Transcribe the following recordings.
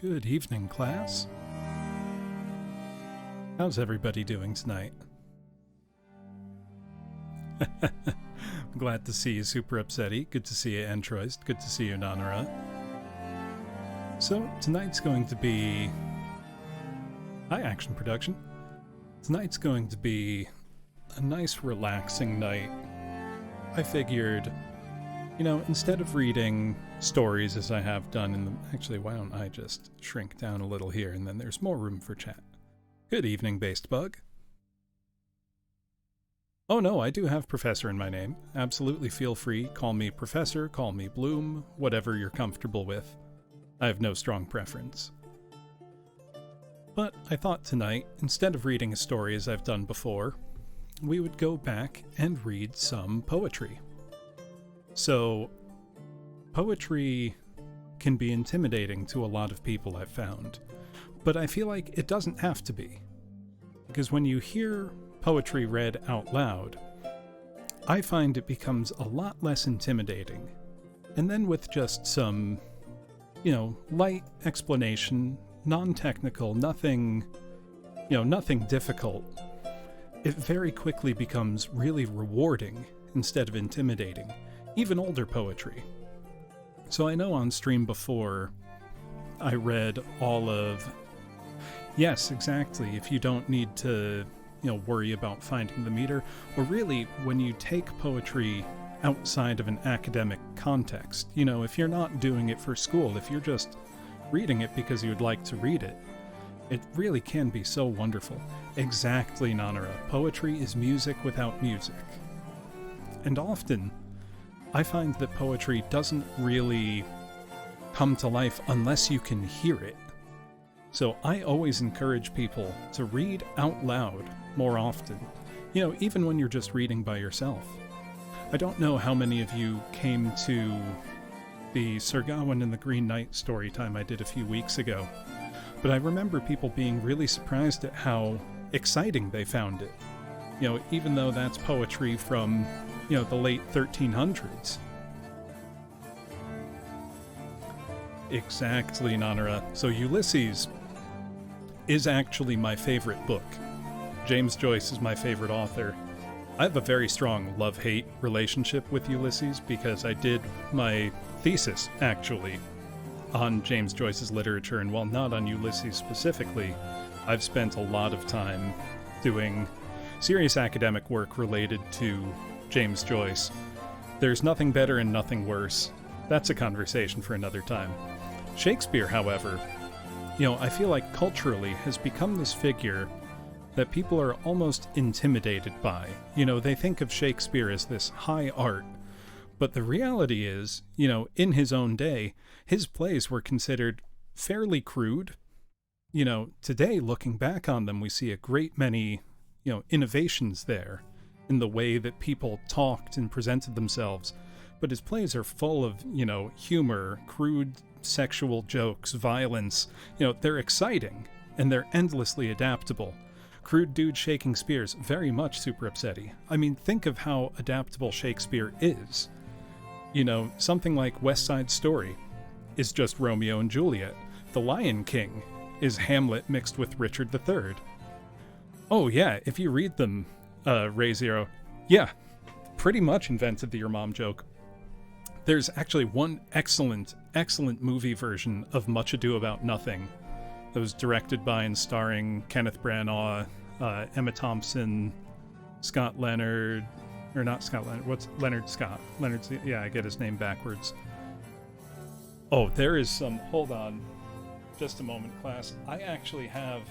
Good evening, class. How's everybody doing tonight? Glad to see you, Super Upsetty. Good to see you, Entroist. Good to see you, Nanara. So, tonight's going to be... Hi, Action Production. Tonight's going to be a nice, relaxing night. I figured, instead of reading stories as I have done in the... Actually, why don't I just shrink down a little here, and then there's more room for chat. Good evening, Based Bug. Oh no, I do have Professor in my name. Absolutely feel free. Call me Professor, call me Bloom, whatever you're comfortable with. I have no strong preference. But I thought tonight, instead of reading a story as I've done before, we would go back and read some poetry. So, poetry can be intimidating to a lot of people, I've found. But I feel like it doesn't have to be. Because when you hear poetry read out loud, I find it becomes a lot less intimidating. And then with just some, light explanation, non-technical, nothing difficult, it very quickly becomes really rewarding instead of intimidating, even older poetry. So I know on stream before, I read all of... Yes, exactly, if you don't need to, worry about finding the meter, or really, when you take poetry outside of an academic context, if you're not doing it for school, if you're just reading it because you'd like to read it, it really can be so wonderful. Exactly, Nanara. Poetry is music without music. And often, I find that poetry doesn't really come to life unless you can hear it. So I always encourage people to read out loud more often, even when you're just reading by yourself. I don't know how many of you came to the Sir Gawain and the Green Knight story time I did a few weeks ago, but I remember people being really surprised at how exciting they found it. Even though that's poetry from, the late 1300s. Exactly, Nanara. So Ulysses is actually my favorite book. James Joyce is my favorite author. I have a very strong love-hate relationship with Ulysses because I did my thesis, actually, on James Joyce's literature, and while not on Ulysses specifically, I've spent a lot of time doing serious academic work related to James Joyce. There's nothing better and nothing worse. That's a conversation for another time. Shakespeare, however, I feel like culturally has become this figure that people are almost intimidated by. They think of Shakespeare as this high art, but the reality is, in his own day, his plays were considered fairly crude. Today, looking back on them, we see a great many, innovations there in the way that people talked and presented themselves. But his plays are full of, humor, crude sexual jokes, violence. They're exciting, and they're endlessly adaptable. Crude dude shaking spears, very much Super Upsetty. I mean, think of how adaptable Shakespeare is. Something like West Side Story is just Romeo and Juliet. The Lion King is Hamlet mixed with Richard III. Oh yeah, if you read them, Ray Zero, yeah, pretty much invented the your mom joke. There's actually one excellent movie version of Much Ado About Nothing that was directed by and starring Kenneth Branagh, Emma Thompson, Scott Leonard, or not Scott Leonard, what's Leonard Scott? Yeah, I get his name backwards. Oh, there is some, hold on, just a moment, class. I actually have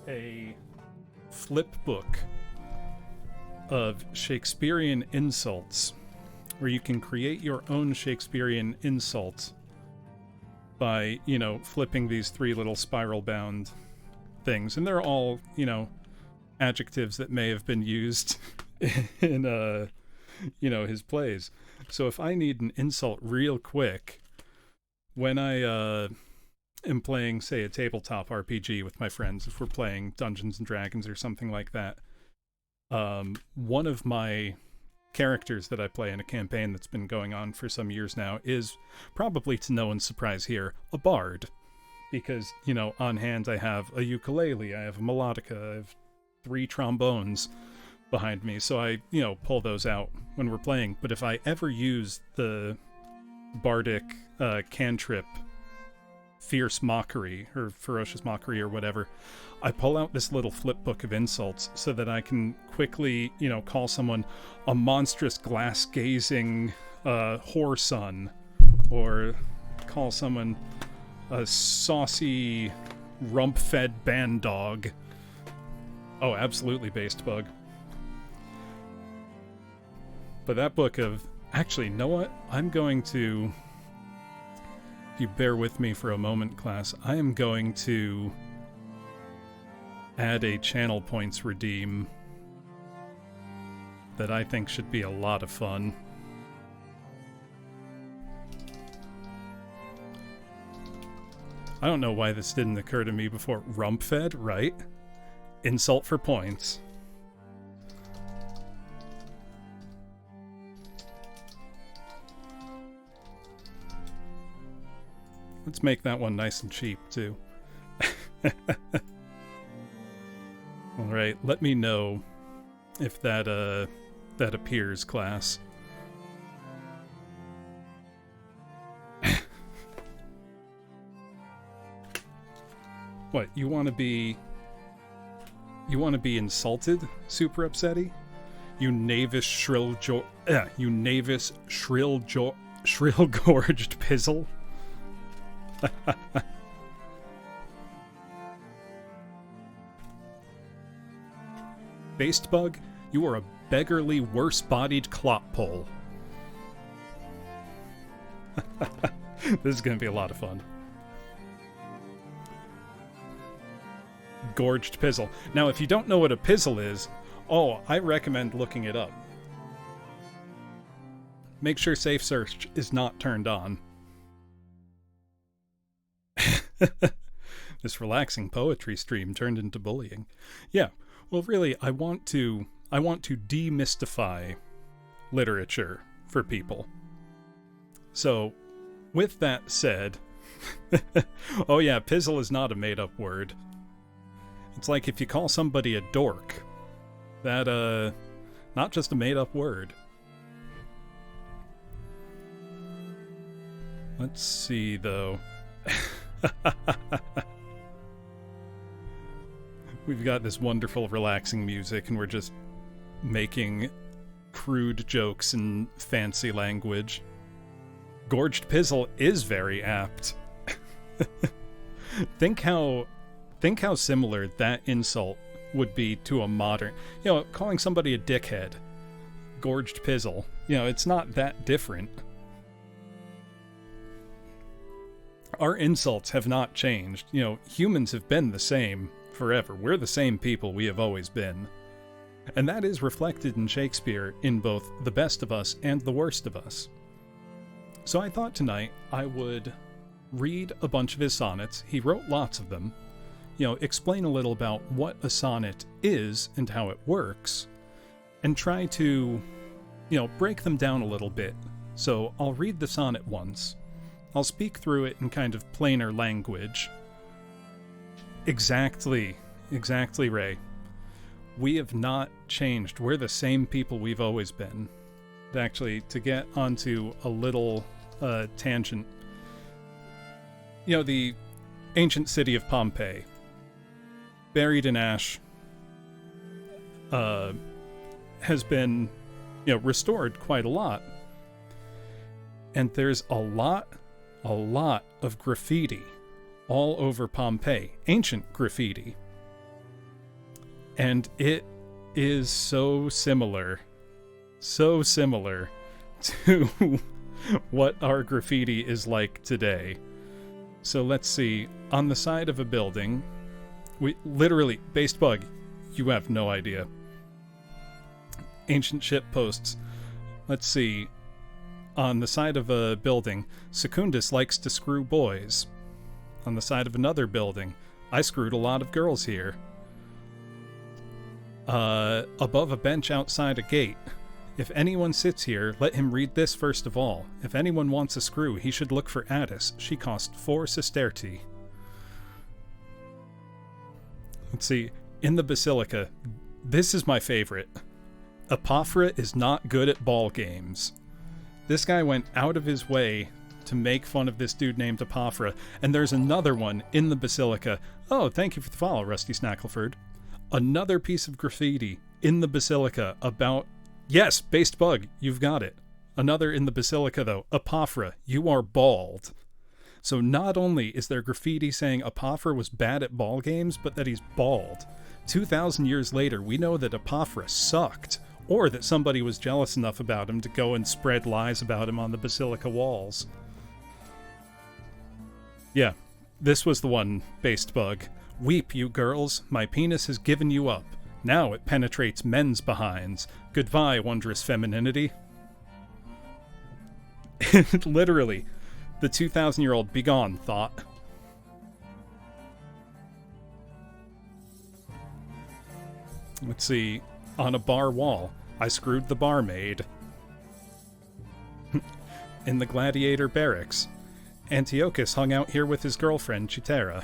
a flip book of Shakespearean insults, where you can create your own Shakespearean insult by, flipping these three little spiral-bound things. And they're all, adjectives that may have been used in, his plays. So if I need an insult real quick, when I am playing, say, a tabletop RPG with my friends, if we're playing Dungeons and Dragons or something like that, one of my characters that I play in a campaign that's been going on for some years now is, probably to no one's surprise here, a bard. because, on hand I have a ukulele, I have a melodica, I have 3 trombones behind me, so I, pull those out when we're playing. But if I ever use the bardic cantrip Fierce Mockery, or Ferocious Mockery, or whatever, I pull out this little flip book of insults so that I can quickly, call someone a monstrous glass-gazing whore son, or call someone a saucy rump-fed band dog. Oh, absolutely, Based Bug. But that book of... Actually, you know what? I'm going to... If you bear with me for a moment, class, I am going to add a channel points redeem that I think should be a lot of fun. I don't know why this didn't occur to me before. Rump-fed, right? Insult for points. Let's make that one nice and cheap, too. Alright, let me know if that appears, class. What, you want to be insulted, Super Upsetty? You knavish shrill-gorged pizzle? Based Bug, you are a beggarly, worse-bodied clot-pole. This is going to be a lot of fun. Gorged pizzle. Now, if you don't know what a pizzle is, I recommend looking it up. Make sure safe search is not turned on. This relaxing poetry stream turned into bullying. Yeah, well, really, I want to demystify literature for people. So, with that said, oh yeah, pizzle is not a made-up word. It's like if you call somebody a dork, that, not just a made-up word. Let's see, though. We've got this wonderful, relaxing music, and we're just making crude jokes in fancy language. Gorged pizzle is very apt. Think how similar that insult would be to a modern... calling somebody a dickhead. Gorged pizzle. It's not that different. Our insults have not changed. Humans have been the same forever. We're the same people we have always been. And that is reflected in Shakespeare in both The Best of Us and The Worst of Us. So I thought tonight I would read a bunch of his sonnets. He wrote lots of them. Explain a little about what a sonnet is and how it works, and try to, break them down a little bit. So I'll read the sonnet once. I'll speak through it in kind of plainer language. Exactly, Ray. We have not changed. We're the same people we've always been. Actually, to get onto a little tangent, the ancient city of Pompeii, buried in ash, has been, restored quite a lot. And there's a lot of graffiti all over Pompeii, ancient graffiti. And it is so similar to what our graffiti is like today. So let's see, on the side of a building, we literally, Based Bug, you have no idea. Ancient ship posts. Let's see, on the side of a building, Secundus likes to screw boys. On the side of another building, I screwed a lot of girls here. Above a bench outside a gate, if anyone sits here, let him read this first of all. If anyone wants a screw, he should look for Addis. She cost 4 sestertii. Let's see. In the Basilica, this is my favorite. Apophra is not good at ball games. This guy went out of his way to make fun of this dude named Apophra. And there's another one in the Basilica. Oh, thank you for the follow, Rusty Snackleford. Another piece of graffiti in the Basilica about... Yes, Based Bug, you've got it. Another in the Basilica, though. Apophra, you are bald. So not only is there graffiti saying Apophra was bad at ball games, but that he's bald. 2,000 years later, we know that Apophra sucked, or that somebody was jealous enough about him to go and spread lies about him on the Basilica walls. Yeah, this was the one, Based Bug. Weep, you girls, my penis has given you up. Now it penetrates men's behinds. Goodbye, wondrous femininity. Literally, the 2,000-year-old begone thought. Let's see. On a bar wall, I screwed the barmaid. In the gladiator barracks, Antiochus hung out here with his girlfriend, Chitera.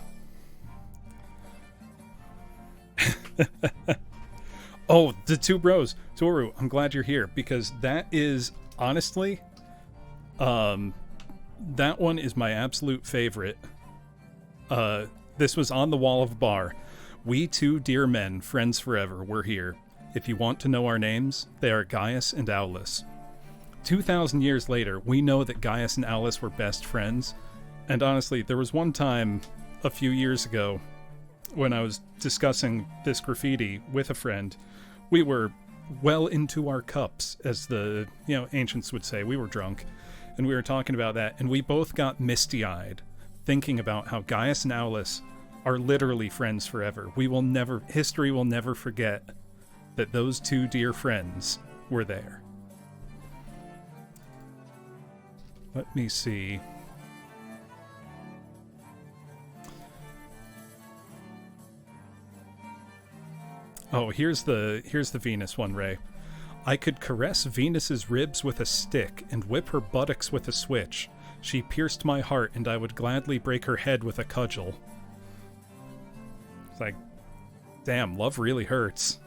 Oh, the two bros. Toru, I'm glad you're here, because that is, honestly, that one is my absolute favorite. This was on the wall of a bar. We two dear men, friends forever, we're here. If you want to know our names, they are Gaius and Aulus. 2,000 years later, we know that Gaius and Aulus were best friends. And honestly, there was one time a few years ago when I was discussing this graffiti with a friend. We were well into our cups, as the ancients would say. We were drunk, and we were talking about that, and we both got misty-eyed, thinking about how Gaius and Aulus are literally friends forever. History will never forget that those two dear friends were there. Let me see. Oh, here's the Venus one, Ray. I could caress Venus's ribs with a stick and whip her buttocks with a switch. She pierced my heart, and I would gladly break her head with a cudgel. It's like, damn, love really hurts.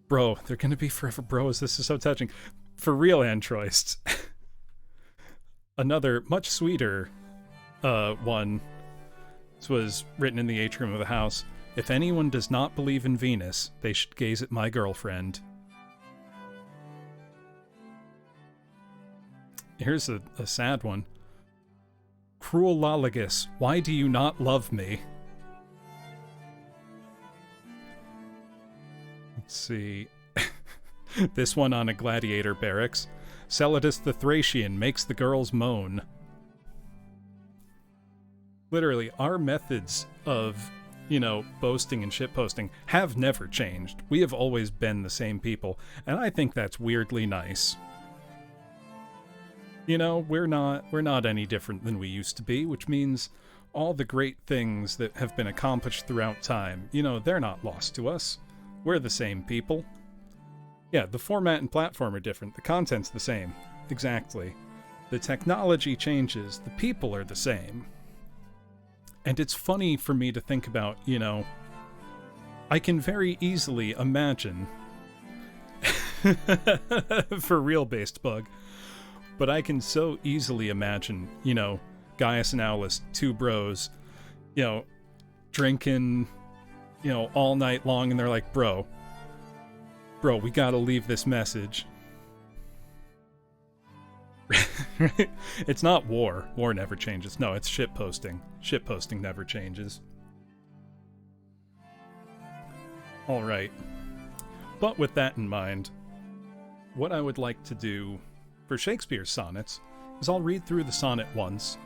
Bro, they're gonna be forever bros. This is so touching. For real, Antroist. Another, much sweeter one. This was written in the atrium of a house. If anyone does not believe in Venus, they should gaze at my girlfriend. Here's a sad one. Cruel Lalagus, why do you not love me? Let's see. This one on a gladiator barracks. Celadus the Thracian makes the girls moan. Literally, our methods of, boasting and shitposting have never changed. We have always been the same people, and I think that's weirdly nice. We're not any different than we used to be, which means all the great things that have been accomplished throughout time, they're not lost to us. We're the same people. Yeah, the format and platform are different. The content's the same. Exactly. The technology changes. The people are the same. And it's funny for me to think about, I can very easily imagine, for real Based Bug, but I can so easily imagine, Gaius and Aulus, two bros, drinking, all night long, and they're like, bro, we gotta leave this message. Right? It's not war. War never changes. No, it's shitposting. Shitposting never changes. Alright. But with that in mind, what I would like to do for Shakespeare's sonnets is I'll read through the sonnet once,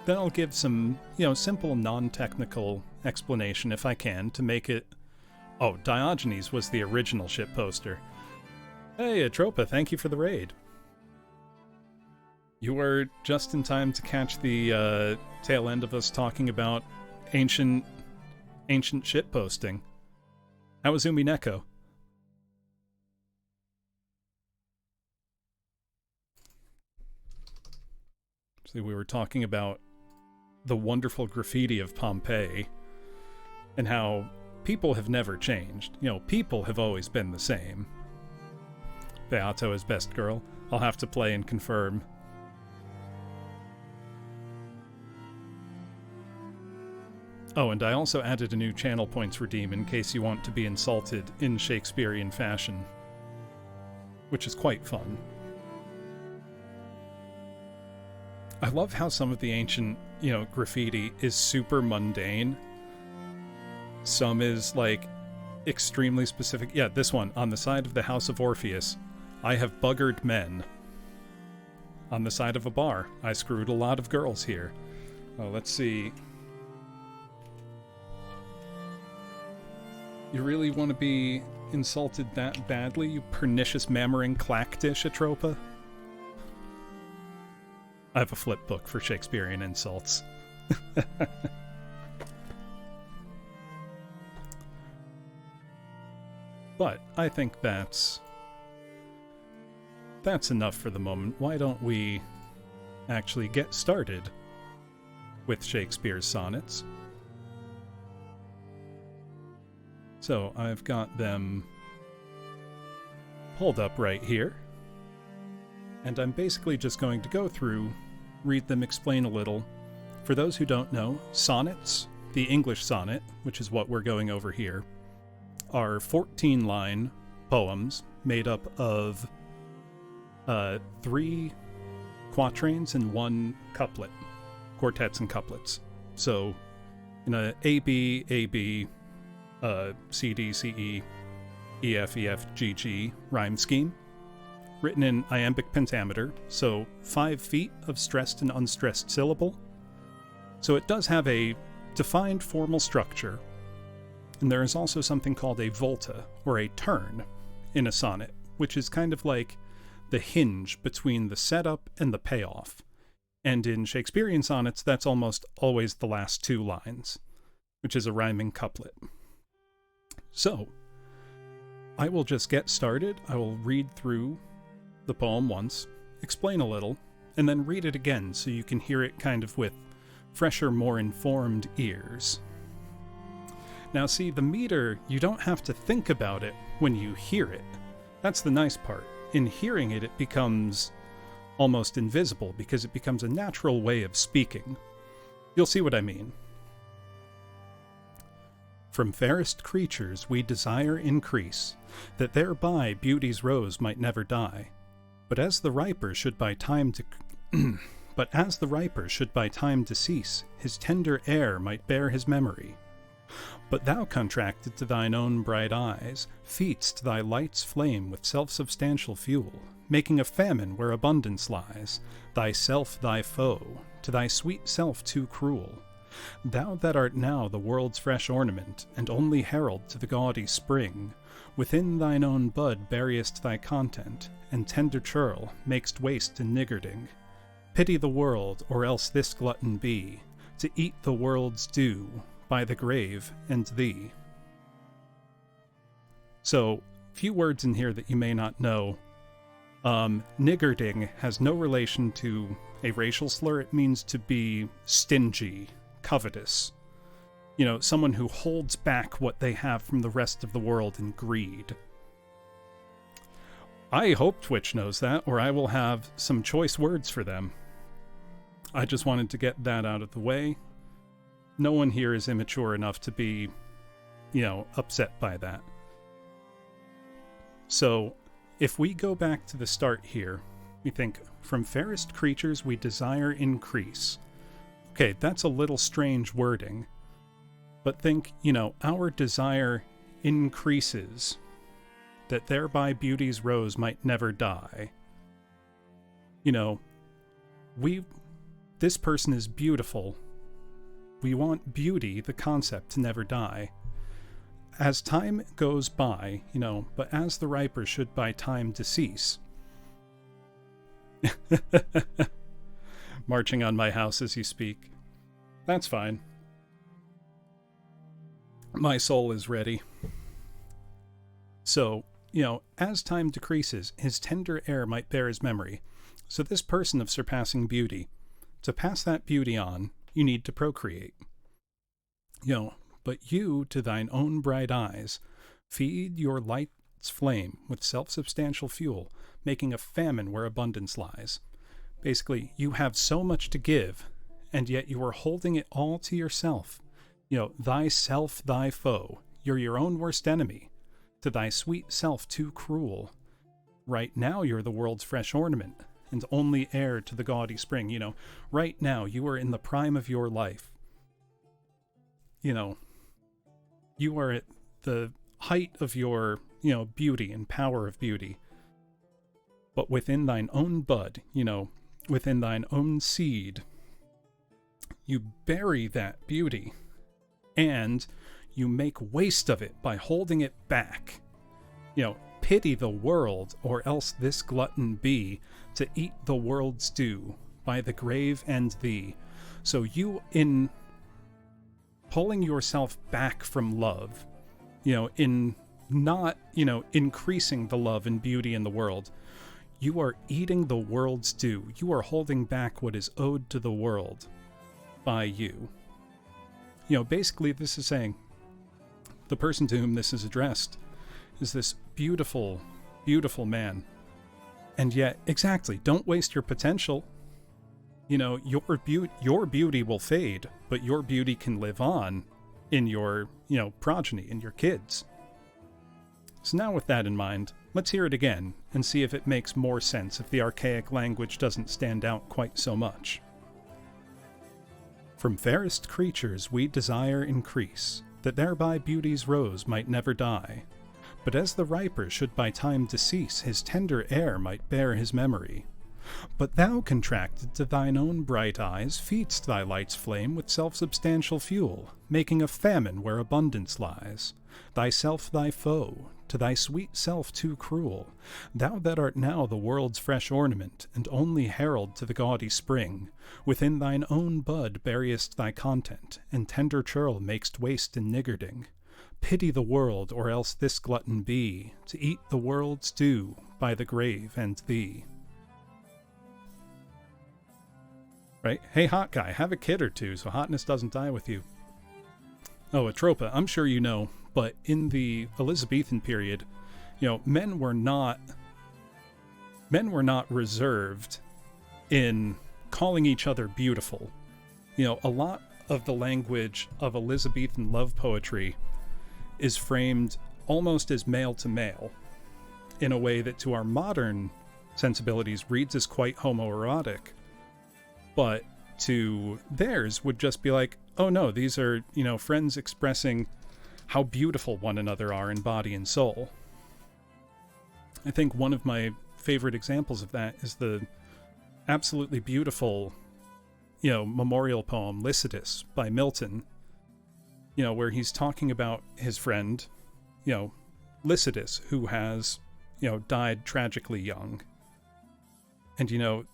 then I'll give some, simple non-technical explanation if I can to make it... Oh, Diogenes was the original shitposter. Hey, Atropa, thank you for the raid. You were just in time to catch the tail end of us talking about ancient shitposting. How was Umineko? See, we were talking about the wonderful graffiti of Pompeii and how people have never changed. People have always been the same. Beato is best girl. I'll have to play and confirm. Oh, and I also added a new channel points redeem in case you want to be insulted in Shakespearean fashion, which is quite fun. I love how some of the ancient, graffiti is super mundane. Some is, extremely specific. Yeah, this one, on the side of the House of Orpheus, I have buggered men. On the side of a bar, I screwed a lot of girls here. Oh, let's see. You really want to be insulted that badly, you pernicious mammering clackdish, Atropa? I have a flip book for Shakespearean insults. But I think that's enough for the moment. Why don't we actually get started with Shakespeare's sonnets? So I've got them pulled up right here, and I'm basically just going to go through, read them, explain a little. For those who don't know, sonnets, the English sonnet, which is what we're going over here, are 14-line poems made up of 3 quatrains and 1 couplet, quartets and couplets. So in a A-B, A-B, C-D, C-E, E-F, E-F, G-G rhyme scheme, written in iambic pentameter, so 5 feet of stressed and unstressed syllable. So it does have a defined formal structure, and there is also something called a volta, or a turn, in a sonnet, which is kind of like the hinge between the setup and the payoff. And in Shakespearean sonnets, that's almost always the last 2 lines, which is a rhyming couplet. So, I will just get started. I will read through the poem once, explain a little, and then read it again so you can hear it kind of with fresher, more informed ears. Now see, the meter, you don't have to think about it when you hear it. That's the nice part. In hearing it, it becomes almost invisible because it becomes a natural way of speaking. You'll see what I mean. From fairest creatures we desire increase, that thereby beauty's rose might never die. But as the riper should by time decease, his tender air might bear his memory. But thou contracted to thine own bright eyes, feed'st thy light's flame with self-substantial fuel, making a famine where abundance lies, thyself thy foe, to thy sweet self too cruel. Thou that art now the world's fresh ornament, and only herald to the gaudy spring, within thine own bud buriest thy content, and tender churl makest waste and niggarding. Pity the world, or else this glutton be, to eat the world's due, by the grave and thee. So, few words in here that you may not know. Niggarding has no relation to a racial slur. It means to be stingy, covetous. Someone who holds back what they have from the rest of the world in greed. I hope Twitch knows that, or I will have some choice words for them. I just wanted to get that out of the way. No one here is immature enough to be, upset by that. So, if we go back to the start here, we think, from fairest creatures we desire increase. Okay, that's a little strange wording. But think, our desire increases, that thereby beauty's rose might never die. This person is beautiful. We want beauty, the concept, to never die. As time goes by, but as the riper should by time decease. Marching on my house as you speak. That's fine. My soul is ready. So, as time decreases, his tender air might bear his memory. So this person of surpassing beauty, to pass that beauty on, you need to procreate. but you to thine own bright eyes feed your light's flame with self-substantial fuel, making a famine where abundance lies. Basically, you have so much to give, and yet you are holding it all to yourself. Thyself thy foe, you're your own worst enemy, to thy sweet self too cruel. Right now you're the world's fresh ornament, and only heir to the gaudy spring. Right now you are in the prime of your life. You are at the height of your, beauty and power of beauty. But within thine own bud, within thine own seed, you bury that beauty, and you make waste of it by holding it back. Pity the world, or else this glutton be, to eat the world's due, by the grave and thee. So you, in pulling yourself back from love, in not, increasing the love and beauty in the world, you are eating the world's due. You are holding back what is owed to the world by you. Basically this is saying, the person to whom this is addressed is this beautiful, beautiful man. And yet, exactly, don't waste your potential. Your beauty will fade, but your beauty can live on in your, progeny, in your kids. So now with that in mind, let's hear it again and see if it makes more sense, if the archaic language doesn't stand out quite so much. From fairest creatures we desire increase, that thereby beauty's rose might never die. But as the riper should by time decease, his tender air might bear his memory. But thou, contracted to thine own bright eyes, feed'st thy light's flame with self-substantial fuel, making a famine where abundance lies. Thyself thy foe, to thy sweet self too cruel, thou that art now the world's fresh ornament, and only herald to the gaudy spring, within thine own bud buryest thy content, and tender churl mak'st waste in niggarding. Pity the world, or else this glutton be, to eat the world's due, by the grave and thee. Right? Hey, hot guy, have a kid or two so hotness doesn't die with you. Oh, Atropa, I'm sure you know, but in the Elizabethan period, men were not reserved in calling each other beautiful. A lot of the language of Elizabethan love poetry is framed almost as male to male, in a way that to our modern sensibilities reads as quite homoerotic, but to theirs would just be like, oh no, these are, friends expressing how beautiful one another are in body and soul. I think one of my favorite examples of that is the absolutely beautiful, memorial poem Lycidas by Milton, where he's talking about his friend, Lycidas, who has, died tragically young. And,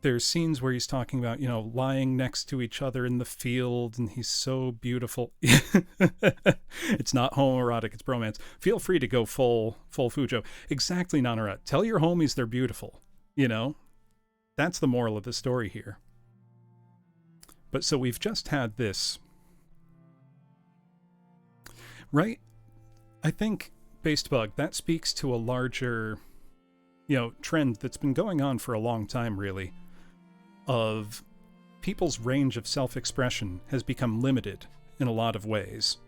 there's scenes where he's talking about, lying next to each other in the field, and he's so beautiful. It's not homoerotic, it's bromance. Feel free to go full Fujo. Exactly, Nanara. Tell your homies they're beautiful, That's the moral of the story here. But so we've just had this, right? I think, Based Bug, that speaks to a larger, trend that's been going on for a long time, really, of people's range of self-expression has become limited in a lot of ways.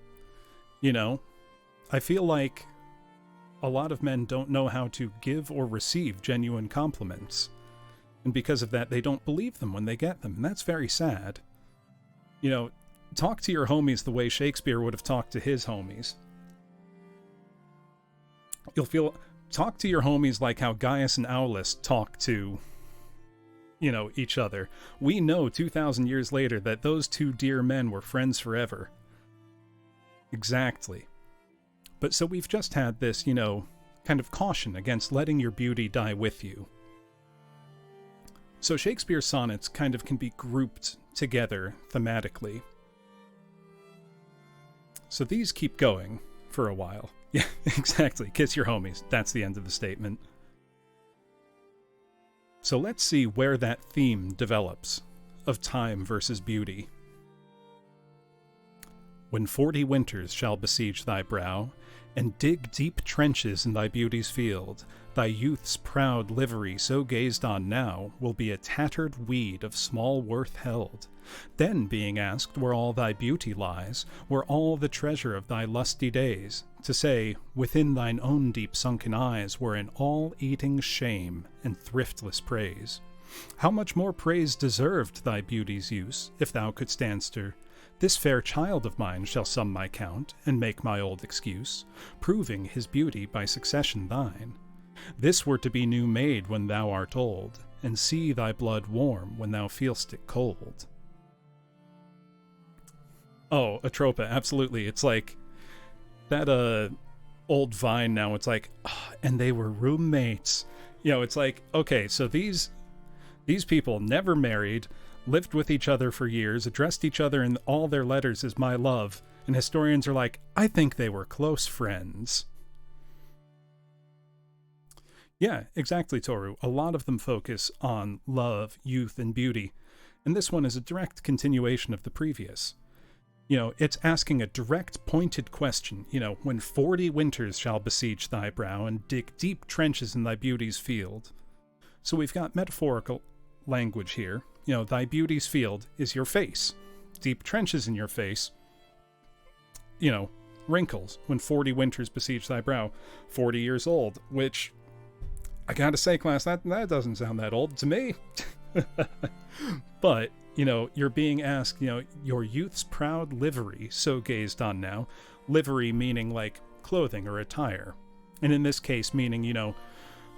I feel like a lot of men don't know how to give or receive genuine compliments, and because of that, they don't believe them when they get them, and that's very sad. Talk to your homies the way Shakespeare would have talked to his homies. Talk to your homies like how Gaius and Aulus talk to, each other. We know 2,000 years later that those two dear men were friends forever. Exactly. But so we've just had this, kind of caution against letting your beauty die with you. So Shakespeare's sonnets kind of can be grouped together thematically. So these keep going for a while. Yeah, exactly. Kiss your homies. That's the end of the statement. So let's see where that theme develops of time versus beauty. When 40 winters shall besiege thy brow, and dig deep trenches in thy beauty's field, thy youth's proud livery so gazed on now will be a tattered weed of small worth held. Then being asked where all thy beauty lies, where all the treasure of thy lusty days, to say, within thine own deep sunken eyes were an all-eating shame and thriftless praise. How much more praise deserved thy beauty's use, if thou couldst answer, this fair child of mine shall sum my count, and make my old excuse, proving his beauty by succession thine. This were to be new made when thou art old, and see thy blood warm when thou feel'st it cold. Oh, Atropa, absolutely. It's like that old Vine now. It's like, and they were roommates. It's like, okay, so these people never married, lived with each other for years, addressed each other in all their letters as my love, and historians are like, I think they were close friends. Yeah, exactly, Toru. A lot of them focus on love, youth, and beauty, and this one is a direct continuation of the previous. It's asking a direct, pointed question. When 40 winters shall besiege thy brow and dig deep trenches in thy beauty's field. So we've got metaphorical language here. Thy beauty's field is your face. Deep trenches in your face. Wrinkles. When 40 winters besiege thy brow. 40 years old, which, I gotta say, class, that doesn't sound that old to me. But, you're being asked, your youth's proud livery, so gazed on now. Livery meaning like clothing or attire. And in this case, meaning,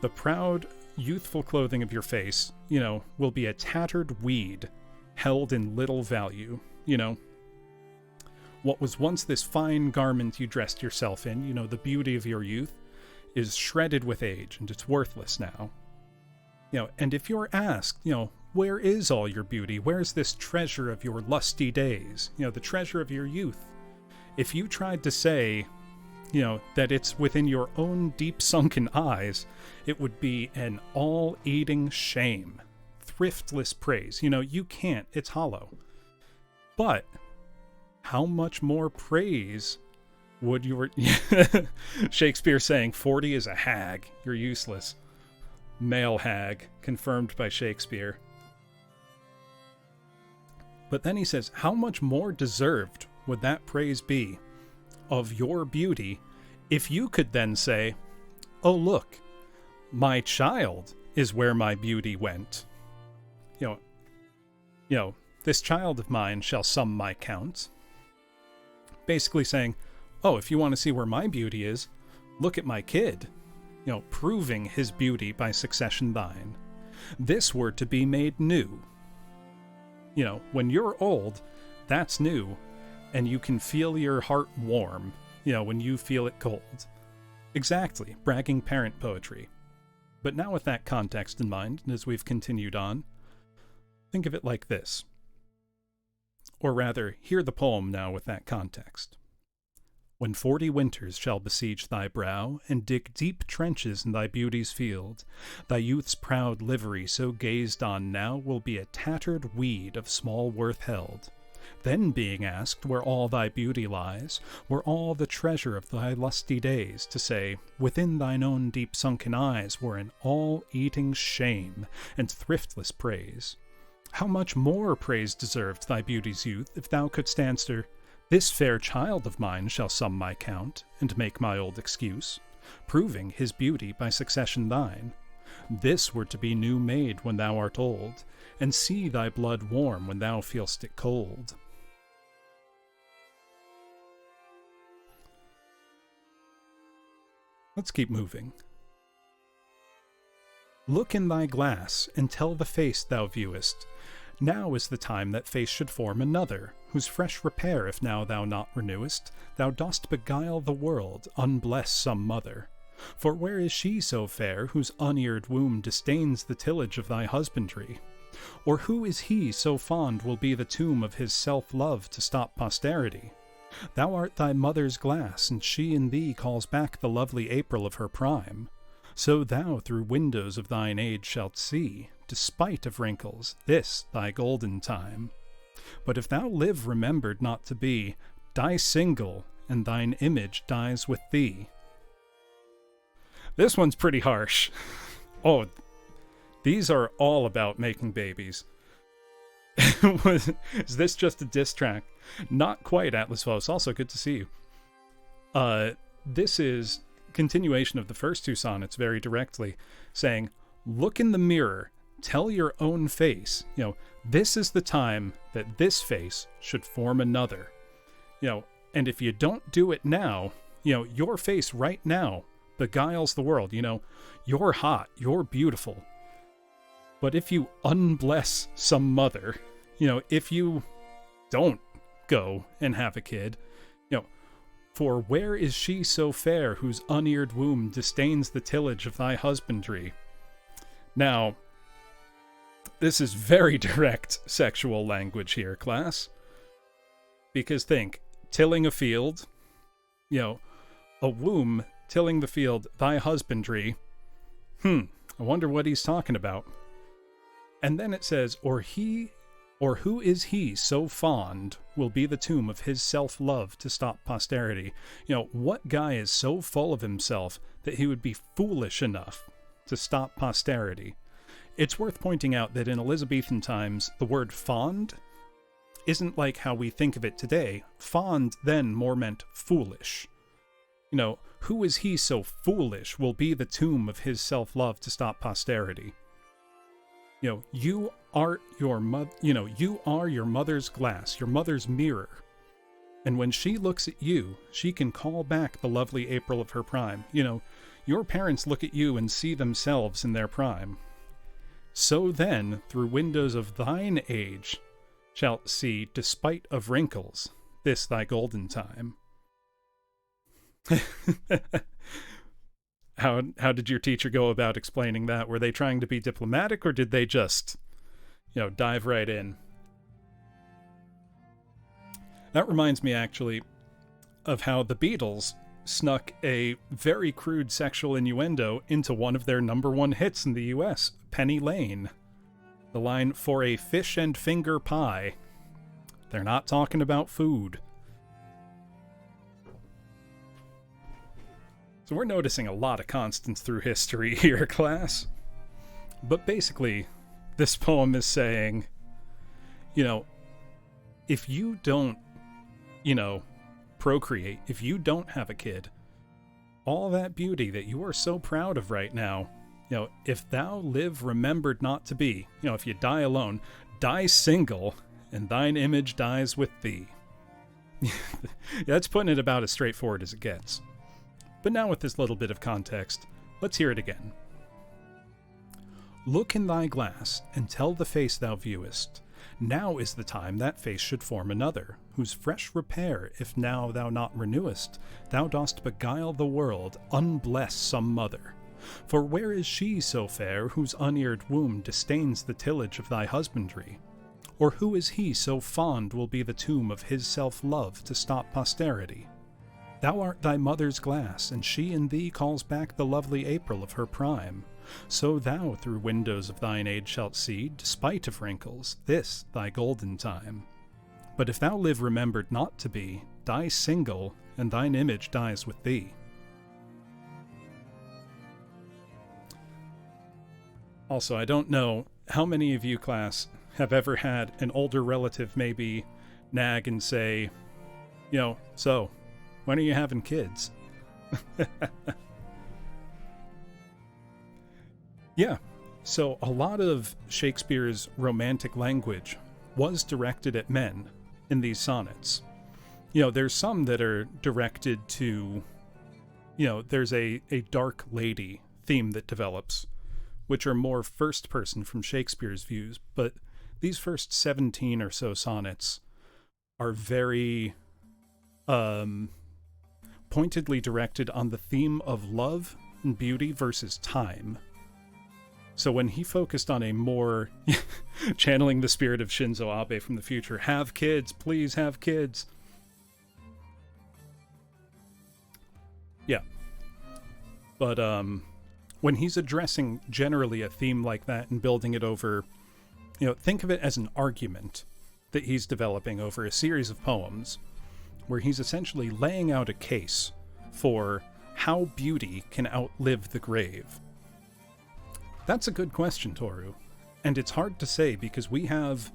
the proud, youthful clothing of your face, will be a tattered weed, held in little value. What was once this fine garment you dressed yourself in, the beauty of your youth, is shredded with age, and it's worthless now. And if you're asked, where is all your beauty? Where's this treasure of your lusty days? The treasure of your youth. If you tried to say, that it's within your own deep sunken eyes, it would be an all-eating shame. Thriftless praise. You can't. It's hollow. But how much more praise would your... Shakespeare saying 40 is a hag. You're useless. Male hag, confirmed by Shakespeare. But then he says, how much more deserved would that praise be of your beauty if you could then say, oh look, my child is where my beauty went. This child of mine shall sum my count. Basically saying, oh, if you want to see where my beauty is, look at my kid. Proving his beauty by succession thine. This were to be made new. When you're old, that's new, and you can feel your heart warm, when you feel it cold. Exactly, bragging parent poetry. But now with that context in mind, and as we've continued on, think of it like this. Or rather, hear the poem now with that context. When 40 winters shall besiege thy brow, and dig deep trenches in thy beauty's field, thy youth's proud livery so gazed on now will be a tattered weed of small worth held. Then being asked where all thy beauty lies, where all the treasure of thy lusty days, to say, within thine own deep sunken eyes were an all-eating shame and thriftless praise. How much more praise deserved thy beauty's youth, if thou couldst answer, this fair child of mine shall sum my count, and make my old excuse, proving his beauty by succession thine. This were to be new made when thou art old, and see thy blood warm when thou feel'st it cold. Let's keep moving. Look in thy glass, and tell the face thou viewest. Now is the time that face should form another, whose fresh repair if now thou not renewest, thou dost beguile the world, unbless some mother. For where is she so fair, whose uneared womb disdains the tillage of thy husbandry? Or who is he so fond will be the tomb of his self-love to stop posterity? Thou art thy mother's glass, and she in thee calls back the lovely April of her prime. So thou through windows of thine age shalt see, despite of wrinkles, this thy golden time. But if thou live remembered not to be, Die single, and thine image dies with thee. This one's pretty harsh. Oh, these are all about making babies. Is this just a diss track? Not quite, Atlas Vos. Also, good to see you. This is continuation of the first two sonnets very directly, saying, look in the mirror, tell your own face, this is the time that this face should form another. And if you don't do it now, your face right now beguiles the world. You're hot, you're beautiful. But if you unbless some mother, if you don't go and have a kid, for where is she so fair whose uneared womb disdains the tillage of thy husbandry? Now, this is very direct sexual language here, class. Because think, tilling a field, a womb tilling the field, thy husbandry. I wonder what he's talking about. And then it says, or who is he so fond will be the tomb of his self-love to stop posterity. What guy is so full of himself that he would be foolish enough to stop posterity? It's worth pointing out that in Elizabethan times, the word fond isn't like how we think of it today. Fond then more meant foolish. Who is he so foolish will be the tomb of his self-love to stop posterity. You are your mother's glass, your mother's mirror. And when she looks at you, she can call back the lovely April of her prime. Your parents look at you and see themselves in their prime. So then, through windows of thine age, shalt see, despite of wrinkles, this thy golden time. How did your teacher go about explaining that? Were they trying to be diplomatic, or did they just, dive right in? That reminds me, actually, of how the Beatles snuck a very crude sexual innuendo into one of their number one hits in the US, Penny Lane. The line, for a fish and finger pie. They're not talking about food. So we're noticing a lot of constants through history here, class. But basically, this poem is saying, if you don't, procreate, if you don't have a kid, all that beauty that you are so proud of right now, if thou live remembered not to be, if you die alone, die single, and thine image dies with thee. That's putting it about as straightforward as it gets. But now with this little bit of context, let's hear it again. Look in thy glass, and tell the face thou viewest. Now is the time that face should form another, whose fresh repair, if now thou not renewest, thou dost beguile the world, unbless some mother. For where is she so fair, whose uneared womb disdains the tillage of thy husbandry? Or who is he so fond will be the tomb of his self-love to stop posterity? Thou art thy mother's glass, and she in thee calls back the lovely April of her prime. So thou through windows of thine age shalt see, despite of wrinkles, this thy golden time. But if thou live remembered not to be, die single, and thine image dies with thee. Also, I don't know how many of you, class, have ever had an older relative maybe nag and say, so, when are you having kids? Yeah, so a lot of Shakespeare's romantic language was directed at men in these sonnets. There's some that are directed to, there's a dark lady theme that develops, which are more first person from Shakespeare's views, but these first 17 or so sonnets are very pointedly directed on the theme of love and beauty versus time. So when he focused on a more channeling the spirit of Shinzo Abe from the future, have kids, please have kids. Yeah. But when he's addressing generally a theme like that and building it over, think of it as an argument that he's developing over a series of poems. where he's essentially laying out a case for how beauty can outlive the grave. That's a good question, Toru, and it's hard to say because we have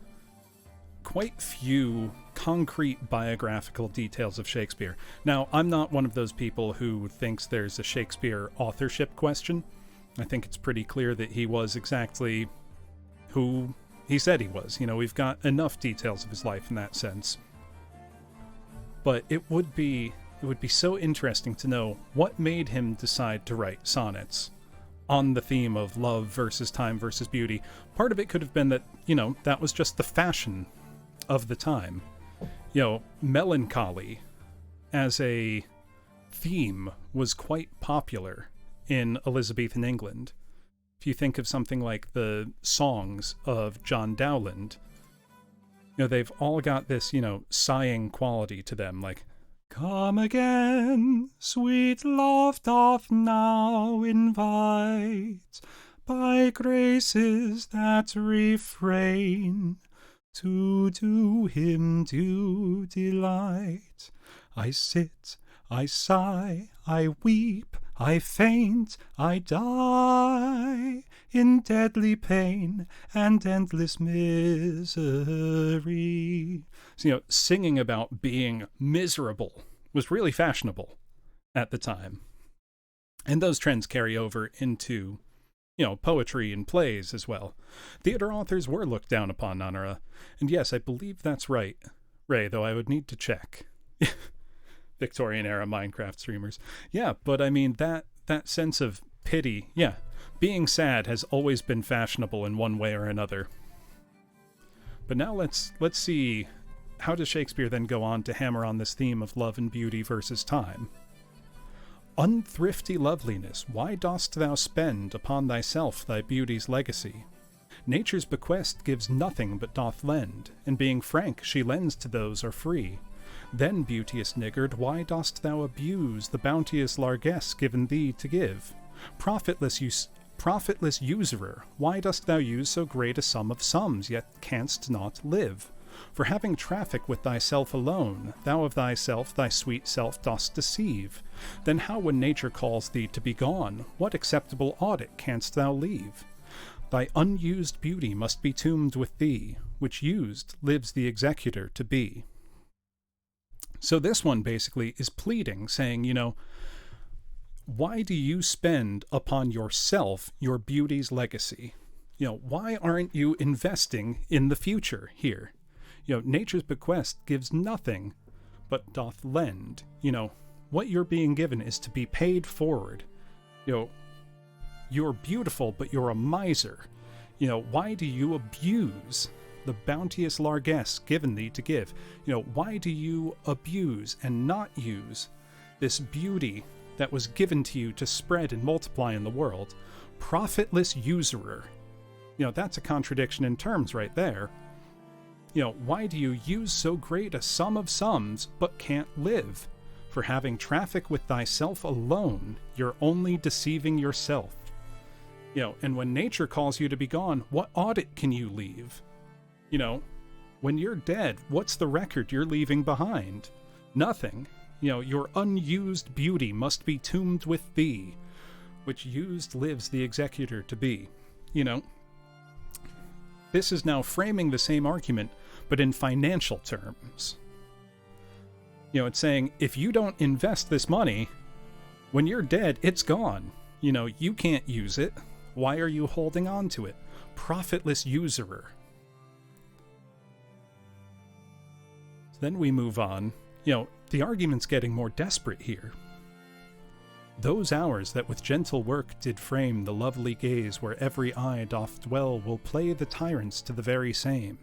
quite few concrete biographical details of Shakespeare. Now, I'm not one of those people who thinks there's a Shakespeare authorship question. I think it's pretty clear that he was exactly who he said he was. You know, we've got enough details of his life in that sense. But it would be so interesting to know what made him decide to write sonnets on the theme of love versus time versus beauty. Part of it could have been that, you know, that was just the fashion of the time. You know, melancholy as a theme was quite popular in Elizabethan England. If you think of something like the songs of John Dowland, you know, they've all got this, you know, sighing quality to them, like, "Come again, sweet love doth now invite, by graces that refrain, to do him due delight. I sit, I sigh, I weep, I faint, I die, in deadly pain and endless misery." So, you know, singing about being miserable was really fashionable at the time. And those trends carry over into, you know, poetry and plays as well. Theater authors were looked down upon, Nanara. And yes, I believe that's right, Ray, though I would need to check. Victorian era Minecraft streamers. Yeah, but I mean, that sense of pity, yeah, being sad has always been fashionable in one way or another. But now let's see, how does Shakespeare then go on to hammer on this theme of love and beauty versus time? "Unthrifty loveliness, why dost thou spend upon thyself thy beauty's legacy? Nature's bequest gives nothing but doth lend, and being frank, she lends to those are free. Then, beauteous niggard, why dost thou abuse the bounteous largesse given thee to give? Profitless usurer, why dost thou use so great a sum of sums, yet canst not live? For having traffic with thyself alone, thou of thyself thy sweet self dost deceive. Then how when nature calls thee to be gone, what acceptable audit canst thou leave? Thy unused beauty must be tombed with thee, which used lives the executor to be." So this one basically is pleading, saying, you know, why do you spend upon yourself your beauty's legacy? You know, why aren't you investing in the future here? You know, nature's bequest gives nothing but doth lend. You know, what you're being given is to be paid forward. You know, you're beautiful, but you're a miser. You know, why do you abuse the bounteous largesse given thee to give? You know, why do you abuse and not use this beauty that was given to you to spread and multiply in the world? Profitless usurer. You know, that's a contradiction in terms right there. You know, why do you use so great a sum of sums, but can't live? For having traffic with thyself alone, you're only deceiving yourself. You know, and when nature calls you to be gone, what audit can you leave? You know, when you're dead, what's the record you're leaving behind? Nothing. You know, your unused beauty must be tombed with thee, which used lives the executor to be. You know, this is now framing the same argument, but in financial terms. You know, it's saying, if you don't invest this money, when you're dead, it's gone. You know, you can't use it. Why are you holding on to it? Profitless usurer. Then we move on. You know, the argument's getting more desperate here. "Those hours that with gentle work did frame the lovely gaze where every eye doth dwell will play the tyrants to the very same,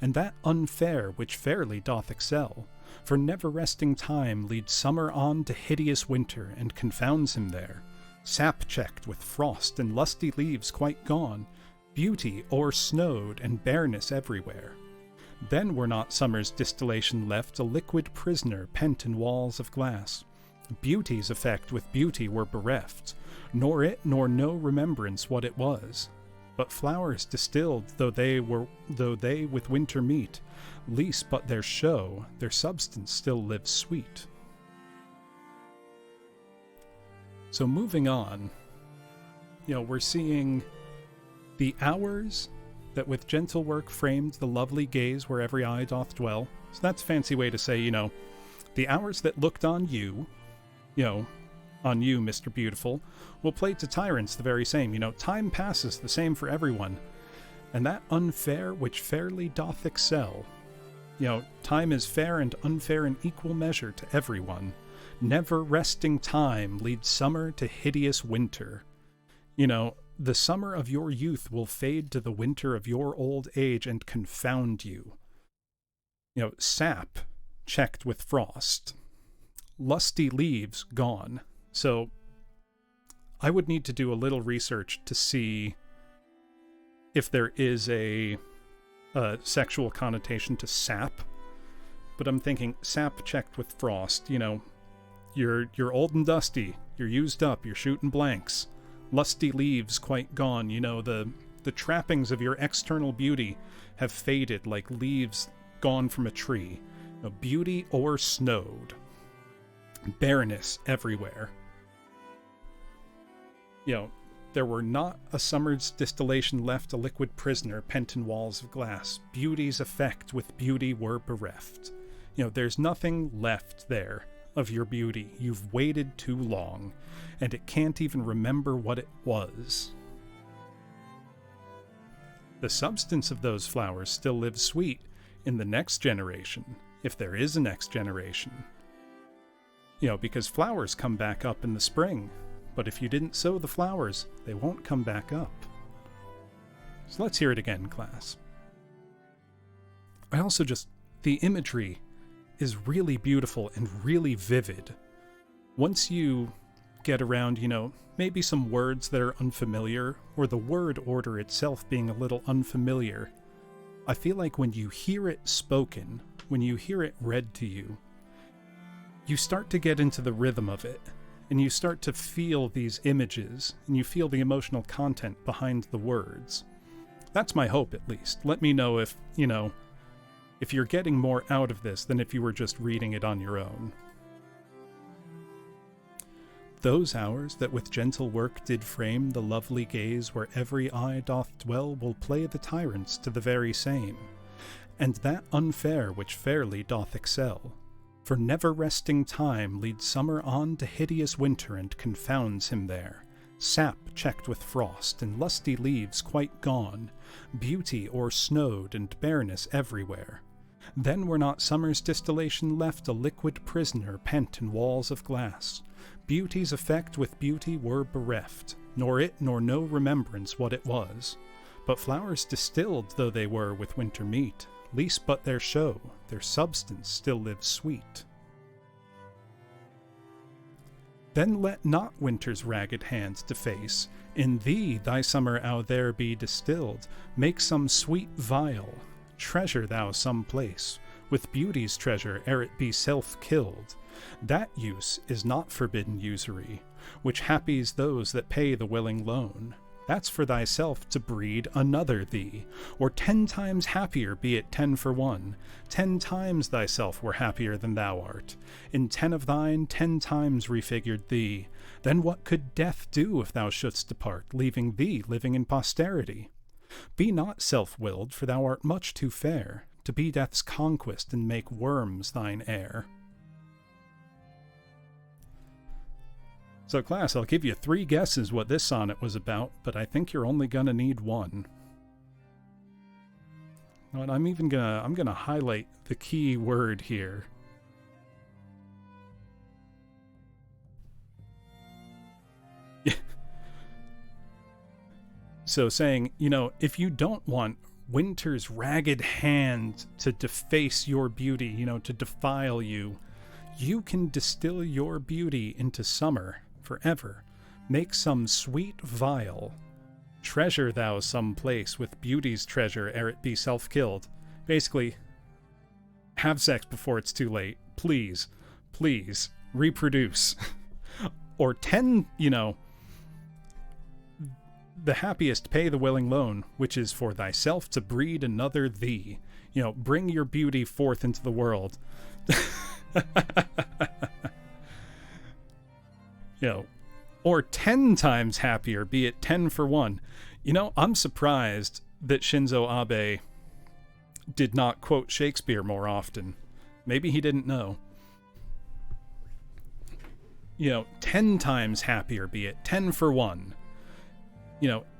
and that unfair which fairly doth excel. For never-resting time leads summer on to hideous winter, and confounds him there. Sap checked with frost and lusty leaves quite gone, beauty o'ersnowed and bareness everywhere. Then were not summer's distillation left a liquid prisoner pent in walls of glass. Beauty's effect with beauty were bereft, nor it nor no remembrance what it was. But flowers distilled, though they with winter meet, least but their show, their substance still lives sweet. So moving on, we're seeing the hours that with gentle work framed the lovely gaze where every eye doth dwell. So that's a fancy way to say, the hours that looked on you, on you, Mr. Beautiful, will play to tyrants the very same. Time passes the same for everyone, and that unfair which fairly doth excel. Time is fair and unfair in equal measure to everyone. Never resting time leads summer to hideous winter. The summer of your youth will fade to the winter of your old age and confound you. Sap checked with frost. Lusty leaves gone. So I would need to do a little research to see if there is a sexual connotation to sap. But I'm thinking sap checked with frost. You're old and dusty. You're used up. You're shooting blanks. Lusty leaves quite gone. The trappings of your external beauty have faded like leaves gone from a tree. Beauty o'ersnowed. Bareness everywhere. There were not a summer's distillation left, a liquid prisoner pent in walls of glass. Beauty's effect with beauty were bereft. There's nothing left there of your beauty. You've waited too long, and it can't even remember what it was. The substance of those flowers still lives sweet in the next generation, if there is a next generation. Because flowers come back up in the spring, but if you didn't sow the flowers, they won't come back up. So let's hear it again, class. The imagery is really beautiful and really vivid. Once you get around, maybe some words that are unfamiliar, or the word order itself being a little unfamiliar, I feel like when you hear it spoken, when you hear it read to you, you start to get into the rhythm of it, and you start to feel these images, and you feel the emotional content behind the words. That's my hope, at least. Let me know if you're getting more out of this than if you were just reading it on your own. Those hours that with gentle work did frame the lovely gaze where every eye doth dwell will play the tyrants to the very same, and that unfair which fairly doth excel. For never resting time leads summer on to hideous winter and confounds him there. Sap checked with frost and lusty leaves quite gone, beauty o'ersnowed and bareness everywhere. Then were not summer's distillation left, a liquid prisoner pent in walls of glass. Beauty's effect with beauty were bereft, nor it nor no remembrance what it was. But flowers distilled though they were with winter meet, least but their show, their substance still lives sweet. Then let not winter's ragged hands deface, in thee thy summer out there be distilled, make some sweet vial, treasure thou some place, with beauty's treasure ere it be self-killed. That use is not forbidden usury, which happies those that pay the willing loan. That's for thyself to breed another thee, or 10 times happier, be it 10 for 1. 10 times thyself were happier than thou art. In 10 of thine 10 times refigured thee. Then what could death do if thou shouldst depart, leaving thee living in posterity? Be not self-willed, for thou art much too fair to be death's conquest and make worms thine heir. So class, I'll give you 3 guesses what this sonnet was about, but I think you're only gonna need 1. And I'm gonna highlight the key word here. So saying, if you don't want winter's ragged hand to deface your beauty, to defile you, you can distill your beauty into summer forever. Make some sweet vial. Treasure thou some place with beauty's treasure ere it be self-killed. Basically, have sex before it's too late. Please, please, reproduce. Or 10, the happiest pay the willing loan, which is for thyself to breed another thee. Bring your beauty forth into the world. Or 10 times happier, be it 10 for 1. I'm surprised that Shinzo Abe did not quote Shakespeare more often. Maybe he didn't know. 10 times happier, be it 10 for 1.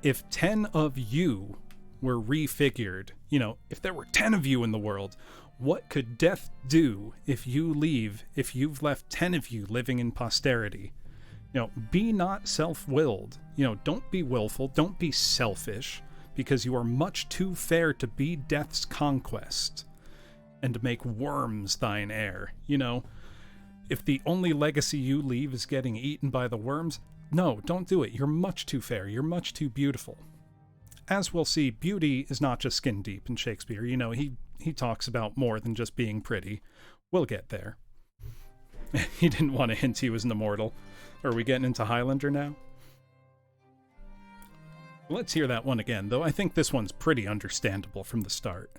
If 10 of you were refigured, if there were 10 of you in the world, what could death do if you've left 10 of you living in posterity? Be not self-willed. Don't be willful, don't be selfish, because you are much too fair to be death's conquest, and to make worms thine heir. If the only legacy you leave is getting eaten by the worms, no, don't do it. You're much too fair. You're much too beautiful. As we'll see, beauty is not just skin deep in Shakespeare. He talks about more than just being pretty. We'll get there. He didn't want to hint he was an immortal. Are we getting into Highlander now? Let's hear that one again, though I think this one's pretty understandable from the start.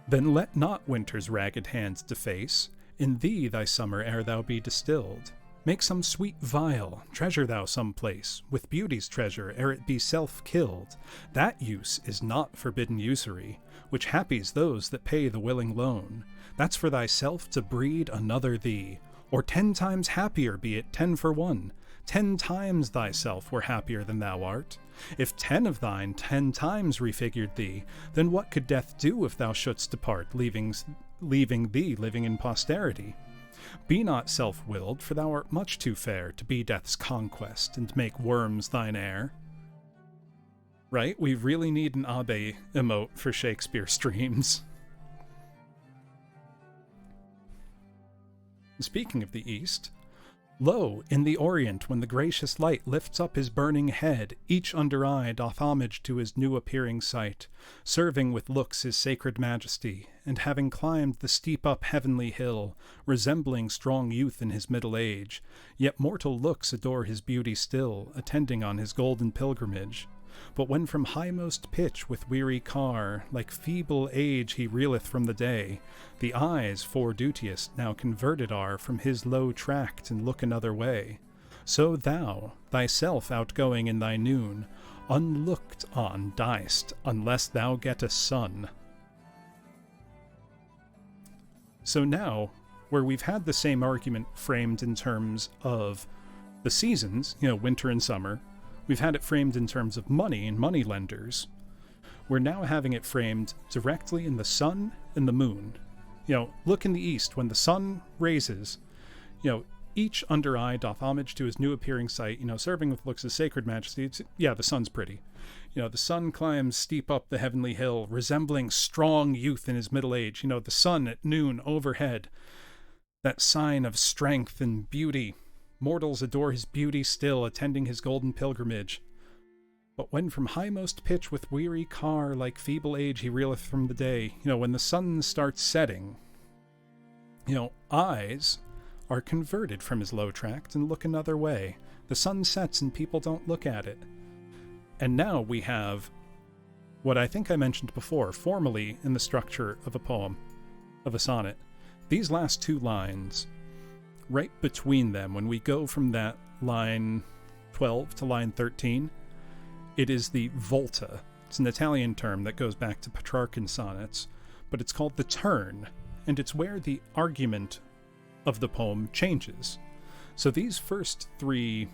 Then let not winter's ragged hands deface in thee thy summer ere thou be distilled. Make some sweet vial, treasure thou some place, with beauty's treasure ere it be self-killed. That use is not forbidden usury, which happies those that pay the willing loan. That's for thyself to breed another thee, or 10 times happier, be it 10 for 1. 10 times thyself were happier than thou art. If 10 of thine 10 times refigured thee, then what could death do if thou shouldst depart, leaving thee living in posterity? Be not self-willed, for thou art much too fair to be death's conquest, and make worms thine heir. Right? We really need an Abe emote for Shakespeare streams. Speaking of the East, lo, in the Orient, when the gracious light lifts up his burning head, each under eye doth homage to his new appearing sight, serving with looks his sacred majesty, and having climbed the steep up heavenly hill, resembling strong youth in his middle age, yet mortal looks adore his beauty still, attending on his golden pilgrimage. But when from highmost pitch with weary car, like feeble age he reeleth from the day, the eyes, fore duteous, now converted are from his low tract and look another way. So thou, thyself outgoing in thy noon, unlooked on diest, unless thou get a son. So now, where we've had the same argument framed in terms of the seasons, winter and summer, we've had it framed in terms of money and money lenders, we're now having it framed directly in the sun and the moon. Look in the east, when the sun raises, each under eye doth homage to his new appearing sight, serving with looks of sacred majesty. The sun's pretty. The sun climbs steep up the heavenly hill, resembling strong youth in his middle age. The sun at noon overhead, that sign of strength and beauty. Mortals adore his beauty still, attending his golden pilgrimage. But when from highmost pitch with weary car, like feeble age he reeleth from the day, when the sun starts setting, eyes are converted from his low tract and look another way. The sun sets and people don't look at it. And now we have what I think I mentioned before, formally in the structure of a poem, of a sonnet. These last 2 lines, right between them, when we go from that line 12 to line 13, it is the volta. It's an Italian term that goes back to Petrarchan sonnets, but it's called the turn, and it's where the argument of the poem changes. So these first 3,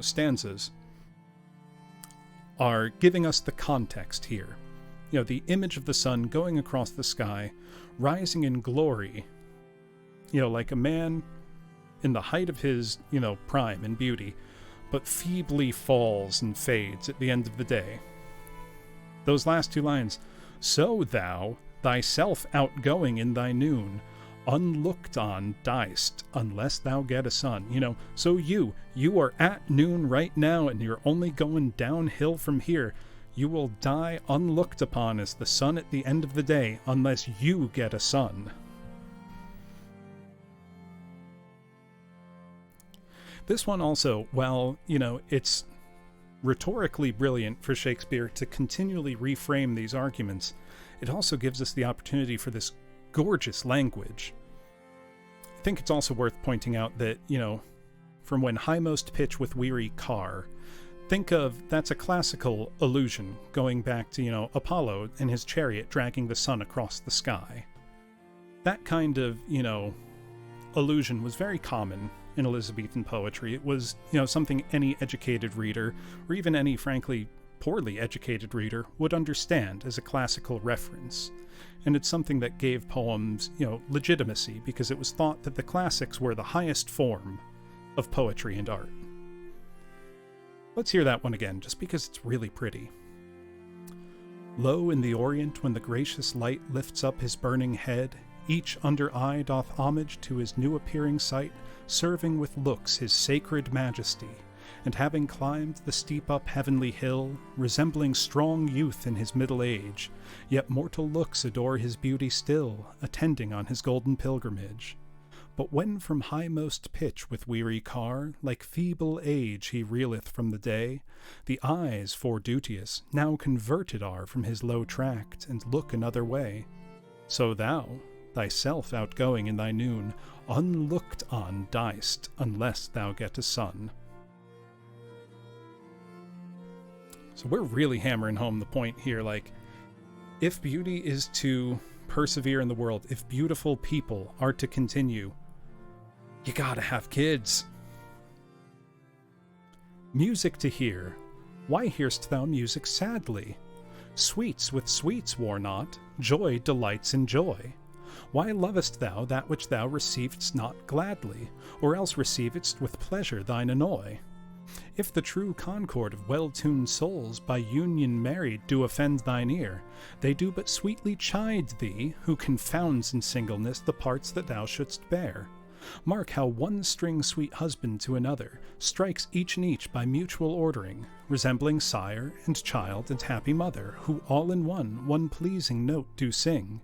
stanzas are giving us the context here. The image of the sun going across the sky, rising in glory, like a man in the height of his, prime and beauty, but feebly falls and fades at the end of the day. Those last 2 lines, so thou, thyself outgoing in thy noon, unlooked on diest, unless thou get a son. So you are at noon right now, and you're only going downhill from here. You will die unlooked upon as the sun at the end of the day, unless you get a son. This one also, while, it's rhetorically brilliant for Shakespeare to continually reframe these arguments, it also gives us the opportunity for this gorgeous language. I think it's also worth pointing out that, from when highmost pitch with weary car, think of that's a classical allusion going back to, Apollo and his chariot dragging the sun across the sky. That kind of, allusion was very common in Elizabethan poetry. It was, something any educated reader, or even any, frankly, poorly educated reader, would understand as a classical reference. And it's something that gave poems, legitimacy, because it was thought that the classics were the highest form of poetry and art. Let's hear that one again, just because it's really pretty. Lo, in the Orient, when the gracious light lifts up his burning head, each under eye doth homage to his new appearing sight, serving with looks his sacred majesty, and having climbed the steep up heavenly hill, resembling strong youth in his middle age, yet mortal looks adore his beauty still, attending on his golden pilgrimage. But when from highmost pitch with weary car, like feeble age he reeleth from the day, the eyes, foreduteous, now converted are from his low tract, and look another way. So thou, thyself outgoing in thy noon, unlooked on diest, unless thou get a son. So we're really hammering home the point here, if beauty is to persevere in the world, if beautiful people are to continue, you gotta have kids. Music to hear, why hear'st thou music sadly? Sweets with sweets war not, joy delights in joy. Why lovest thou that which thou receivedst not gladly, or else receivedst with pleasure thine annoy? If the true concord of well-tuned souls by union married do offend thine ear, they do but sweetly chide thee, who confounds in singleness the parts that thou shouldst bear. Mark how one string sweet husband to another strikes each and each by mutual ordering, resembling sire and child and happy mother, who all in one pleasing note do sing.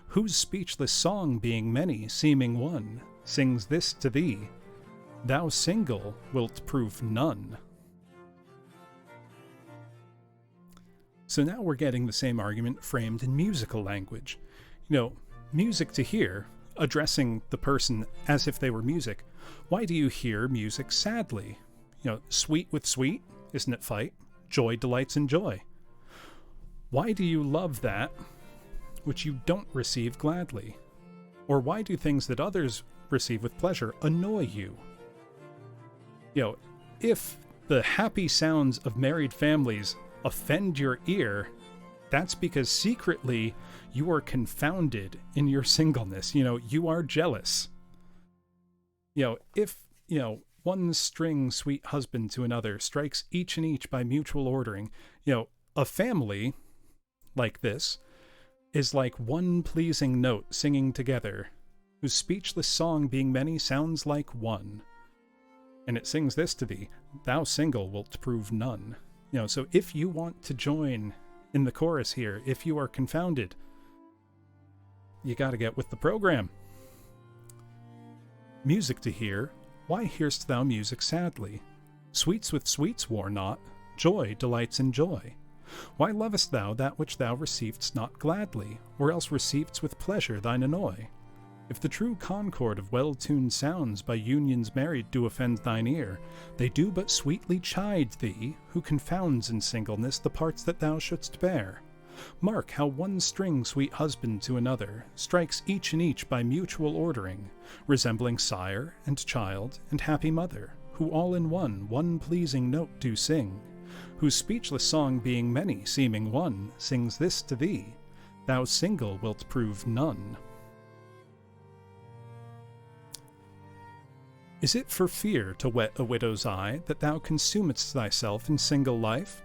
Whose speechless song being many, seeming one, sings this to thee, thou single wilt prove none. So now we're getting the same argument framed in musical language. Music to hear, addressing the person as if they were music. Why do you hear music sadly? Sweet with sweet, isn't it fight? Joy delights in joy. Why do you love that which you don't receive gladly? Or why do things that others receive with pleasure annoy you? If the happy sounds of married families offend your ear, that's because secretly you are confounded in your singleness. You are jealous. If, one string sweet husband to another strikes each and each by mutual ordering, a family like this is like one pleasing note singing together, whose speechless song being many sounds like one. And it sings this to thee, thou single wilt prove none. So if you want to join in the chorus here, if you are confounded, you gotta get with the program. Music to hear, why hear'st thou music sadly? Sweets with sweets war not, joy delights in joy. Why lovest thou that which thou receivedst not gladly, or else receivedst with pleasure thine annoy? If the true concord of well-tuned sounds by unions married do offend thine ear, they do but sweetly chide thee, who confounds in singleness the parts that thou shouldst bear. Mark how one string sweet husband to another strikes each and each by mutual ordering, resembling sire and child and happy mother, who all in one pleasing note do sing. Whose speechless song being many, seeming one, sings this to thee, thou single wilt prove none. Is it for fear to wet a widow's eye that thou consumedst thyself in single life?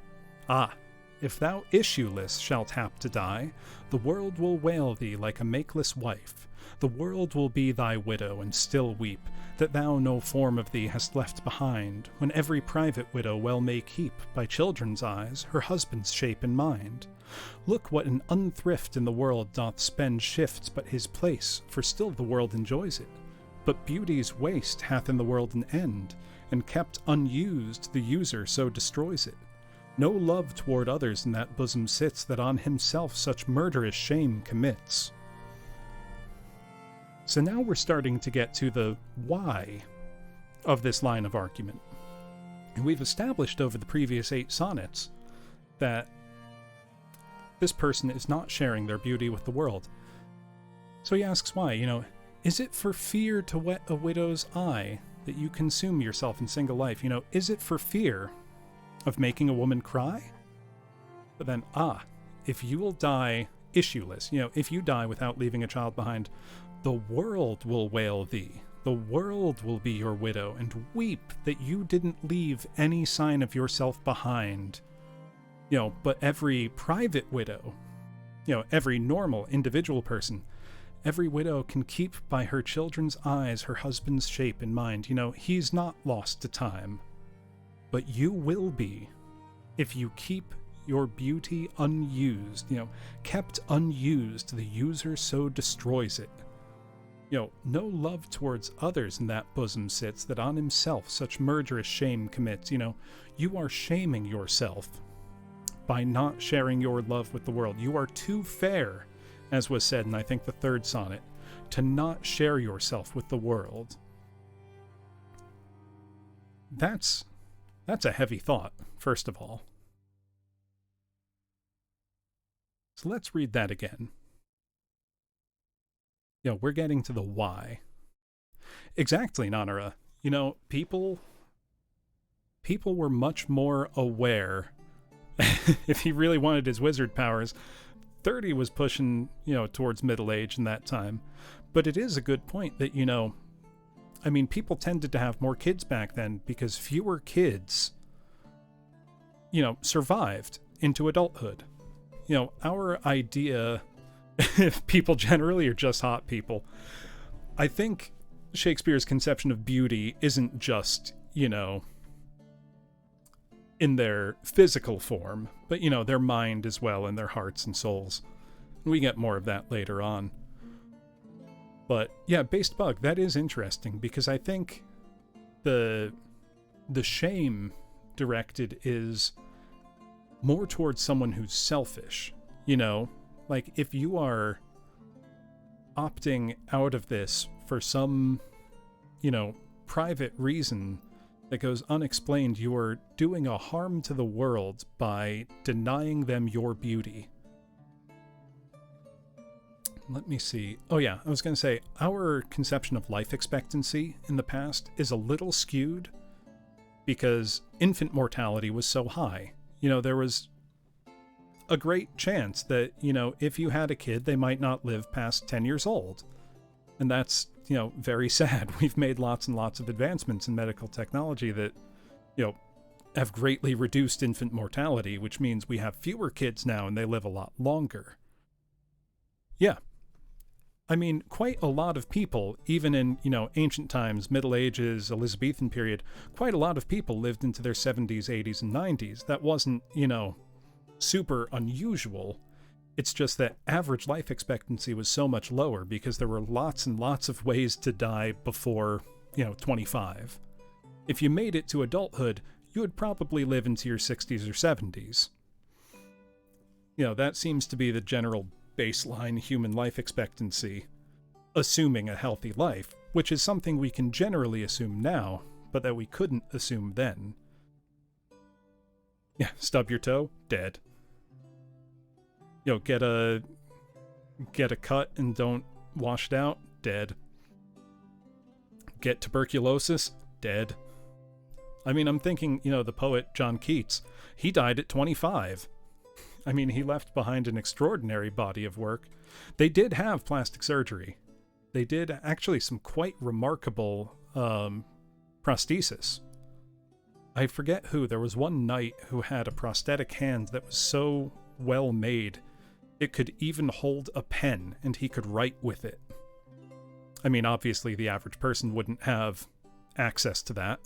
Ah, if thou issueless shalt hap to die, the world will wail thee like a makeless wife. The world will be thy widow and still weep, that thou no form of thee hast left behind, when every private widow well may keep, by children's eyes, her husband's shape in mind. Look what an unthrift in the world doth spend shifts but his place, for still the world enjoys it. But beauty's waste hath in the world an end, and kept unused the user so destroys it. No love toward others in that bosom sits, that on himself such murderous shame commits. So now we're starting to get to the why of this line of argument. And we've established over the previous 8 sonnets that this person is not sharing their beauty with the world. So he asks why, is it for fear to whet a widow's eye that you consume yourself in single life? Is it for fear of making a woman cry? But then, if you will die issueless, if you die without leaving a child behind, the world will wail thee. The world will be your widow and weep that you didn't leave any sign of yourself behind. But every private widow, every normal individual person, every widow can keep by her children's eyes her husband's shape in mind. He's not lost to time. But you will be if you keep your beauty unused, kept unused, the user so destroys it. No love towards others in that bosom sits, that on himself such murderous shame commits. You are shaming yourself by not sharing your love with the world. You are too fair, as was said in, I think, the 3rd sonnet, to not share yourself with the world. That's a heavy thought, first of all. So let's read that again. We're getting to the why. Exactly, Nanara. People were much more aware. If he really wanted his wizard powers, 30 was pushing, towards middle age in that time. But it is a good point that, people tended to have more kids back then because fewer kids, survived into adulthood. Our idea, if people generally are just hot people, I think Shakespeare's conception of beauty isn't just, in their physical form, but, their mind as well, and their hearts and souls. We get more of that later on. But yeah, based bug, that is interesting, because I think the shame directed is more towards someone who's selfish. Like if you are opting out of this for some, private reason that goes unexplained, you are doing a harm to the world by denying them your beauty. Let me see. Oh yeah, I was going to say, our conception of life expectancy in the past is a little skewed because infant mortality was so high. There was a great chance that, if you had a kid, they might not live past 10 years old. And that's, very sad. We've made lots and lots of advancements in medical technology that, have greatly reduced infant mortality, which means we have fewer kids now and they live a lot longer. Yeah. Quite a lot of people, even in, ancient times, Middle Ages, Elizabethan period, quite a lot of people lived into their 70s, 80s, and 90s. That wasn't, super unusual. It's just that average life expectancy was so much lower because there were lots and lots of ways to die before, 25. If you made it to adulthood, you would probably live into your 60s or 70s. That seems to be the general baseline human life expectancy, assuming a healthy life, which is something we can generally assume now, but that we couldn't assume then. Yeah, stub your toe, dead. Get a cut and don't wash it out, dead. Get tuberculosis, dead. I'm thinking, the poet John Keats, he died at 25. He left behind an extraordinary body of work. They did have plastic surgery. They did actually some quite remarkable prosthesis. I forget who. There was one knight who had a prosthetic hand that was so well made, it could even hold a pen and he could write with it. Obviously the average person wouldn't have access to that.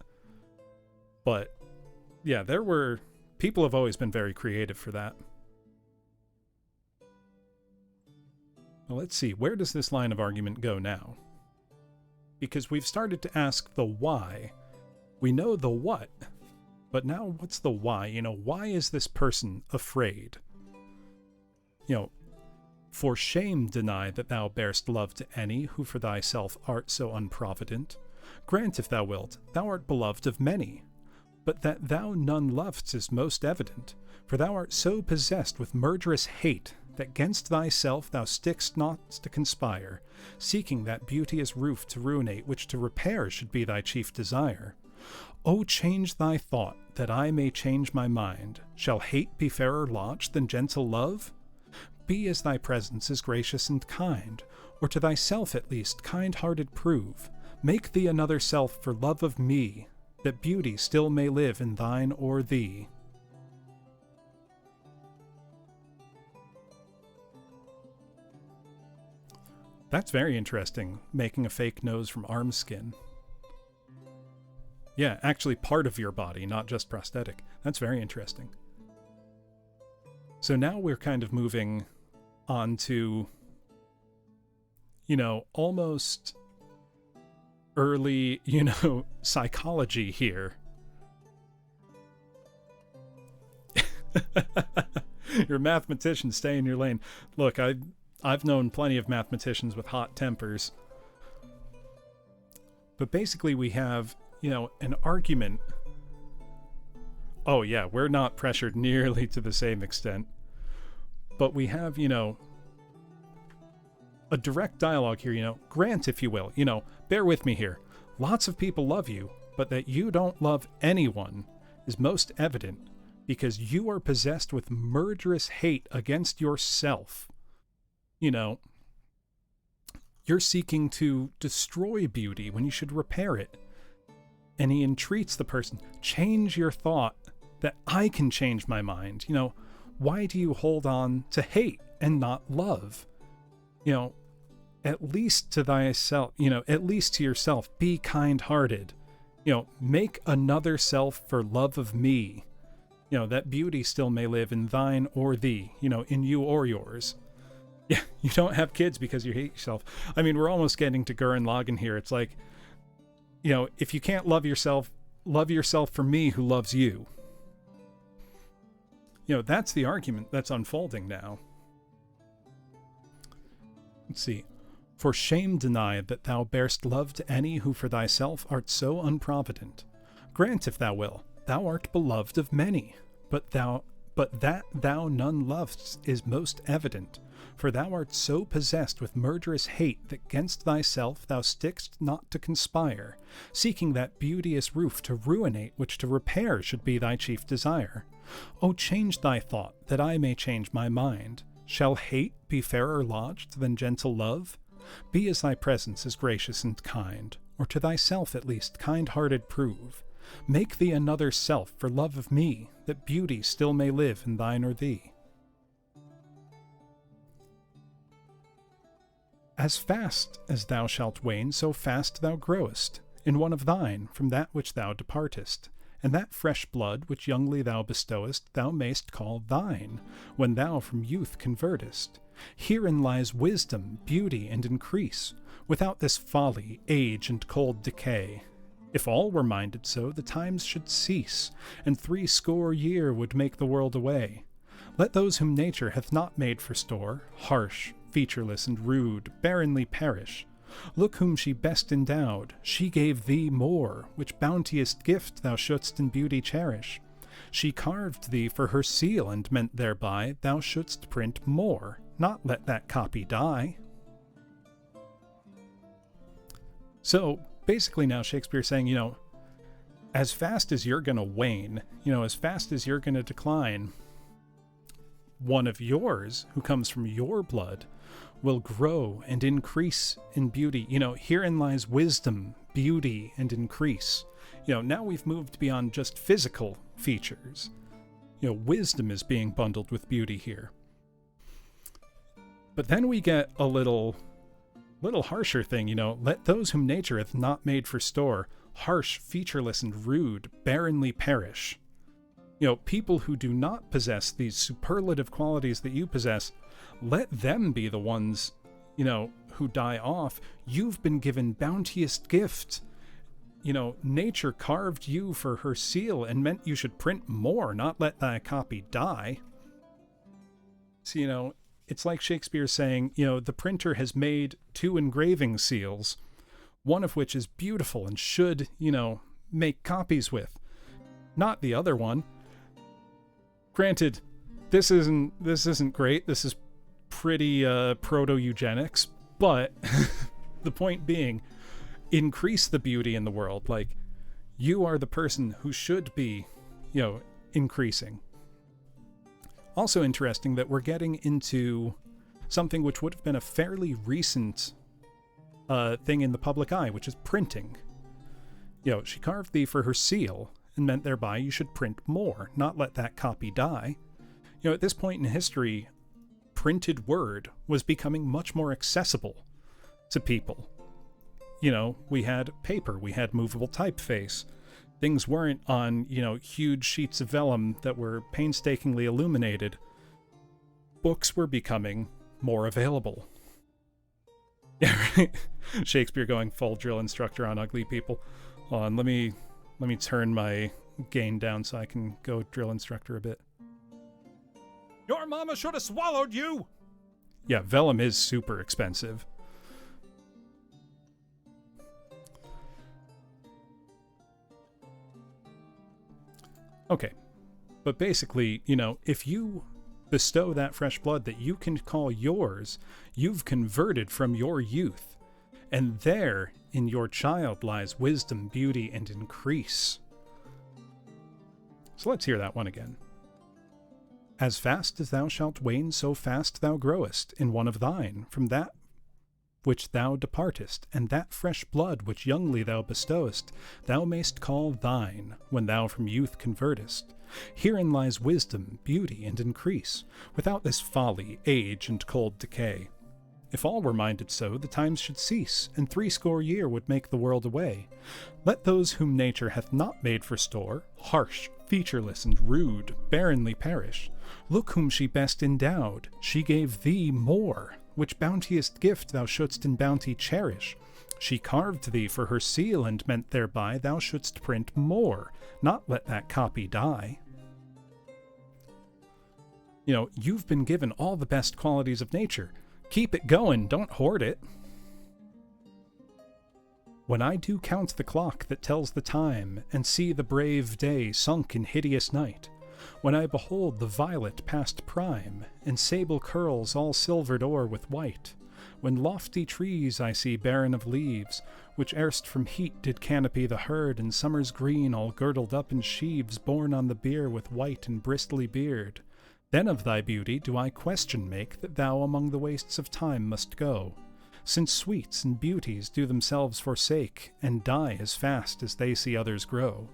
But yeah, people have always been very creative for that. Well, let's see, where does this line of argument go now? Because we've started to ask the why. We know the what, But now what's the why? Why is this person afraid? For shame deny that thou bearst love to any who for thyself art so unprovident. Grant, if thou wilt, thou art beloved of many, but that thou none lov'st is most evident, for thou art so possessed with murderous hate, that 'gainst thyself thou stick'st not to conspire, seeking that beauteous roof to ruinate, which to repair should be thy chief desire. O change thy thought, that I may change my mind. Shall hate be fairer lodged than gentle love? Be as thy presence is gracious and kind, or to thyself at least kind-hearted prove. Make thee another self for love of me, that beauty still may live in thine or thee. That's very interesting, making a fake nose from arm skin. Yeah, actually part of your body, not just prosthetic. That's very interesting. So now we're kind of moving on to, almost early, psychology here. You're a mathematician, stay in your lane. Look, I've known plenty of mathematicians with hot tempers. But basically we have, an argument. Oh yeah, we're not pressured nearly to the same extent. But we have, a direct dialogue here, grant, if you will, bear with me here. Lots of people love you, but that you don't love anyone is most evident because you are possessed with murderous hate against yourself. You're seeking to destroy beauty when you should repair it. And he entreats the person, change your thought that I can change my mind. Why do you hold on to hate and not love? At least to thyself, at least to yourself, be kind-hearted. Make another self for love of me. That beauty still may live in thine or thee, in you or yours. Yeah, you don't have kids because you hate yourself. I mean, we're almost getting to Gurren Lagann here. It's like, if you can't love yourself for me who loves you. That's the argument that's unfolding now. Let's see. For shame deny that thou bearst love to any who for thyself art so unprovident. Grant, if thou will, thou art beloved of many, but that thou none lov'st is most evident, for thou art so possessed with murderous hate that 'gainst thyself thou stick'st not to conspire, seeking that beauteous roof to ruinate, which to repair should be thy chief desire. O change thy thought, that I may change my mind. Shall hate be fairer lodged than gentle love? Be as thy presence is gracious and kind, or to thyself at least kind-hearted prove. Make thee another self for love of me, that beauty still may live in thine or thee. As fast as thou shalt wane, so fast thou growest, in one of thine, from that which thou departest. And that fresh blood which youngly thou bestowest, thou mayst call thine, when thou from youth convertest. Herein lies wisdom, beauty, and increase, without this folly, age, and cold decay. If all were minded so, the times should cease, and 60 years would make the world away. Let those whom nature hath not made for store, harsh, featureless, and rude, barrenly perish. Look whom she best endowed, she gave thee more, which bounteous gift thou shouldst in beauty cherish. She carved thee for her seal, and meant thereby thou shouldst print more, not let that copy die. So, basically now Shakespeare's saying, as fast as you're going to wane, as fast as you're going to decline, one of yours, who comes from your blood, will grow and increase in beauty. Herein lies wisdom, beauty, and increase. Now we've moved beyond just physical features. Wisdom is being bundled with beauty here. But then we get a little harsher thing, let those whom nature hath not made for store, harsh, featureless, and rude, barrenly perish. People who do not possess these superlative qualities that you possess, let them be the ones, who die off. You've been given bounteous gift. nature carved you for her seal and meant you should print more, not let thy copy die. So, it's like Shakespeare saying, the printer has made 2 engraving seals, one of which is beautiful and should, make copies with, not the other one. Granted, this isn't great. This is pretty proto-eugenics, but the point being, increase the beauty in the world. Like, you are the person who should be, increasing. Also interesting that we're getting into something which would have been a fairly recent thing in the public eye, which is printing. She carved thee for her seal, and meant thereby you should print more, not let that copy die. At this point in history, printed word was becoming much more accessible to people. We had paper, we had movable typeface. Things weren't on, huge sheets of vellum that were painstakingly illuminated. Books were becoming more available. Yeah, right. Shakespeare going full drill instructor on ugly people. Hold on, let me turn my gain down so I can go drill instructor a bit. Your mama should have swallowed you! Yeah, vellum is super expensive. Okay, but basically, if you bestow that fresh blood that you can call yours, you've converted from your youth, and there in your child lies wisdom, beauty, and increase. So let's hear that one again. As fast as thou shalt wane, so fast thou growest in one of thine, from that which thou departest, and that fresh blood which youngly thou bestowest, thou mayst call thine, when thou from youth convertest. Herein lies wisdom, beauty, and increase, without this folly, age, and cold decay. If all were minded so, the times should cease, and 60 years would make the world away. Let those whom nature hath not made for store, harsh, featureless, and rude, barrenly perish. Look whom she best endowed, she gave thee more, which bountiest gift thou shouldst in bounty cherish. She carved thee for her seal, and meant thereby thou shouldst print more, not let that copy die. You've been given all the best qualities of nature. Keep it going, don't hoard it. When I do count the clock that tells the time, and see the brave day sunk in hideous night, when I behold the violet past prime, and sable curls all silvered o'er with white, when lofty trees I see barren of leaves, which erst from heat did canopy the herd, and summer's green all girdled up in sheaves borne on the bier with white and bristly beard, then of thy beauty do I question make that thou among the wastes of time must go, since sweets and beauties do themselves forsake, and die as fast as they see others grow.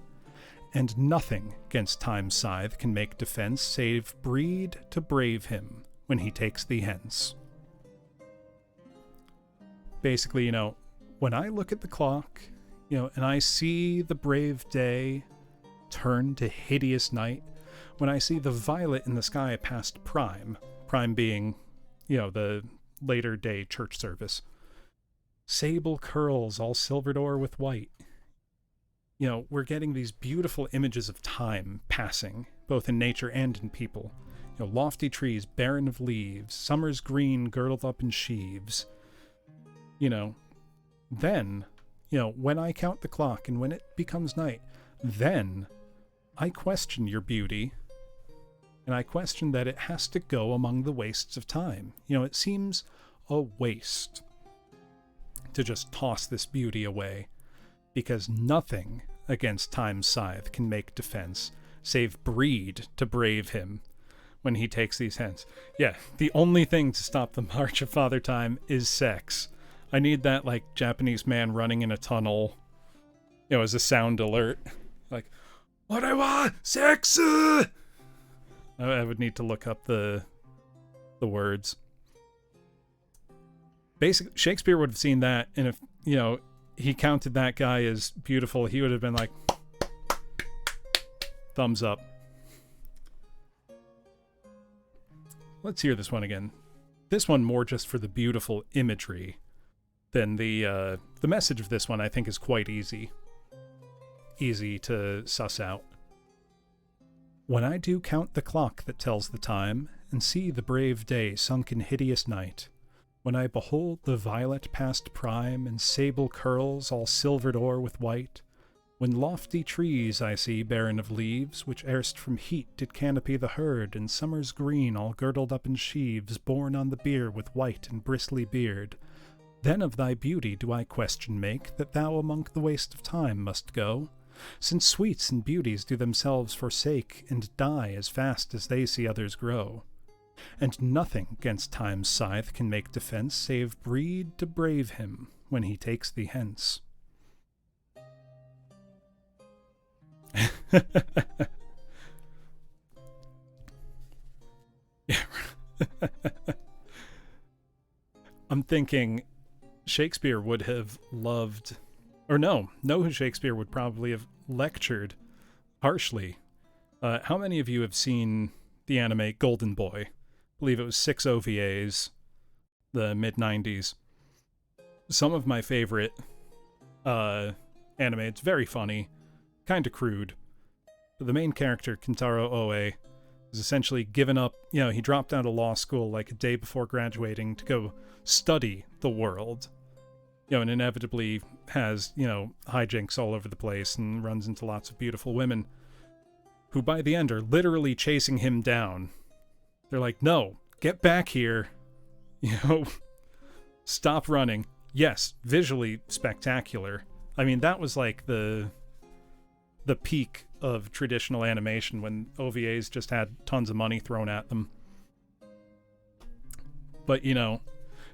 And nothing 'gainst time's scythe can make defense, save breed to brave him when he takes thee hence. Basically, when I look at the clock, and I see the brave day turn to hideous night, when I see the violet in the sky past prime being, the later day church service, sable curls all silvered o'er with white, we're getting these beautiful images of time passing, both in nature and in people. Lofty trees barren of leaves, summer's green girdled up in sheaves. Then, when I count the clock and when it becomes night, then I question your beauty, and I question that it has to go among the wastes of time. It seems a waste to just toss this beauty away, because nothing against time's scythe can make defense, save breed to brave him when he takes these hence. Yeah, the only thing to stop the march of Father Time is sex. I need that, Japanese man running in a tunnel, as a sound alert. What I want? Sex! I would need to look up the words. Basically, Shakespeare would have seen that, and if, he counted that guy as beautiful, he would have been like, thumbs up. Let's hear this one again. This one more just for the beautiful imagery than the message of this one, I think, is quite easy. easy to suss out. When I do count the clock that tells the time, and see the brave day sunk in hideous night, when I behold the violet past prime, and sable curls all silvered o'er with white, when lofty trees I see barren of leaves, which erst from heat did canopy the herd, and summer's green all girdled up in sheaves, borne on the bier with white and bristly beard, then of thy beauty do I question make, that thou among the waste of time must go, since sweets and beauties do themselves forsake, and die as fast as they see others grow. And nothing gainst time's scythe can make defence, save breed to brave him when he takes thee hence. I'm thinking Shakespeare would have loved, or know who Shakespeare would probably have lectured harshly. How many of you have seen the anime Golden Boy? I believe it was 6 OVAs, the mid-90s. Some of my favorite anime. It's very funny, kind of crude. But the main character, Kentaro Oe, is essentially given up. You know, he dropped out of law school like a day before graduating to go study the world. You know, and inevitably has, you know, hijinks all over the place and runs into lots of beautiful women who by the end are literally chasing him down. They're like, no, get back here. You know, stop running. Yes, visually spectacular. I mean, that was like the peak of traditional animation when OVAs just had tons of money thrown at them. But, you know,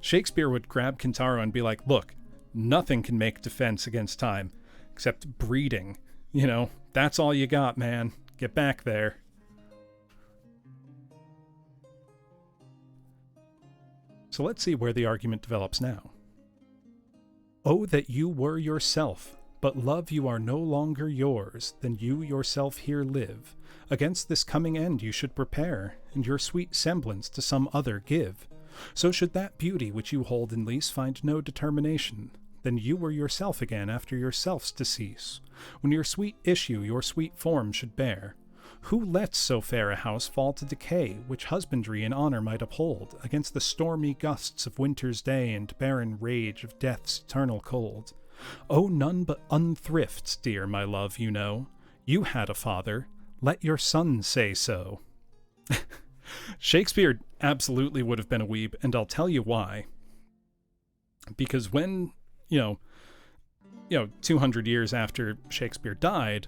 Shakespeare would grab Kentaro and be like, look, nothing can make defense against time except breeding. You know, that's all you got, man. Get back there. So let's see where the argument develops now. Oh, that you were yourself, but love you are no longer yours, then you yourself here live. Against this coming end you should prepare, and your sweet semblance to some other give. So should that beauty which you hold in lease find no determination, then you were yourself again after yourself's decease, when your sweet issue your sweet form should bear. Who lets so fair a house fall to decay, which husbandry and honour might uphold, against the stormy gusts of winter's day and barren rage of death's eternal cold? Oh, none but unthrifts, dear my love, you know. You had a father, let your son say so. Shakespeare absolutely would have been a weeb, and I'll tell you why. Because when, 200 years after Shakespeare died,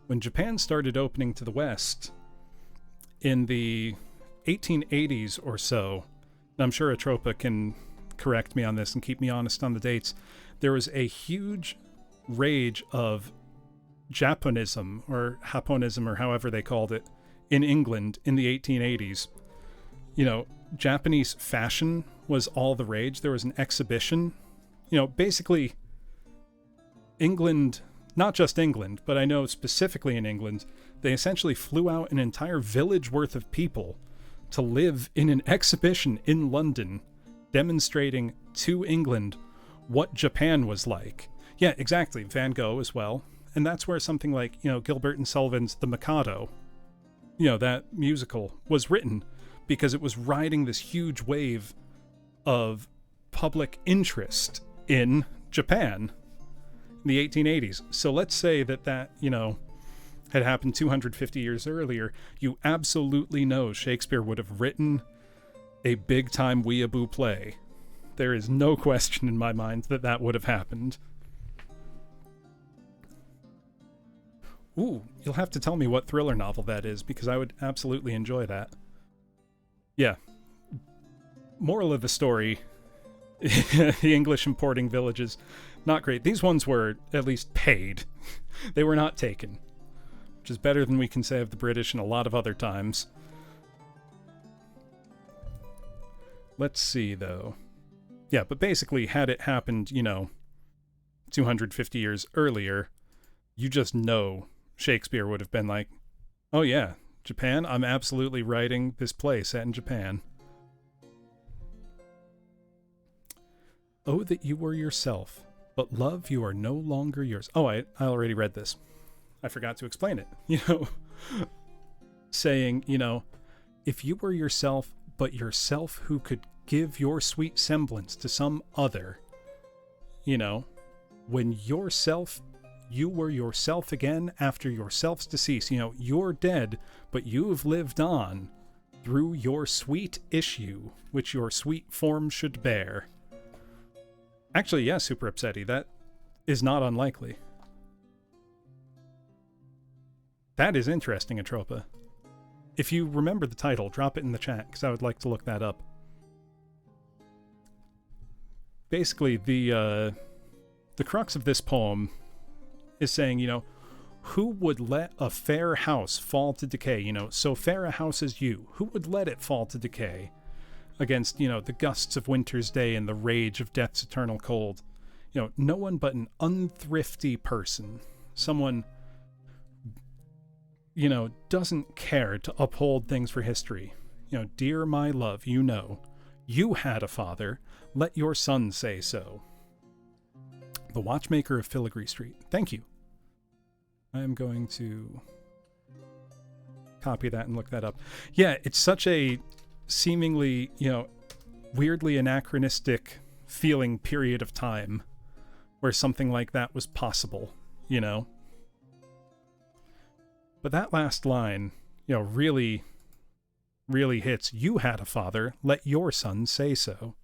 when Japan started opening to the West in the 1880s or so, and I'm sure Atropa can correct me on this and keep me honest on the dates, there was a huge rage of Japonism, or Japonism, or however they called it, in England in the 1880s. You know, Japanese fashion was all the rage. There was an exhibition. You know, basically, England, not just England, but I know specifically in England, they essentially flew out an entire village worth of people to live in an exhibition in London, demonstrating to England what Japan was like. Yeah, exactly. Van Gogh as well. And that's where something like, Gilbert and Sullivan's The Mikado, that musical was written, because it was riding this huge wave of public interest in Japan in the 1880s. So let's say that, had happened 250 years earlier. You absolutely know Shakespeare would have written a big-time weeaboo play. There is no question in my mind that that would have happened. Ooh, you'll have to tell me what thriller novel that is, because I would absolutely enjoy that. Yeah. Moral of the story, the English importing villages, not great. These ones were at least paid. They were not taken, which is better than we can say of the British and a lot of other times. Let's see, though. Yeah, but basically, had it happened, 250 years earlier, you just know Shakespeare would have been like, oh yeah, Japan, I'm absolutely writing this play set in Japan. Oh, that you were yourself, but love you are no longer yours. Oh, I already read this. I forgot to explain it, saying, if you were yourself, but yourself who could give your sweet semblance to some other, when yourself, you were yourself again after yourself's decease, you're dead, but you've lived on through your sweet issue, which your sweet form should bear. Actually, yeah, Super Upsetty, that is not unlikely. That is interesting, Atropa. If you remember the title, drop it in the chat, because I would like to look that up. Basically, the crux of this poem is saying, who would let a fair house fall to decay? So fair a house as you, who would let it fall to decay against, the gusts of winter's day and the rage of death's eternal cold? No one but an unthrifty person, someone, doesn't care to uphold things for history. Dear my love, you had a father, let your son say so. The Watchmaker of Filigree Street. Thank you. I am going to copy that and look that up. Yeah, it's such a seemingly, weirdly anachronistic feeling period of time where something like that was possible, But that last line, really, really hits. You had a father, let your son say so.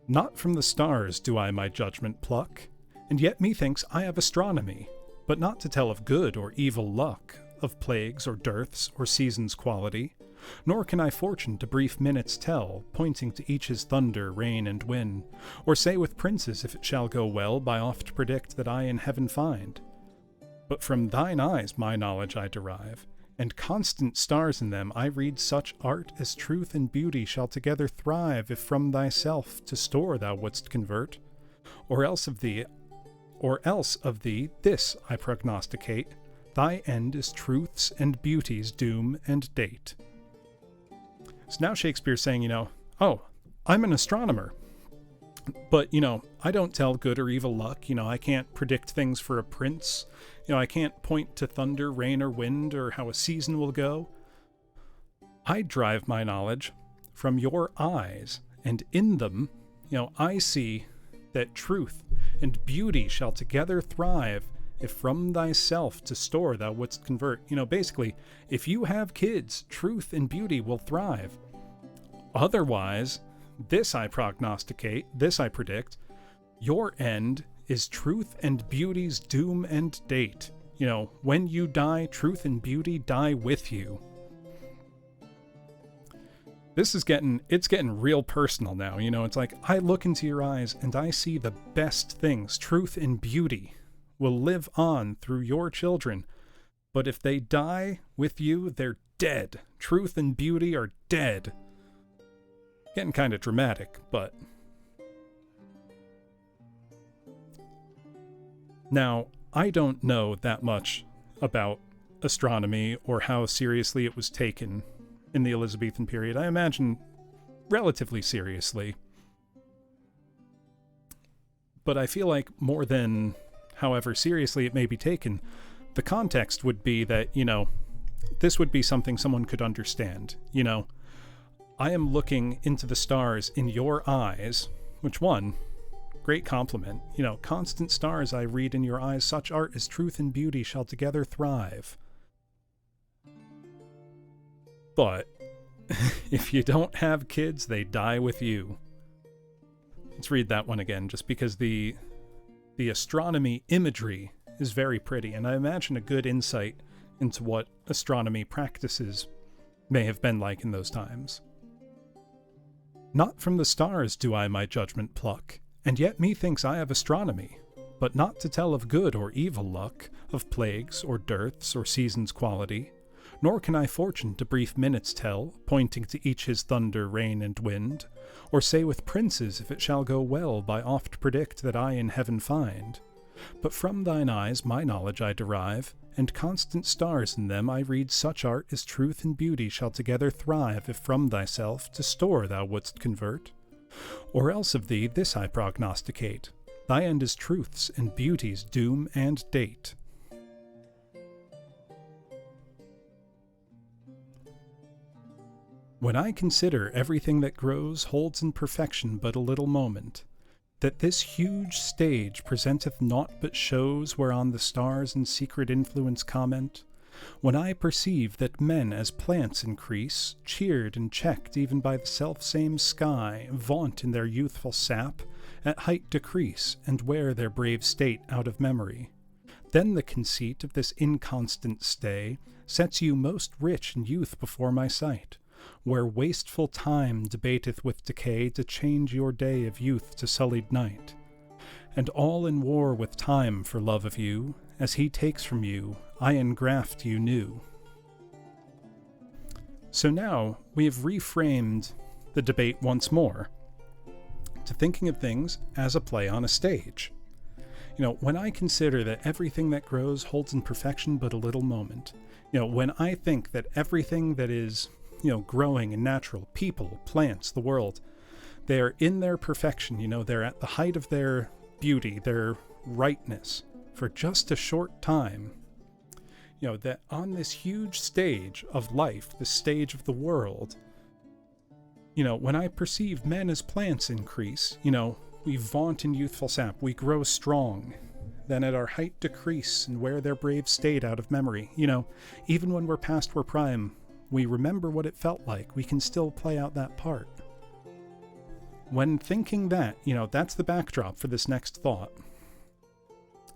Not from the stars do I my judgment pluck, and yet methinks I have astronomy, but not to tell of good or evil luck, of plagues or dearths or seasons' quality, nor can I fortune to brief minutes tell, pointing to each his thunder, rain, and wind, or say with princes if it shall go well, by oft predict that I in heaven find. But from thine eyes my knowledge I derive, and constant stars in them I read such art as truth and beauty shall together thrive, if from thyself to store thou wouldst convert, or else of thee this I prognosticate, thy end is truth's and beauty's doom and date. So now Shakespeare's saying, oh, I'm an astronomer, but, I don't tell good or evil luck. I can't predict things for a prince. I can't point to thunder, rain, or wind, or how a season will go. I derive my knowledge from your eyes, and in them, I see that truth and beauty shall together thrive, if from thyself to store thou wouldst convert. Basically, if you have kids, truth and beauty will thrive. Otherwise, this I prognosticate, this I predict, your end is truth and beauty's doom and date. When you die, truth and beauty die with you. This is getting real personal now. It's like, I look into your eyes and I see the best things, truth and beauty, will live on through your children. But if they die with you, they're dead. Truth and beauty are dead. Getting kind of dramatic, but... Now, I don't know that much about astronomy or how seriously it was taken in the Elizabethan period. I imagine relatively seriously. But I feel like more than however seriously it may be taken, the context would be that, this would be something someone could understand. I am looking into the stars in your eyes, which one, great compliment. Constant stars I read in your eyes, such art as truth and beauty shall together thrive. But if you don't have kids, they die with you. Let's read that one again, just because the astronomy imagery is very pretty, and I imagine a good insight into what astronomy practices may have been like in those times. Not from the stars do I my judgment pluck, and yet methinks I have astronomy, but not to tell of good or evil luck, of plagues or dearths or seasons' quality, nor can I fortune to brief minutes tell, pointing to each his thunder, rain, and wind, or say with princes if it shall go well, by oft predict that I in heaven find. But from thine eyes my knowledge I derive, and constant stars in them I read such art as truth and beauty shall together thrive, if from thyself to store thou wouldst convert. Or else of thee this I prognosticate, Thy end is truth's and beauty's doom and date. When I consider everything that grows holds in perfection but a little moment, that this huge stage presenteth naught but shows whereon the stars in secret influence comment, when I perceive that men as plants increase, cheered and checked even by the self-same sky, vaunt in their youthful sap, at height decrease, and wear their brave state out of memory, then the conceit of this inconstant stay sets you most rich in youth before my sight, where wasteful time debateth with decay to change your day of youth to sullied night, and all in war with time for love of you, as he takes from you, I engraft you new. So now we have reframed the debate once more to thinking of things as a play on a stage. When I consider that everything that grows holds in perfection but a little moment, when I think that everything that is growing and natural, people, plants, the world, they are in their perfection, they're at the height of their beauty, their rightness, for just a short time, that on this huge stage of life, the stage of the world, when I perceive men as plants increase, we vaunt in youthful sap, we grow strong, then at our height decrease and wear their brave state out of memory, even when we're past our prime, we remember what it felt like. We can still play out that part. When thinking that, that's the backdrop for this next thought.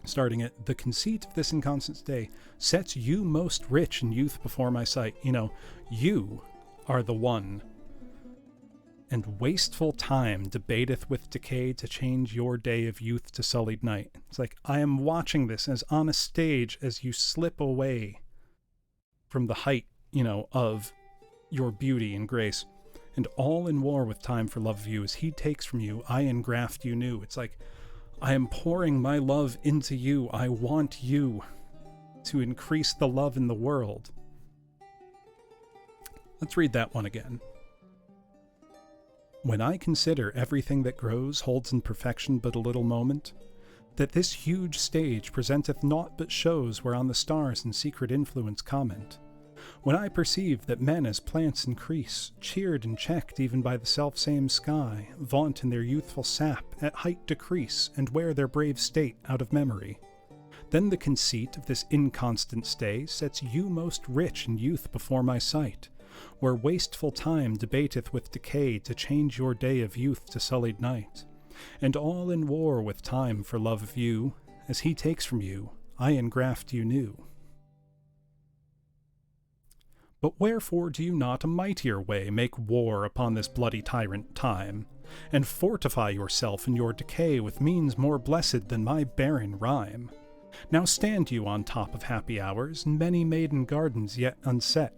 Starting at, the conceit of this inconstant day sets you most rich in youth before my sight. You are the one. And wasteful time debateth with decay to change your day of youth to sullied night. It's like, I am watching this as on a stage as you slip away from the height of your beauty and grace, and all in war with time for love of you, as he takes from you, I engraft you new. It's like, I am pouring my love into you. I want you to increase the love in the world. Let's read that one again. When I consider everything that grows holds in perfection but a little moment, that this huge stage presenteth naught but shows whereon the stars in secret influence comment, when I perceive that men as plants increase, cheered and checked even by the self-same sky, vaunt in their youthful sap, at height decrease, and wear their brave state out of memory, then the conceit of this inconstant stay sets you most rich in youth before my sight, where wasteful time debateth with decay to change your day of youth to sullied night, and all in war with time for love of you, as he takes from you, I engraft you new. But wherefore do you not a mightier way make war upon this bloody tyrant time, and fortify yourself in your decay with means more blessed than my barren rhyme? Now stand you on top of happy hours, and many maiden gardens yet unset,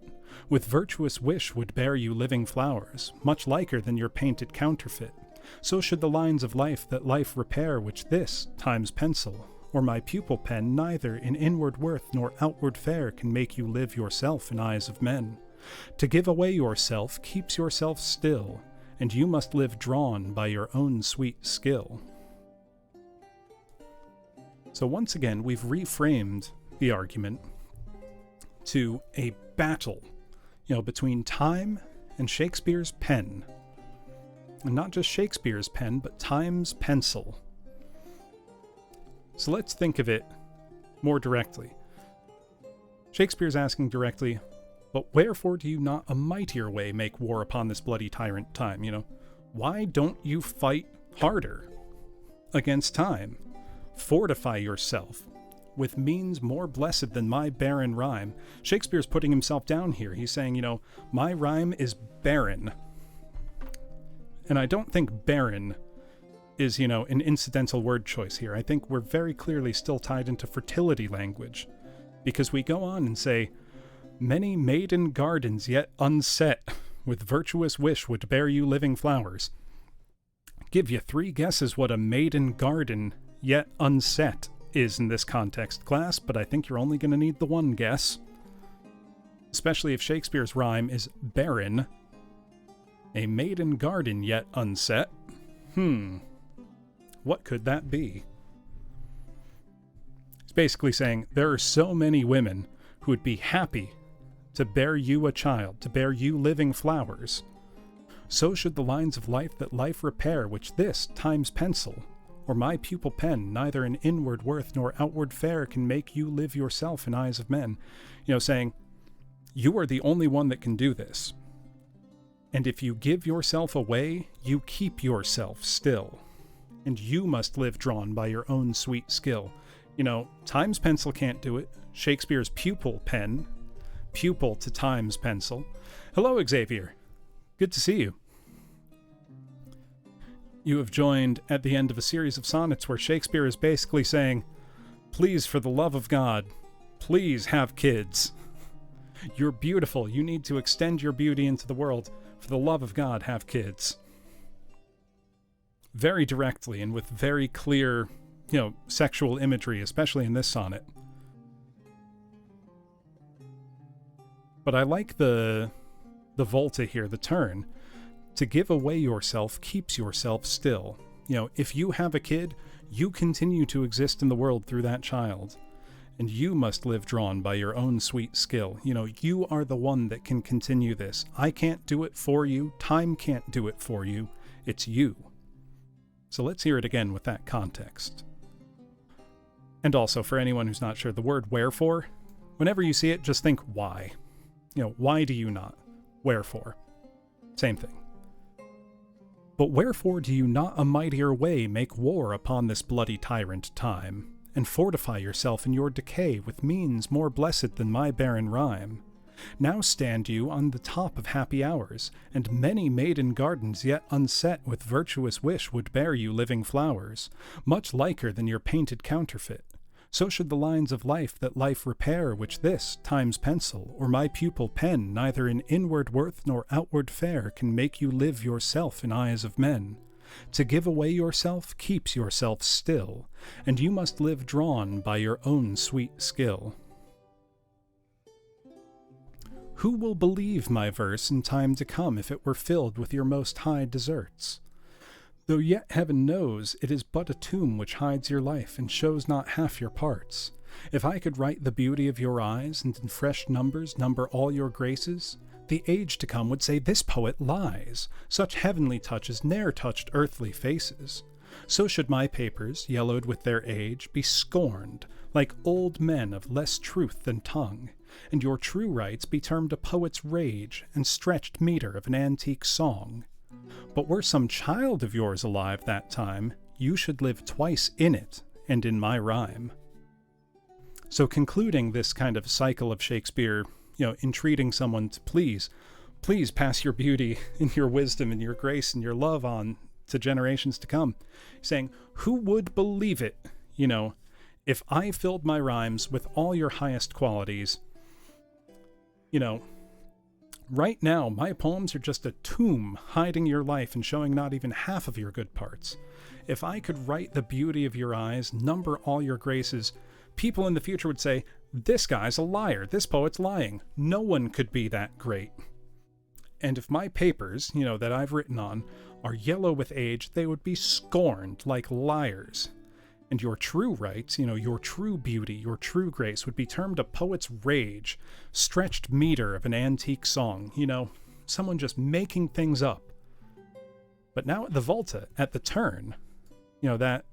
with virtuous wish would bear you living flowers, much liker than your painted counterfeit. So should the lines of life that life repair, which this, time's pencil, or my pupil pen, neither in inward worth nor outward fair can make you live yourself in eyes of men. To give away yourself keeps yourself still, and you must live drawn by your own sweet skill. So once again, we've reframed the argument to a battle, between time and Shakespeare's pen. And not just Shakespeare's pen, but time's pencil. So let's think of it more directly. Shakespeare's asking directly, but wherefore do you not a mightier way make war upon this bloody tyrant time? Why don't you fight harder against time? Fortify yourself with means more blessed than my barren rhyme. Shakespeare's putting himself down here. He's saying, my rhyme is barren. And I don't think barren is, an incidental word choice here. I think we're very clearly still tied into fertility language, because we go on and say, many maiden gardens yet unset, with virtuous wish would bear you living flowers. Give you 3 guesses what a maiden garden yet unset is in this context, class, but I think you're only going to need the one guess. Especially if Shakespeare's rhyme is barren. A maiden garden yet unset. What could that be? He's basically saying there are so many women who would be happy to bear you a child, to bear you living flowers. So should the lines of life that life repair, which this time's pencil, or my pupil pen, neither in inward worth nor outward fair, can make you live yourself in eyes of men. Saying, you are the only one that can do this. And if you give yourself away, you keep yourself still. And you must live drawn by your own sweet skill. Time's pencil can't do it. Shakespeare's pupil pen, pupil to time's pencil. Hello, Xavier. Good to see you. You have joined at the end of a series of sonnets where Shakespeare is basically saying, please, for the love of God, please have kids. You're beautiful. You need to extend your beauty into the world. For the love of God, have kids. Very directly and with very clear, sexual imagery, especially in this sonnet. But I like the volta here, the turn. To give away yourself keeps yourself still. If you have a kid, you continue to exist in the world through that child. And you must live drawn by your own sweet skill. You are the one that can continue this. I can't do it for you. Time can't do it for you. It's you. So let's hear it again with that context. And also, for anyone who's not sure, the word wherefore, whenever you see it, just think why. Why do you not? Wherefore? Same thing. But wherefore do you not a mightier way make war upon this bloody tyrant time, and fortify yourself in your decay with means more blessed than my barren rhyme? Now stand you on the top of happy hours, and many maiden gardens yet unset with virtuous wish would bear you living flowers, much liker than your painted counterfeit. So should the lines of life that life repair, which this time's pencil or my pupil pen, neither in inward worth nor outward fair, can make you live yourself in eyes of men. To give away yourself keeps yourself still, and you must live drawn by your own sweet skill. Who will believe my verse in time to come if it were filled with your most high deserts? Though yet heaven knows it is but a tomb which hides your life and shows not half your parts. If I could write the beauty of your eyes and in fresh numbers number all your graces, the age to come would say this poet lies. Such heavenly touches ne'er touched earthly faces. So should my papers, yellowed with their age, be scorned, like old men of less truth than tongue, and your true rights be termed a poet's rage and stretched metre of an antique song. But were some child of yours alive that time, you should live twice in it and in my rhyme. So concluding this kind of cycle of Shakespeare, entreating someone to please pass your beauty and your wisdom and your grace and your love on to generations to come, saying, who would believe it, if I filled my rhymes with all your highest qualities, right now, my poems are just a tomb hiding your life and showing not even half of your good parts. If I could write the beauty of your eyes, number all your graces, people in the future would say, this guy's a liar, this poet's lying. No one could be that great. And if my papers, that I've written on, are yellow with age, they would be scorned like liars. And your true rights, your true beauty, your true grace would be termed a poet's rage, stretched metre of an antique song, someone just making things up. But now at the volta, at the turn, that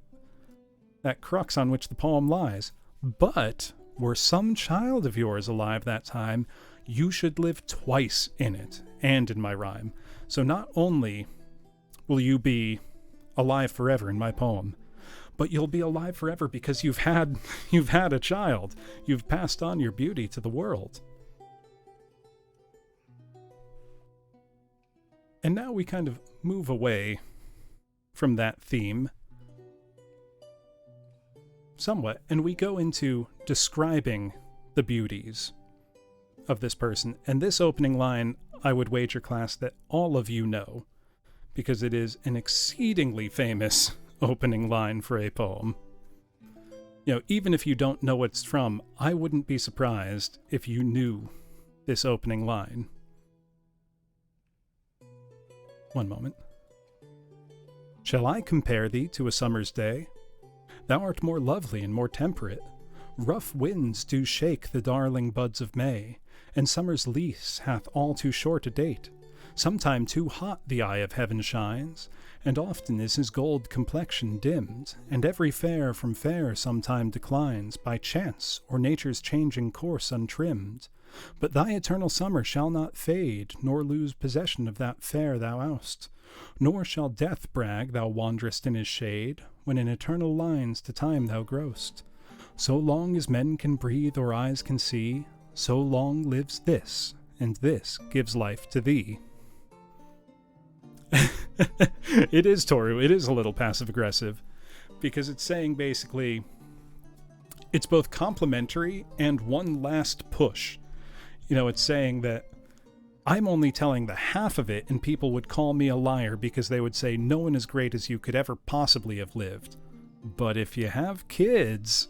crux on which the poem lies. But were some child of yours alive that time, you should live twice in it and in my rhyme. So not only will you be alive forever in my poem, but you'll be alive forever because you've had a child. You've passed on your beauty to the world. And now we kind of move away from that theme somewhat, and we go into describing the beauties of this person. And this opening line, I would wager, class, that all of you know, because it is an exceedingly famous opening line for a poem. Even if you don't know what it's from, I wouldn't be surprised if you knew this opening line. One moment. Shall I compare thee to a summer's day? Thou art more lovely and more temperate. Rough winds do shake the darling buds of May, and summer's lease hath all too short a date. Sometime too hot the eye of heaven shines, and often is his gold complexion dimmed, and every fair from fair sometime declines, by chance or nature's changing course untrimmed. But thy eternal summer shall not fade, nor lose possession of that fair thou oust. Nor shall death brag thou wanderest in his shade, when in eternal lines to time thou growst. So long as men can breathe or eyes can see, so long lives this, and this gives life to thee. It is, Toru, it is a little passive-aggressive, because it's saying basically, it's both complimentary and one last push. You know, it's saying that I'm only telling the half of it, and people would call me a liar because they would say no one as great as you could ever possibly have lived. But if you have kids,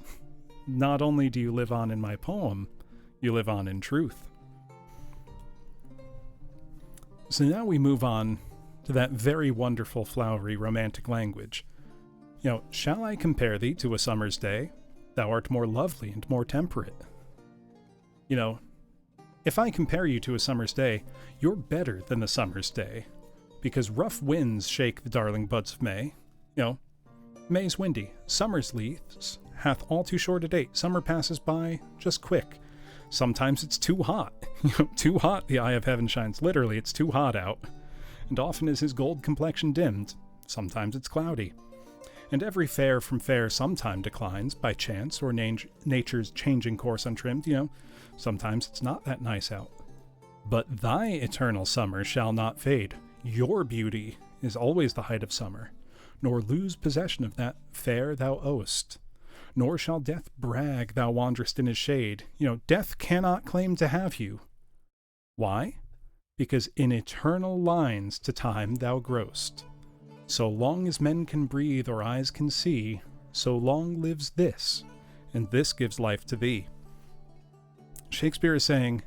not only do you live on in my poem, you live on in truth. So now we move on to that very wonderful, flowery, romantic language. You know, shall I compare thee to a summer's day? Thou art more lovely and more temperate. You know, if I compare you to a summer's day, you're better than the summer's day, because rough winds shake the darling buds of May. You know, May's windy, summer's leaves hath all too short a date. Summer passes by just quick. Sometimes it's too hot. Too hot the eye of heaven shines. Literally, it's too hot out. And often is his gold complexion dimmed. Sometimes it's cloudy. And every fair from fair sometime declines, by chance or nature's changing course untrimmed. You know, sometimes it's not that nice out. But thy eternal summer shall not fade. Your beauty is always the height of summer, nor lose possession of that fair thou owest. Nor shall death brag thou wanderest in his shade. You know, death cannot claim to have you. Why? Because in eternal lines to time thou growst. So long as men can breathe or eyes can see, so long lives this, and this gives life to thee. Shakespeare is saying,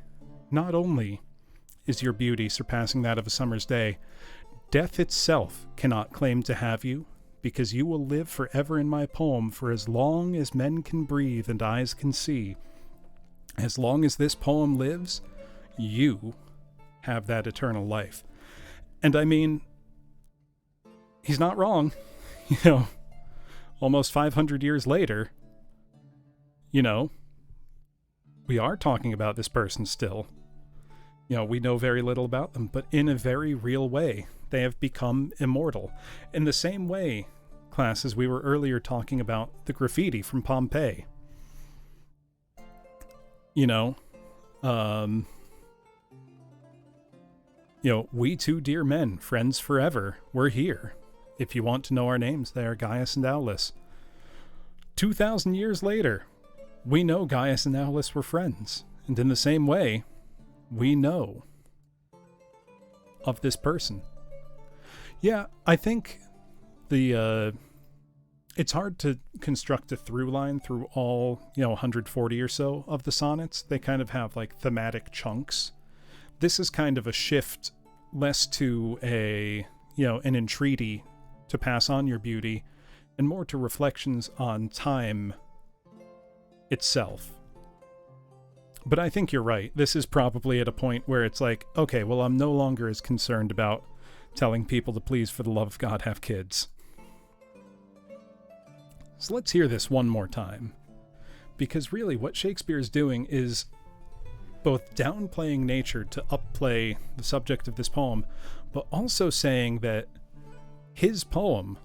not only is your beauty surpassing that of a summer's day, death itself cannot claim to have you, because you will live forever in my poem for as long as men can breathe and eyes can see. As long as this poem lives, you have that eternal life. And I mean, he's not wrong. You know, almost 500 years later, you know, we are talking about this person still. You know, we know very little about them, but in a very real way, they have become immortal. In the same way, class, as we were earlier talking about the graffiti from Pompeii. You know, we two dear men, friends forever, we're here. If you want to know our names, they are Gaius and Aulus. 2,000 years later, we know Gaius and Aulus were friends. And in the same way, we know of this person. Yeah, I think it's hard to construct a through line through all, 140 or so of the sonnets. They kind of have like thematic chunks. This is kind of a shift less to an entreaty to pass on your beauty and more to reflections on time itself. But I think you're right. This is probably at a point where it's like, okay, well, I'm no longer as concerned about telling people to please, for the love of God, have kids. So let's hear this one more time. Because really what Shakespeare is doing is both downplaying nature to upplay the subject of this poem, but also saying that his poem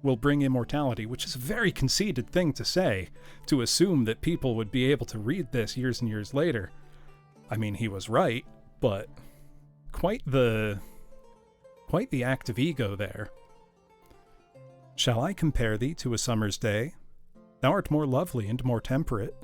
will bring immortality, which is a very conceited thing to say, to assume that people would be able to read this years and years later. I mean, he was right, but quite the act of ego there. Shall I compare thee to a summer's day? Thou art more lovely and more temperate.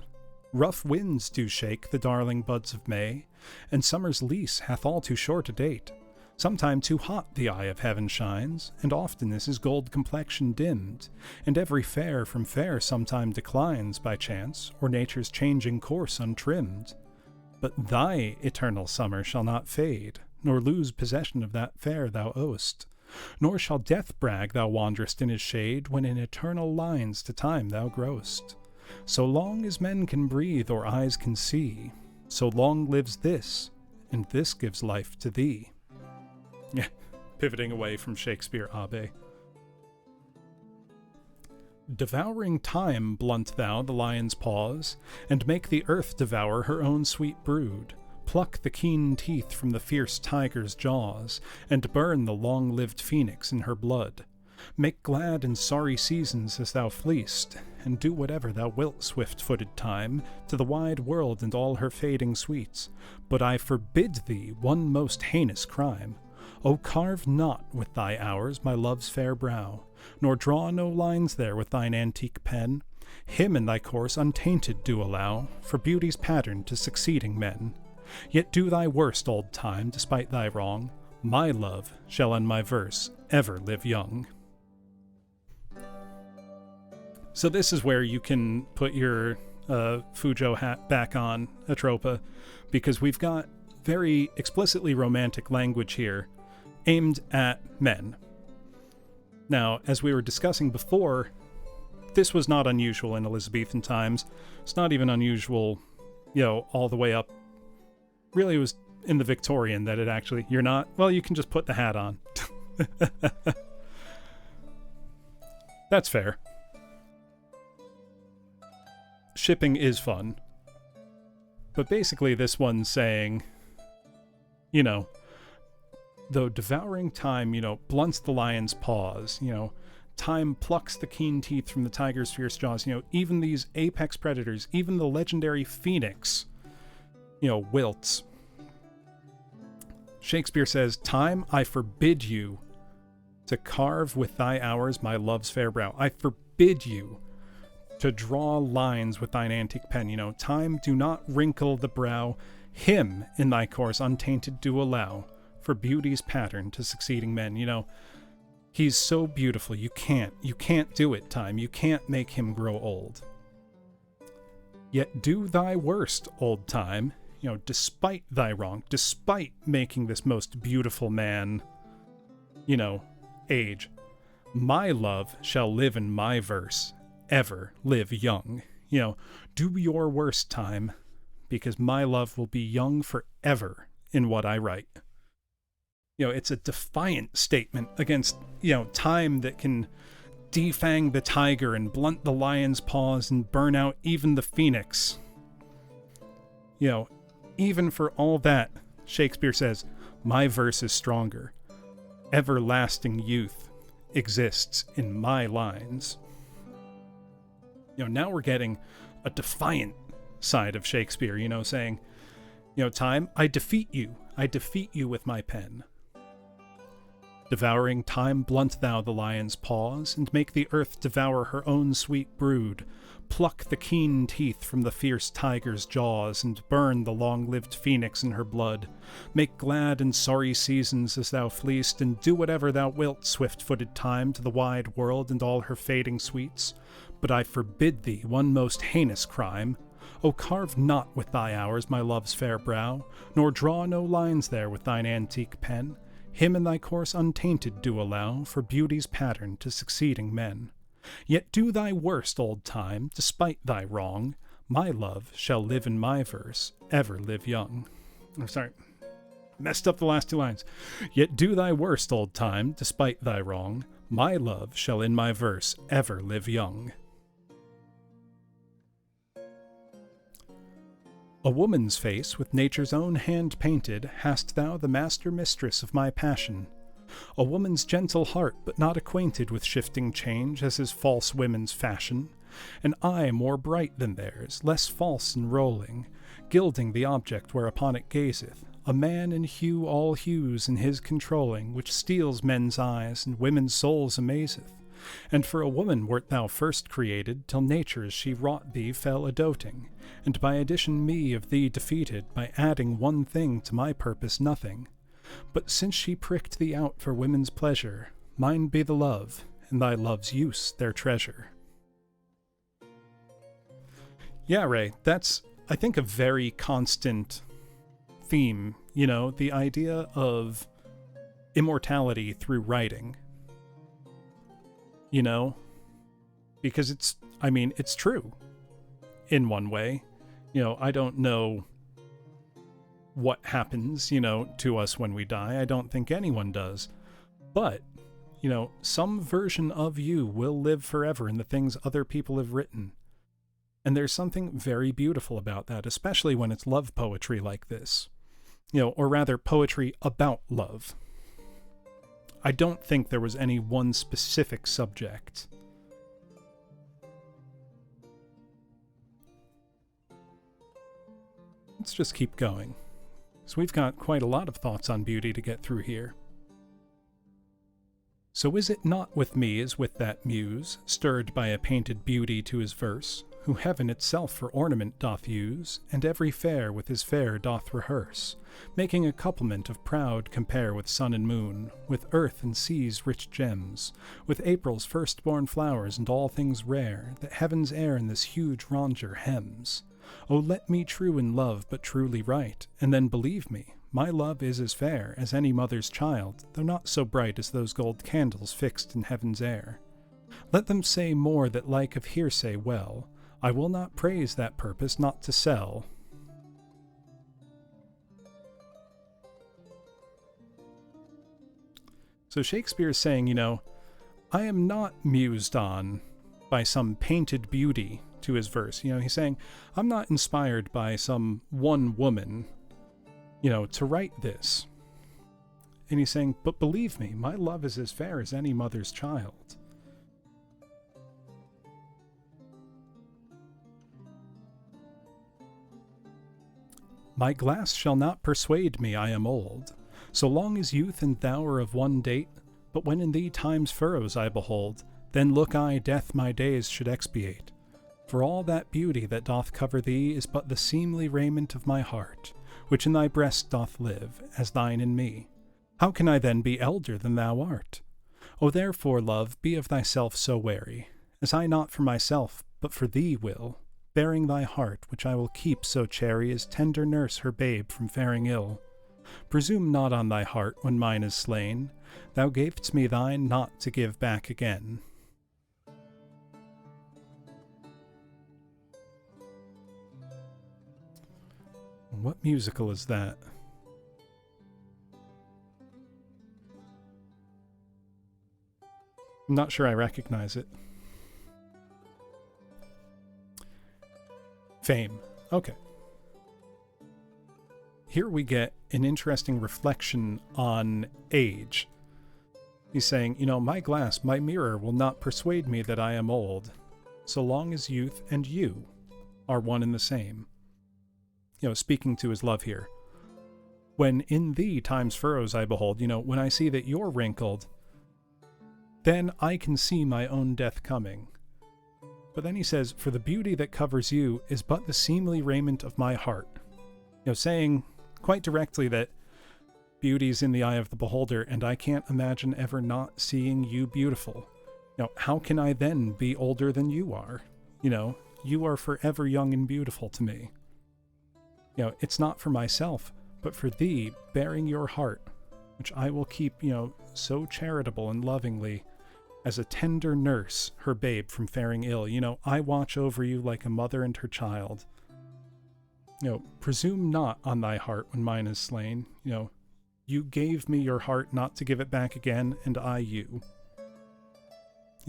Rough winds do shake the darling buds of May, and summer's lease hath all too short a date. Sometime too hot the eye of heaven shines, and often is his gold complexion dimmed, and every fair from fair sometime declines by chance, or nature's changing course untrimmed. But thy eternal summer shall not fade, nor lose possession of that fair thou owest. Nor shall death brag thou wanderest in his shade, when in eternal lines to time thou growest. So long as men can breathe or eyes can see, so long lives this, and this gives life to thee. Yeah, pivoting away from Shakespeare Abe. Devouring time, blunt thou the lion's paws, and make the earth devour her own sweet brood. Pluck the keen teeth from the fierce tiger's jaws, and burn the long-lived phoenix in her blood. Make glad and sorry seasons as thou fleest, and do whatever thou wilt, swift-footed time, to the wide world and all her fading sweets. But I forbid thee one most heinous crime. O carve not with thy hours my love's fair brow, nor draw no lines there with thine antique pen. Him in thy course untainted do allow, for beauty's pattern to succeeding men. Yet do thy worst, old time, despite thy wrong. My love shall in my verse ever live young. So this is where you can put your Fujo hat back on, Atropa, because we've got very explicitly romantic language here aimed at men. Now, as we were discussing before, this was not unusual in Elizabethan times. It's not even unusual, all the way up. Really, it was in the Victorian that it actually... You're not? Well, you can just put the hat on. That's fair. Shipping is fun. But basically, this one's saying, though devouring time, blunts the lion's paws, time plucks the keen teeth from the tiger's fierce jaws, even these apex predators, even the legendary phoenix, wilts. Shakespeare says, time, I forbid you to carve with thy hours my love's fair brow. I forbid you to draw lines with thine antique pen. Time, do not wrinkle the brow. Him in thy course untainted do allow, for beauty's pattern to succeeding men. He's so beautiful. You can't do it, time. You can't make him grow old. Yet do thy worst, old time, despite thy wrong, despite making this most beautiful man, age. My love shall live in my verse, ever live young. Do your worst, time, because my love will be young forever in what I write. It's a defiant statement against, time that can defang the tiger and blunt the lion's paws and burn out even the phoenix. Even for all that, Shakespeare says, my verse is stronger. Everlasting youth exists in my lines. Now we're getting a defiant side of Shakespeare, saying, time, I defeat you with my pen. Devouring time, blunt thou the lion's paws, and make the earth devour her own sweet brood. Pluck the keen teeth from the fierce tiger's jaws, and burn the long-lived phoenix in her blood. Make glad and sorry seasons as thou fleest, and do whatever thou wilt, swift-footed time, to the wide world and all her fading sweets. But I forbid thee one most heinous crime. O carve not with thy hours my love's fair brow, nor draw no lines there with thine antique pen. Him in thy course untainted do allow, for beauty's pattern to succeeding men. Yet do thy worst, old time, despite thy wrong. My love shall live in my verse, ever live young. I'm sorry, messed up the last two lines. Yet do thy worst, old time, despite thy wrong. My love shall in my verse ever live young. A woman's face with nature's own hand painted, hast thou the master-mistress of my passion. A woman's gentle heart, but not acquainted with shifting change, as is false women's fashion. An eye more bright than theirs, less false and rolling, gilding the object whereupon it gazeth. A man in hue all hues in his controlling, which steals men's eyes and women's souls amazeth. And for a woman wert thou first created, till nature as she wrought thee fell a-doting, and by addition me of thee defeated, by adding one thing to my purpose nothing. But since she pricked thee out for women's pleasure, mine be the love, and thy love's use their treasure. Yeah, Ray, that's, I think, a very constant theme, the idea of immortality through writing. You know? Because it's true in one way. I don't know what happens, to us when we die. I don't think anyone does. But, some version of you will live forever in the things other people have written. And there's something very beautiful about that, especially when it's love poetry like this. Or rather, poetry about love. I don't think there was any one specific subject. Let's just keep going. So we've got quite a lot of thoughts on beauty to get through here. So is it not with me as with that muse, stirred by a painted beauty to his verse, who heaven itself for ornament doth use, and every fair with his fair doth rehearse, making a couplement of proud compare with sun and moon, with earth and sea's rich gems, with April's firstborn flowers and all things rare, that heaven's air in this huge rondure hems. O let me true in love but truly right, and then believe me, my love is as fair as any mother's child, though not so bright as those gold candles fixed in heaven's air. Let them say more that like of hearsay well, I will not praise that purpose not to sell. So Shakespeare is saying, I am not mused on by some painted beauty to his verse. He's saying, I'm not inspired by some one woman, to write this. And he's saying, but believe me, my love is as fair as any mother's child. My glass shall not persuade me I am old, so long as youth and thou are of one date, but when in thee time's furrows I behold, then look I death my days should expiate. For all that beauty that doth cover thee is but the seemly raiment of my heart, which in thy breast doth live, as thine in me. How can I then be elder than thou art? O therefore, love, be of thyself so wary, as I not for myself, but for thee will, bearing thy heart, which I will keep so chary as tender nurse her babe from faring ill. Presume not on thy heart when mine is slain, thou gavest me thine not to give back again. What musical is that? I'm not sure I recognize it. Fame. Okay. Here we get an interesting reflection on age. He's saying, my glass, my mirror will not persuade me that I am old, so long as youth and you are one and the same. Speaking to his love here. When in thee time's furrows I behold, when I see that you're wrinkled, then I can see my own death coming. But then he says, for the beauty that covers you is but the seemly raiment of my heart. Saying quite directly that beauty's in the eye of the beholder, and I can't imagine ever not seeing you beautiful. How can I then be older than you are? You are forever young and beautiful to me. It's not for myself, but for thee, bearing your heart, which I will keep, so charitable and lovingly, as a tender nurse her babe from faring ill. I watch over you like a mother and her child. Presume not on thy heart when mine is slain. You gave me your heart not to give it back again, and I you.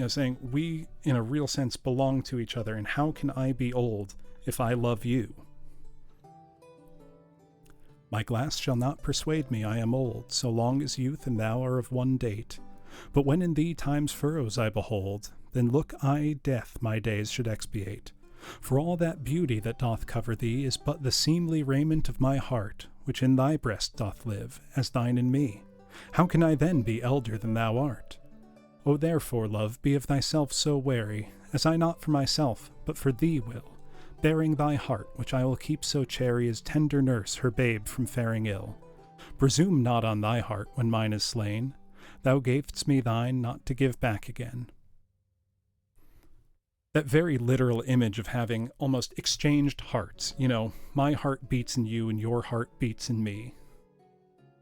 Saying we, in a real sense, belong to each other, and how can I be old if I love you? My glass shall not persuade me I am old, so long as youth and thou are of one date. But when in thee time's furrows I behold, then look I death my days should expiate. For all that beauty that doth cover thee is but the seemly raiment of my heart, which in thy breast doth live, as thine in me. How can I then be elder than thou art? O therefore, love, be of thyself so wary, as I not for myself, but for thee will, bearing thy heart, which I will keep so chary as tender nurse her babe from faring ill. Presume not on thy heart when mine is slain, thou gavest me thine not to give back again. That very literal image of having almost exchanged hearts, my heart beats in you and your heart beats in me.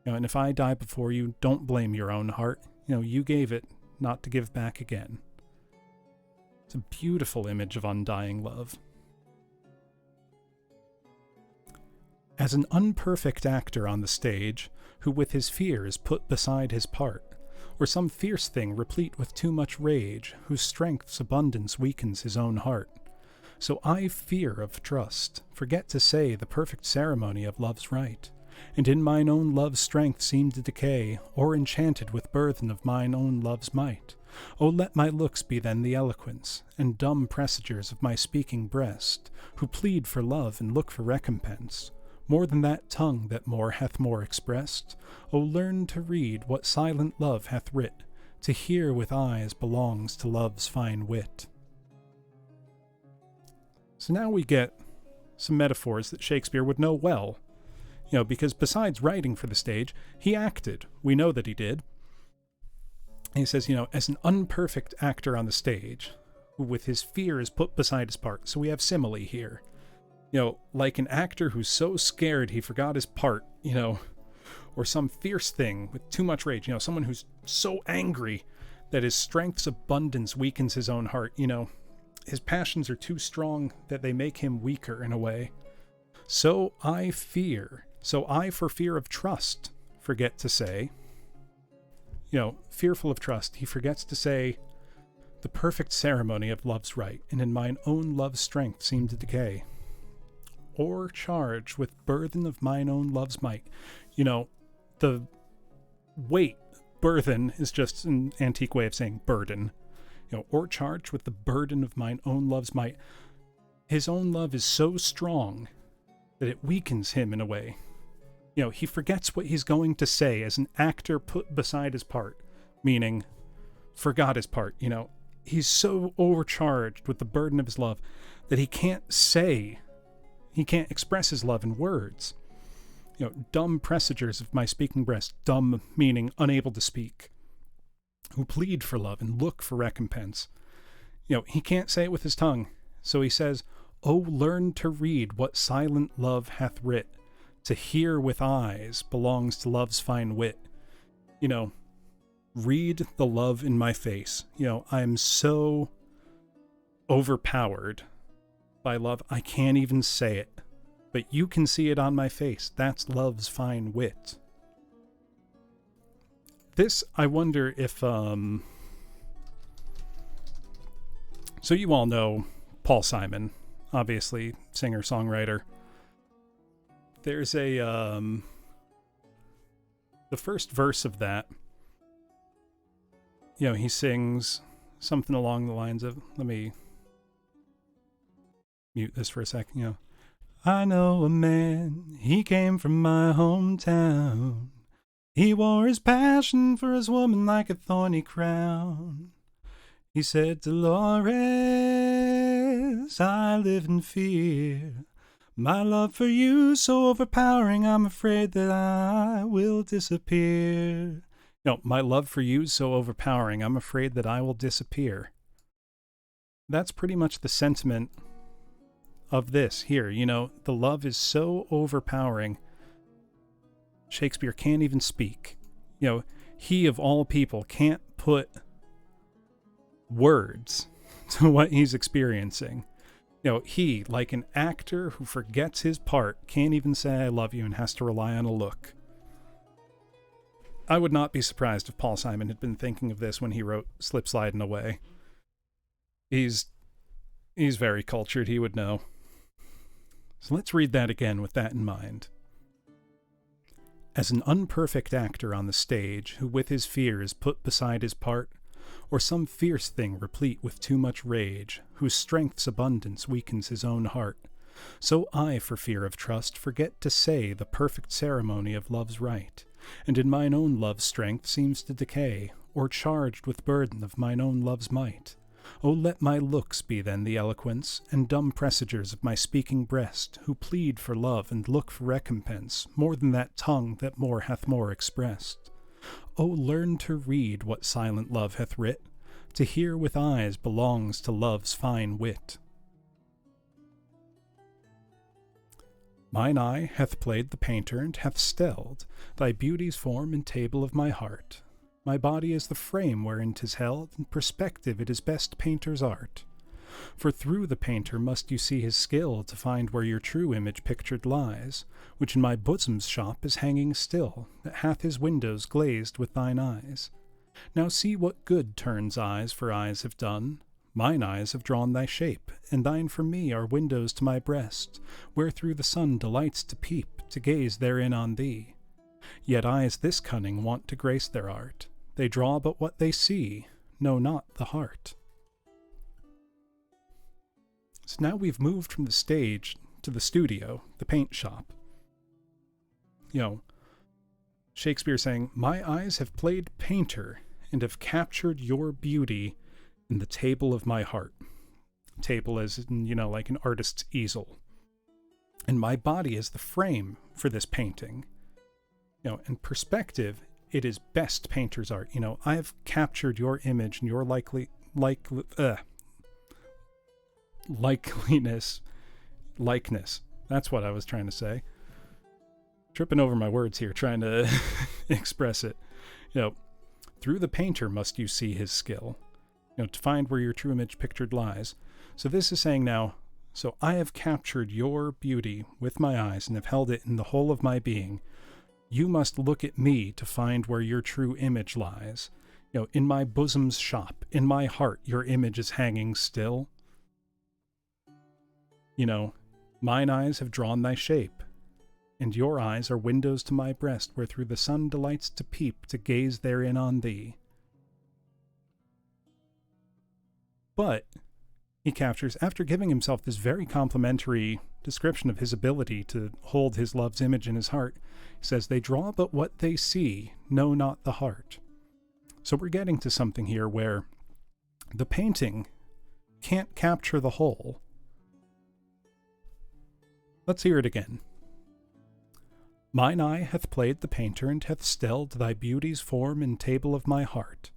And if I die before you, don't blame your own heart. You gave it, not to give back again. It's a beautiful image of undying love. As an unperfect actor on the stage, who with his fear is put beside his part, or some fierce thing replete with too much rage, whose strength's abundance weakens his own heart, so I fear of trust, forget to say the perfect ceremony of love's rite, and in mine own love's strength seem to decay, or enchanted with burthen of mine own love's might. O let my looks be then the eloquence, and dumb presagers of my speaking breast, who plead for love and look for recompense, more than that tongue that more hath more expressed. O learn to read what silent love hath writ, to hear with eyes belongs to love's fine wit. So now we get some metaphors that Shakespeare would know well, because besides writing for the stage, he acted. We know that he did. And he says, as an unperfect actor on the stage, who with his fear is put beside his part. So we have simile here. Like an actor who's so scared he forgot his part, or some fierce thing with too much rage, someone who's so angry that his strength's abundance weakens his own heart, his passions are too strong that they make him weaker in a way. So I for fear of trust, forget to say, fearful of trust, he forgets to say, the perfect ceremony of love's rite, and in mine own love's strength seem to decay, or charged with burthen of mine own love's might. The weight, burthen, is just an antique way of saying burden. Or charged with the burden of mine own love's might. His own love is so strong that it weakens him in a way. He forgets what he's going to say as an actor put beside his part, meaning forgot his part. He's so overcharged with the burden of his love that he can't express his love in words. Dumb presagers of my speaking breast, dumb meaning unable to speak, who plead for love and look for recompense. He can't say it with his tongue, so he says, "Oh, learn to read what silent love hath writ, to hear with eyes belongs to love's fine wit." Read the love in my face. I'm so overpowered by love, I can't even say it, but you can see it on my face. That's love's fine wit. This, I wonder if, so you all know Paul Simon, obviously singer-songwriter. There's the first verse of that, he sings something along the lines of, let me mute this for a second, I know a man, he came from my hometown. He wore his passion for his woman like a thorny crown. He said, Dolores, I live in fear. My love for you so overpowering, I'm afraid that I will disappear. My love for you so overpowering, I'm afraid that I will disappear. That's pretty much the sentiment of this here. The love is so overpowering, Shakespeare can't even speak. He of all people can't put words to what he's experiencing. He, like an actor who forgets his part, can't even say I love you and has to rely on a look. I would not be surprised if Paul Simon had been thinking of this when he wrote Slip Slidin' Away. He's very cultured, he would know. So let's read that again with that in mind. As an unperfect actor on the stage, who with his fear is put beside his part, or some fierce thing replete with too much rage, whose strength's abundance weakens his own heart, so I, for fear of trust, forget to say the perfect ceremony of love's rite, and in mine own love's strength seems to decay, or charged with burden of mine own love's might. O let my looks be then the eloquence, and dumb presagers of my speaking breast, who plead for love and look for recompense, more than that tongue that more hath more expressed. O learn to read what silent love hath writ, to hear with eyes belongs to love's fine wit. Mine eye hath played the painter, and hath stelled thy beauty's form and table of my heart. My body is the frame wherein 'tis held, in perspective it is best painter's art. For through the painter must you see his skill, to find where your true image pictured lies, which in my bosom's shop is hanging still, that hath his windows glazed with thine eyes. Now see what good turns eyes for eyes have done. Mine eyes have drawn thy shape, and thine for me are windows to my breast, where through the sun delights to peep, to gaze therein on thee. Yet eyes this cunning want to grace their art. They draw but what they see, know not the heart. So now we've moved from the stage to the studio, the paint shop. Shakespeare saying, my eyes have played painter, and have captured your beauty in the table of my heart. Table as in, like an artist's easel. And my body is the frame for this painting. In perspective, it is best painter's art. I have captured your image and your likeness. That's what I was trying to say. Tripping over my words here, trying to express it. Through the painter must you see his skill, to find where your true image pictured lies. So this is saying now, so I have captured your beauty with my eyes and have held it in the whole of my being. You must look at me to find where your true image lies. In my bosom's shop, in my heart, your image is hanging still. Mine eyes have drawn thy shape, and your eyes are windows to my breast, where through the sun delights to peep, to gaze therein on thee. But he captures, after giving himself this very complimentary description of his ability to hold his love's image in his heart, he says, they draw but what they see, know not the heart. So we're getting to something here where the painting can't capture the whole. Let's hear it again. Mine eye hath played the painter, and hath stelled thy beauty's form and table of my heart.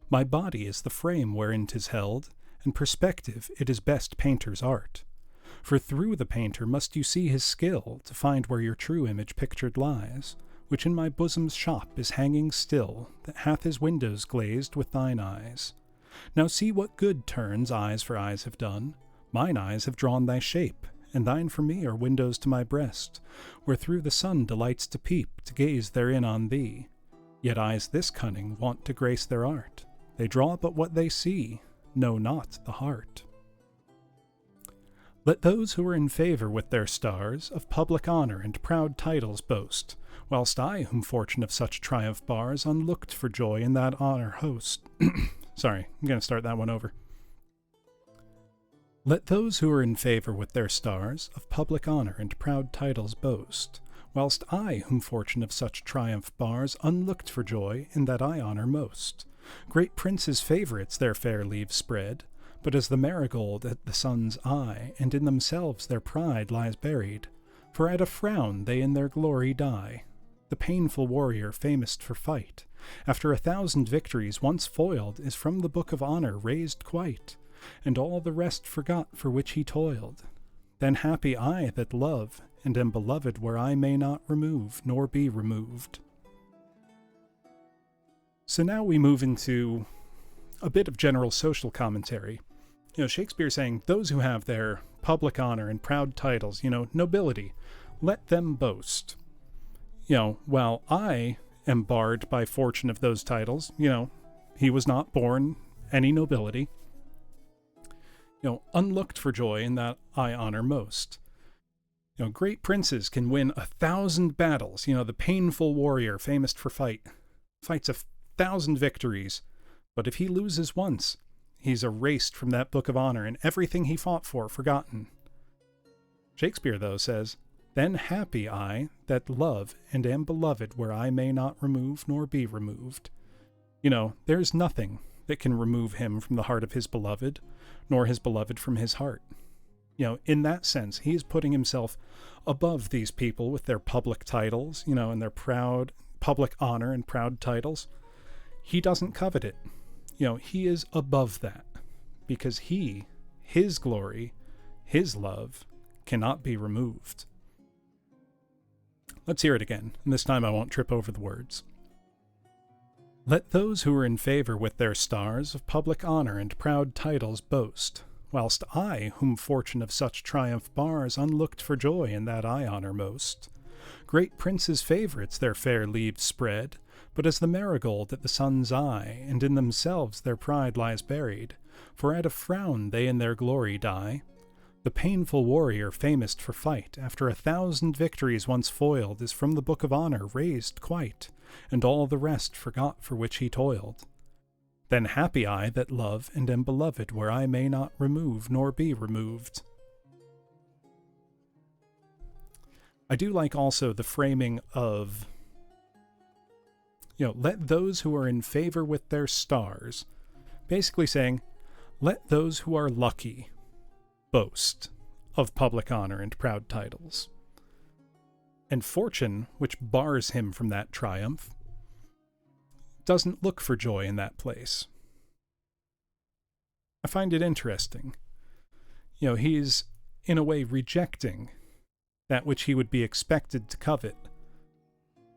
My body is the frame wherein 'tis held, and perspective it is best painter's art. For through the painter must you see his skill, to find where your true image pictured lies, which in my bosom's shop is hanging still, that hath his windows glazed with thine eyes. Now see what good turns eyes for eyes have done. Mine eyes have drawn thy shape, and thine for me are windows to my breast, where through the sun delights to peep, to gaze therein on thee. Yet eyes this cunning want to grace their art. They draw but what they see, know not the heart. Let those who are in favor with their stars of public honor and proud titles boast, whilst I, whom fortune of such triumph bars, unlooked for joy in that honor host. Sorry, I'm going to start that one over. Let those who are in favor with their stars of public honor and proud titles boast, whilst I, whom fortune of such triumph bars, unlooked for joy in that I honor most. Great princes' favorites their fair leaves spread, but as the marigold at the sun's eye, and in themselves their pride lies buried, for at a frown they in their glory die. The painful warrior famous for fight, after 1,000 victories once foiled, is from the book of honor raised quite, and all the rest forgot for which he toiled. Then happy I that love, and am beloved where I may not remove, nor be removed. So now we move into a bit of general social commentary. Shakespeare saying, those who have their public honor and proud titles, nobility, let them boast. While I am barred by fortune of those titles, he was not born any nobility. Unlooked for joy in that I honor most. Great princes can win 1,000 battles. The painful warrior famous for fights 1,000 victories. But if he loses once, he's erased from that book of honor and everything he fought for forgotten. Shakespeare, though, says, then happy I that love and am beloved where I may not remove nor be removed. There's nothing that can remove him from the heart of his beloved, nor his beloved from his heart. In that sense, he is putting himself above these people with their public titles, and their proud public honor and proud titles. He doesn't covet it. He is above that, because his glory, his love, cannot be removed. Let's hear it again, and this time I won't trip over the words. Let those who are in favor with their stars of public honor and proud titles boast, whilst I, whom fortune of such triumph bars, unlooked for joy in that I honor most. Great princes' favorites their fair leaves spread, but as the marigold at the sun's eye, and in themselves their pride lies buried, for at a frown they in their glory die. The painful warrior famous for fight, after 1,000 victories once foiled, is from the book of honor raised quite, and all the rest forgot for which he toiled. Then happy I that love and am beloved where I may not remove nor be removed. I do like also the framing of, let those who are in favor with their stars, basically saying, let those who are lucky boast of public honor and proud titles. And fortune, which bars him from that triumph, doesn't look for joy in that place. I find it interesting. He's, in a way, rejecting that which he would be expected to covet,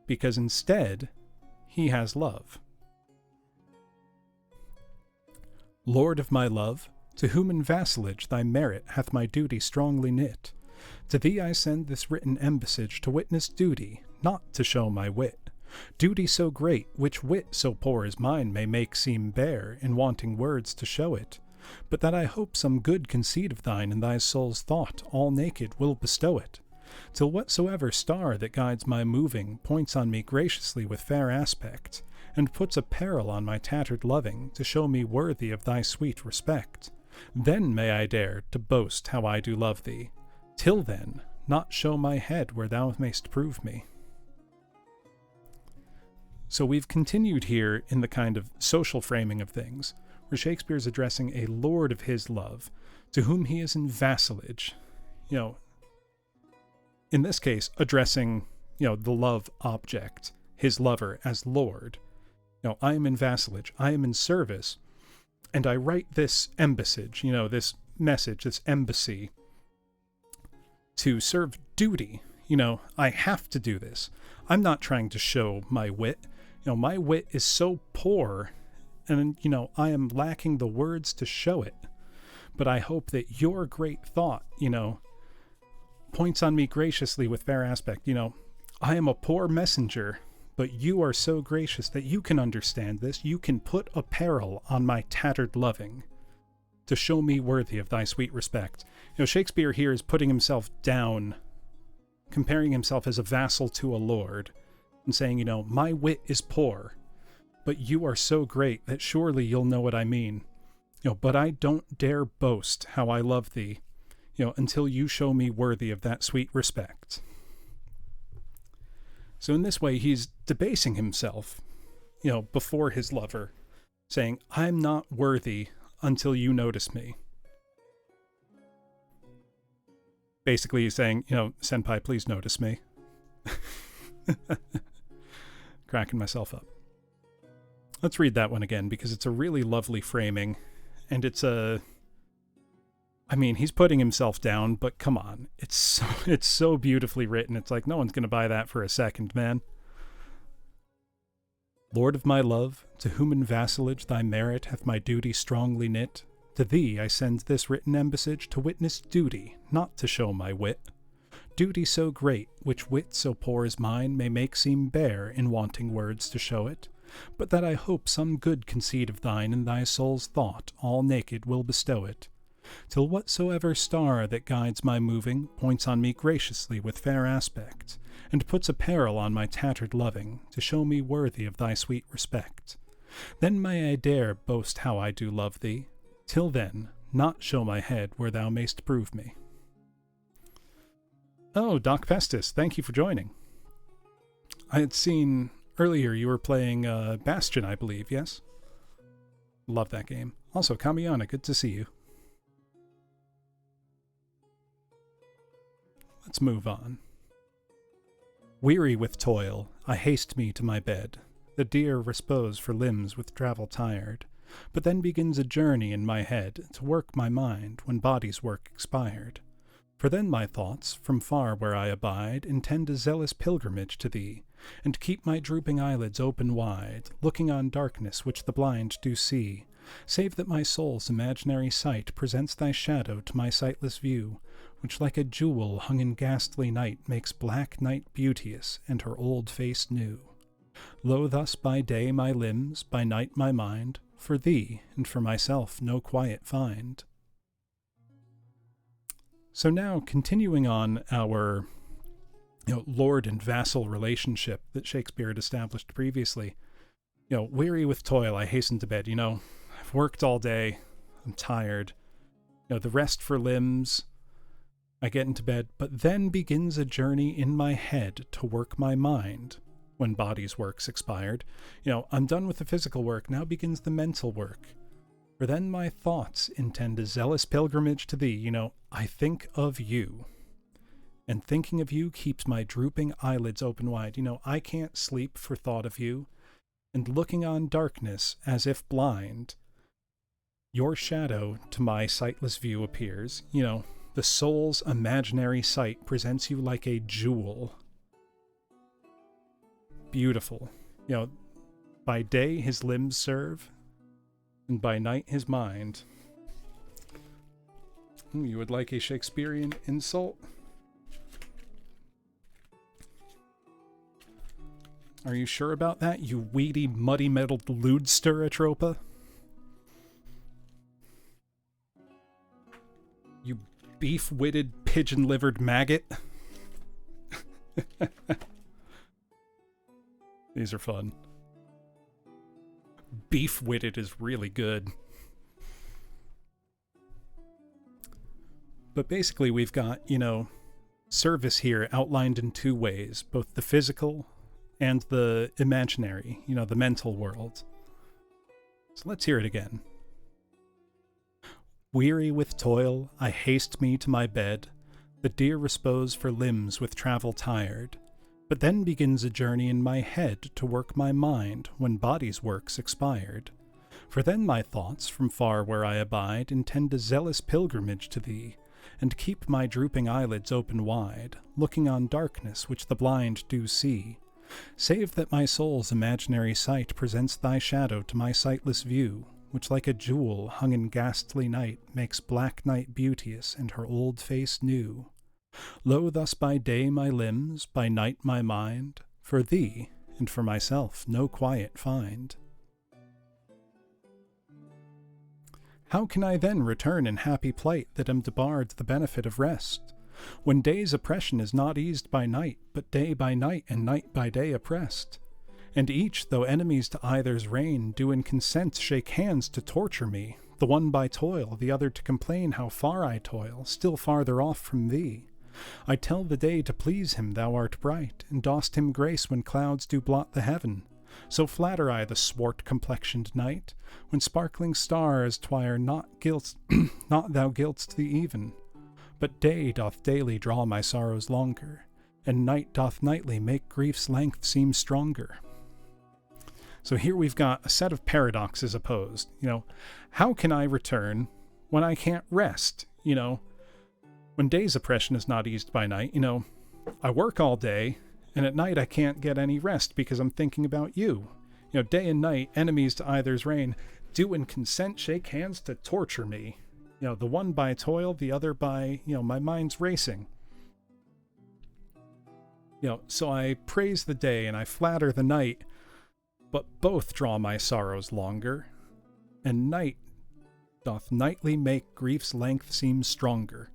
because instead, he has love. Lord of my love, to whom in vassalage thy merit hath my duty strongly knit, to thee I send this written embassage to witness duty, not to show my wit. Duty so great, which wit so poor as mine may make seem bare, in wanting words to show it, but that I hope some good conceit of thine in thy soul's thought, all naked, will bestow it, till whatsoever star that guides my moving points on me graciously with fair aspect, and puts a peril on my tattered loving, to show me worthy of thy sweet respect. Then may I dare to boast how I do love thee, till then not show my head where thou mayst prove me. So we've continued here in the kind of social framing of things, where Shakespeare's addressing a lord of his love, to whom he is in vassalage. In this case, addressing, the love object, his lover, as lord. I am in vassalage, I am in service, and I write this embassage, this message, this embassy, to serve duty. I have to do this. I'm not trying to show my wit. My wit is so poor, and, I am lacking the words to show it. But I hope that your great thought, points on me graciously with fair aspect. I am a poor messenger, but you are so gracious that you can understand this. You can put a peril on my tattered loving, to show me worthy of thy sweet respect. Shakespeare here is putting himself down, comparing himself as a vassal to a lord, and saying, my wit is poor, but you are so great that surely you'll know what I mean. But I don't dare boast how I love thee, until you show me worthy of that sweet respect. So in this way, he's debasing himself, before his lover, saying, I'm not worthy until you notice me. Basically, he's saying, Senpai, please notice me. Cracking myself up. Let's read that one again, because it's a really lovely framing, and it's he's putting himself down, but come on, it's so beautifully written. It's like no one's going to buy that for a second, man. Lord of my love, to whom in vassalage thy merit hath my duty strongly knit, to thee I send this written embassage to witness duty, not to show my wit. Duty so great, which wit so poor as mine may make seem bare, in wanting words to show it, but that I hope some good conceit of thine in thy soul's thought, all naked, will bestow it, till whatsoever star that guides my moving points on me graciously with fair aspect, and puts a peril on my tattered loving, to show me worthy of thy sweet respect. Then may I dare boast how I do love thee, till then not show my head where thou mayst prove me. Oh, Doc Pestis, thank you for joining. I had seen earlier you were playing Bastion, I believe, yes? Love that game. Also, Kamiyana, good to see you. Let's move on. Weary with toil, I haste me to my bed, the dear repose for limbs with travel tired, but then begins a journey in my head, to work my mind when body's work expired. For then my thoughts, from far where I abide, intend a zealous pilgrimage to thee, and keep my drooping eyelids open wide, looking on darkness which the blind do see, save that my soul's imaginary sight presents thy shadow to my sightless view, which like a jewel hung in ghastly night makes black night beauteous and her old face new. Lo, thus by day my limbs, by night my mind, for thee and for myself no quiet find. So now, continuing on our lord and vassal relationship that Shakespeare had established previously, weary with toil, I hasten to bed. I've worked all day, I'm tired. The rest for limbs, I get into bed, but then begins a journey in my head to work my mind. When body's work's expired, I'm done with the physical work, now begins the mental work. For then my thoughts intend a zealous pilgrimage to thee. I think of you. And thinking of you keeps my drooping eyelids open wide. I can't sleep for thought of you. And looking on darkness as if blind, your shadow to my sightless view appears. The soul's imaginary sight presents you like a jewel. Beautiful. By day his limbs serve, and by night his mind. You would like a Shakespearean insult? Are you sure about that, you weedy, muddy-mettled lewd-stir-a-tropa? You beef-witted, pigeon-livered maggot? These are fun. Beef-witted is really good. But basically we've got, service here outlined in two ways, both the physical and the imaginary, the mental world. So let's hear it again. Weary with toil, I haste me to my bed, the dear repose for limbs with travel tired. But then begins a journey in my head to work my mind when body's work's expired. For then my thoughts, from far where I abide, intend a zealous pilgrimage to thee, and keep my drooping eyelids open wide, looking on darkness which the blind do see, save that my soul's imaginary sight presents thy shadow to my sightless view, which like a jewel hung in ghastly night makes black night beauteous and her old face new. Lo, thus by day my limbs, by night my mind, for thee and for myself no quiet find. How can I then return in happy plight that am debarred the benefit of rest, when day's oppression is not eased by night, but day by night and night by day oppressed? And each, though enemies to either's reign, do in consent shake hands to torture me, the one by toil, the other to complain how far I toil, still farther off from thee. I tell the day to please him thou art bright, and dost him grace when clouds do blot the heaven. So flatter I the swart-complexioned night, when sparkling stars twire not thou gilt'st the even. But day doth daily draw my sorrows longer, and night doth nightly make grief's length seem stronger. So here we've got a set of paradoxes opposed. How can I return when I can't rest? When day's oppression is not eased by night, I work all day, and at night I can't get any rest because I'm thinking about you. Day and night, enemies to either's reign, do in consent shake hands to torture me. The one by toil, the other by, my mind's racing. So I praise the day and I flatter the night, but both draw my sorrows longer, and night doth nightly make grief's length seem stronger.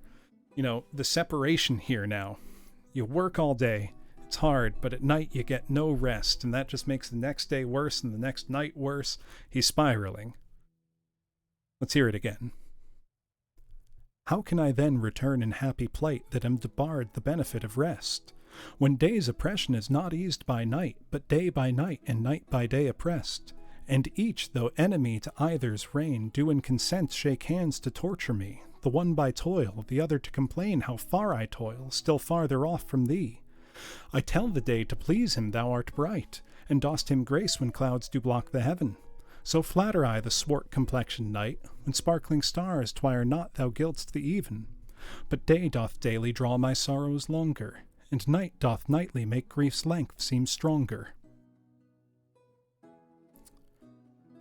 The separation here now. You work all day, it's hard, but at night you get no rest, and that just makes the next day worse and the next night worse. He's spiraling. Let's hear it again. How can I then return in happy plight that am debarred the benefit of rest, when day's oppression is not eased by night, but day by night and night by day oppressed? And each, though enemy to either's reign, do in consent shake hands to torture me, the one by toil, the other to complain how far I toil, still farther off from thee. I tell the day to please him thou art bright, and dost him grace when clouds do block the heaven. So flatter I the swart-complexioned night, when sparkling stars twire not thou gilt'st the even. But day doth daily draw my sorrows longer, and night doth nightly make grief's length seem stronger.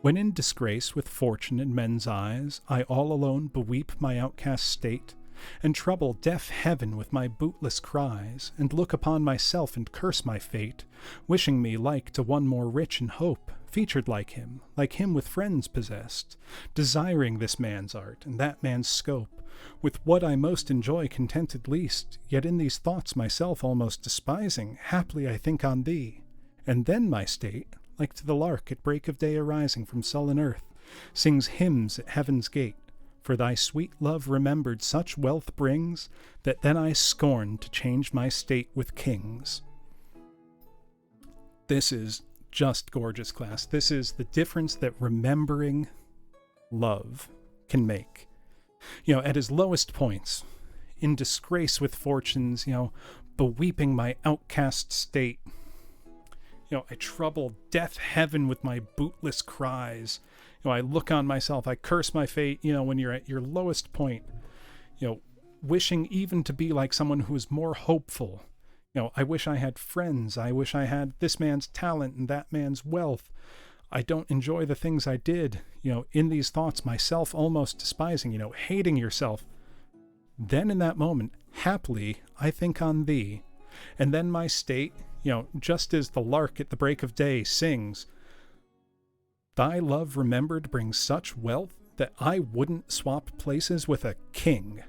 When in disgrace with fortune in men's eyes, I all alone beweep my outcast state, and trouble deaf heaven with my bootless cries, and look upon myself and curse my fate, wishing me like to one more rich in hope, featured like him with friends possessed, desiring this man's art and that man's scope, with what I most enjoy contented least, yet in these thoughts myself almost despising, haply I think on thee, and then my state, like to the lark at break of day arising from sullen earth, sings hymns at heaven's gate, for thy sweet love remembered such wealth brings, that then I scorn to change my state with kings. This is just gorgeous, class. This is the difference that remembering love can make. At his lowest points, in disgrace with fortunes, beweeping my outcast state, I trouble deaf heaven with my bootless cries. I look on myself, I curse my fate, when you're at your lowest point, wishing even to be like someone who is more hopeful. I wish I had friends. I wish I had this man's talent and that man's wealth. I don't enjoy the things I did. In these thoughts, myself almost despising, hating yourself. Then in that moment, haply, I think on thee. And then my state, just as the lark at the break of day sings, thy love remembered brings such wealth that I wouldn't swap places with a king.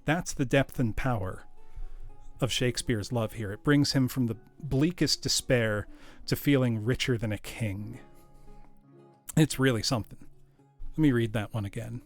That's the depth and power of Shakespeare's love here. It brings him from the bleakest despair to feeling richer than a king. It's really something. Let me read that one again.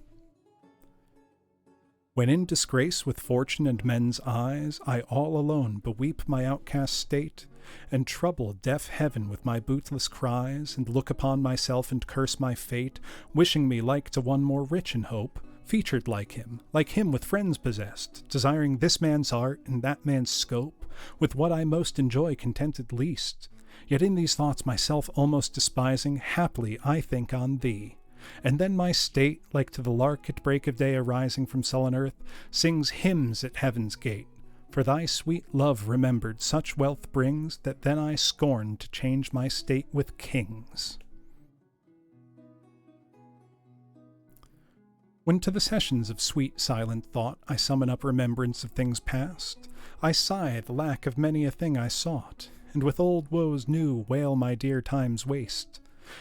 When in disgrace with fortune and men's eyes, I all alone beweep my outcast state, and trouble deaf heaven with my bootless cries, and look upon myself and curse my fate, wishing me like to one more rich in hope, featured like him with friends possessed, desiring this man's art and that man's scope, with what I most enjoy contented least. Yet in these thoughts myself almost despising, haply I think on thee. And then my state, like to the lark at break of day arising from sullen earth, sings hymns at heaven's gate. For thy sweet love remembered such wealth brings, that then I scorn to change my state with kings. When to the sessions of sweet silent thought I summon up remembrance of things past, I sigh the lack of many a thing I sought, and with old woes new wail my dear time's waste.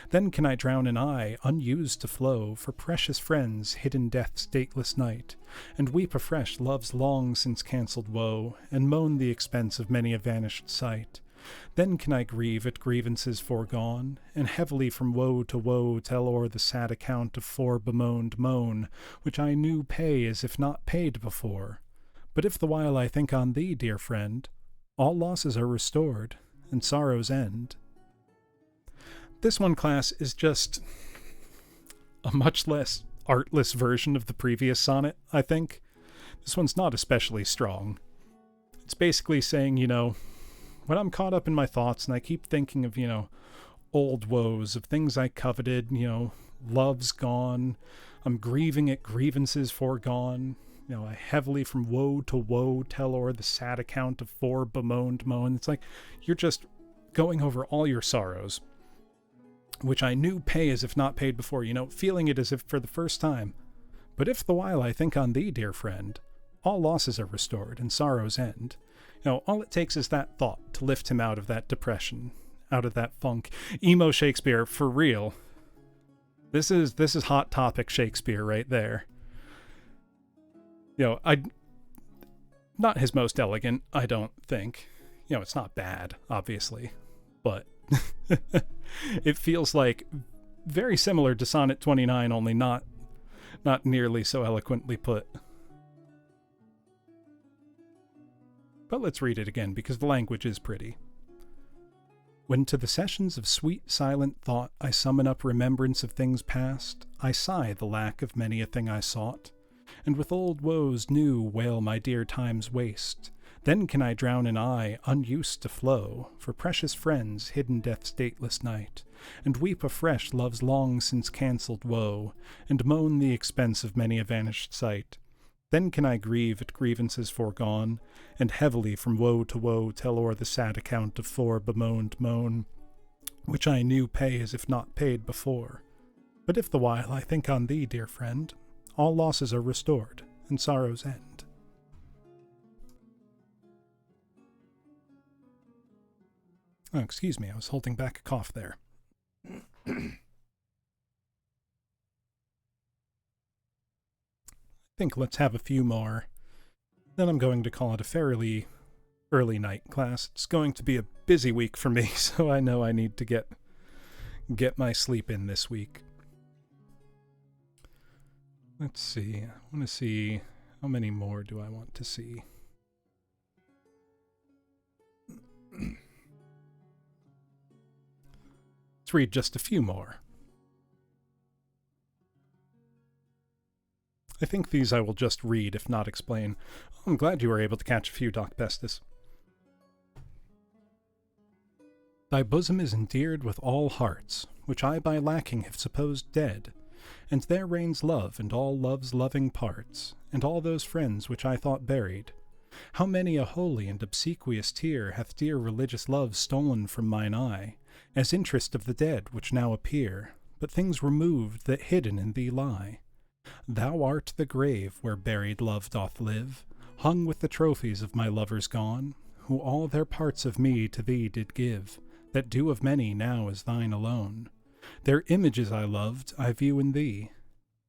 Then can I drown an eye, unused to flow, for precious friends hid in death's dateless night, and weep afresh love's long since cancelled woe, and moan the expense of many a vanished sight. Then can I grieve at grievances foregone, and heavily from woe to woe tell o'er the sad account of fore-bemoaned moan, which I knew pay as if not paid before. But if the while I think on thee, dear friend, all losses are restored, and sorrows end. This one, class, is just a much less artless version of the previous sonnet, I think. This one's not especially strong. It's basically saying, when I'm caught up in my thoughts and I keep thinking of, old woes, of things I coveted, love's gone, I'm grieving at grievances foregone, I heavily from woe to woe tell o'er the sad account of fore-bemoaned moan. It's like you're just going over all your sorrows, which I knew pay as if not paid before, feeling it as if for the first time. But if the while I think on thee, dear friend, all losses are restored and sorrows end. All it takes is that thought to lift him out of that depression, out of that funk. Emo Shakespeare, for real. This is hot topic Shakespeare right there. Not his most elegant, I don't think. It's not bad, obviously, but it feels like very similar to Sonnet 29, only not nearly so eloquently put. But let's read it again, because the language is pretty. When to the sessions of sweet silent thought I summon up remembrance of things past, I sigh the lack of many a thing I sought, and with old woes new wail my dear time's waste. Then can I drown an eye unused to flow, for precious friends hidden death's dateless night, and weep afresh love's long since cancelled woe, and moan the expense of many a vanished sight. Then can I grieve at grievances foregone, and heavily from woe to woe tell o'er the sad account of fore bemoaned moan, which I knew pay as if not paid before. But if the while I think on thee, dear friend, all losses are restored, and sorrows end. Oh, excuse me, I was holding back a cough there. I think let's have a few more. Then I'm going to call it a fairly early night class. It's going to be a busy week for me, so I know I need to get my sleep in this week. Let's see. I want to see how many more do I want to see. Let's read just a few more. I think these I will just read, if not explain. I'm glad you were able to catch a few, Doc Pestis. Thy bosom is endeared with all hearts, which I by lacking have supposed dead, and there reigns love and all love's loving parts, and all those friends which I thought buried. How many a holy and obsequious tear hath dear religious love stolen from mine eye, as interest of the dead which now appear, but things removed that hidden in thee lie. Thou art the grave where buried love doth live, hung with the trophies of my lovers gone, who all their parts of me to thee did give, that do of many now as thine alone. Their images I loved, I view in thee,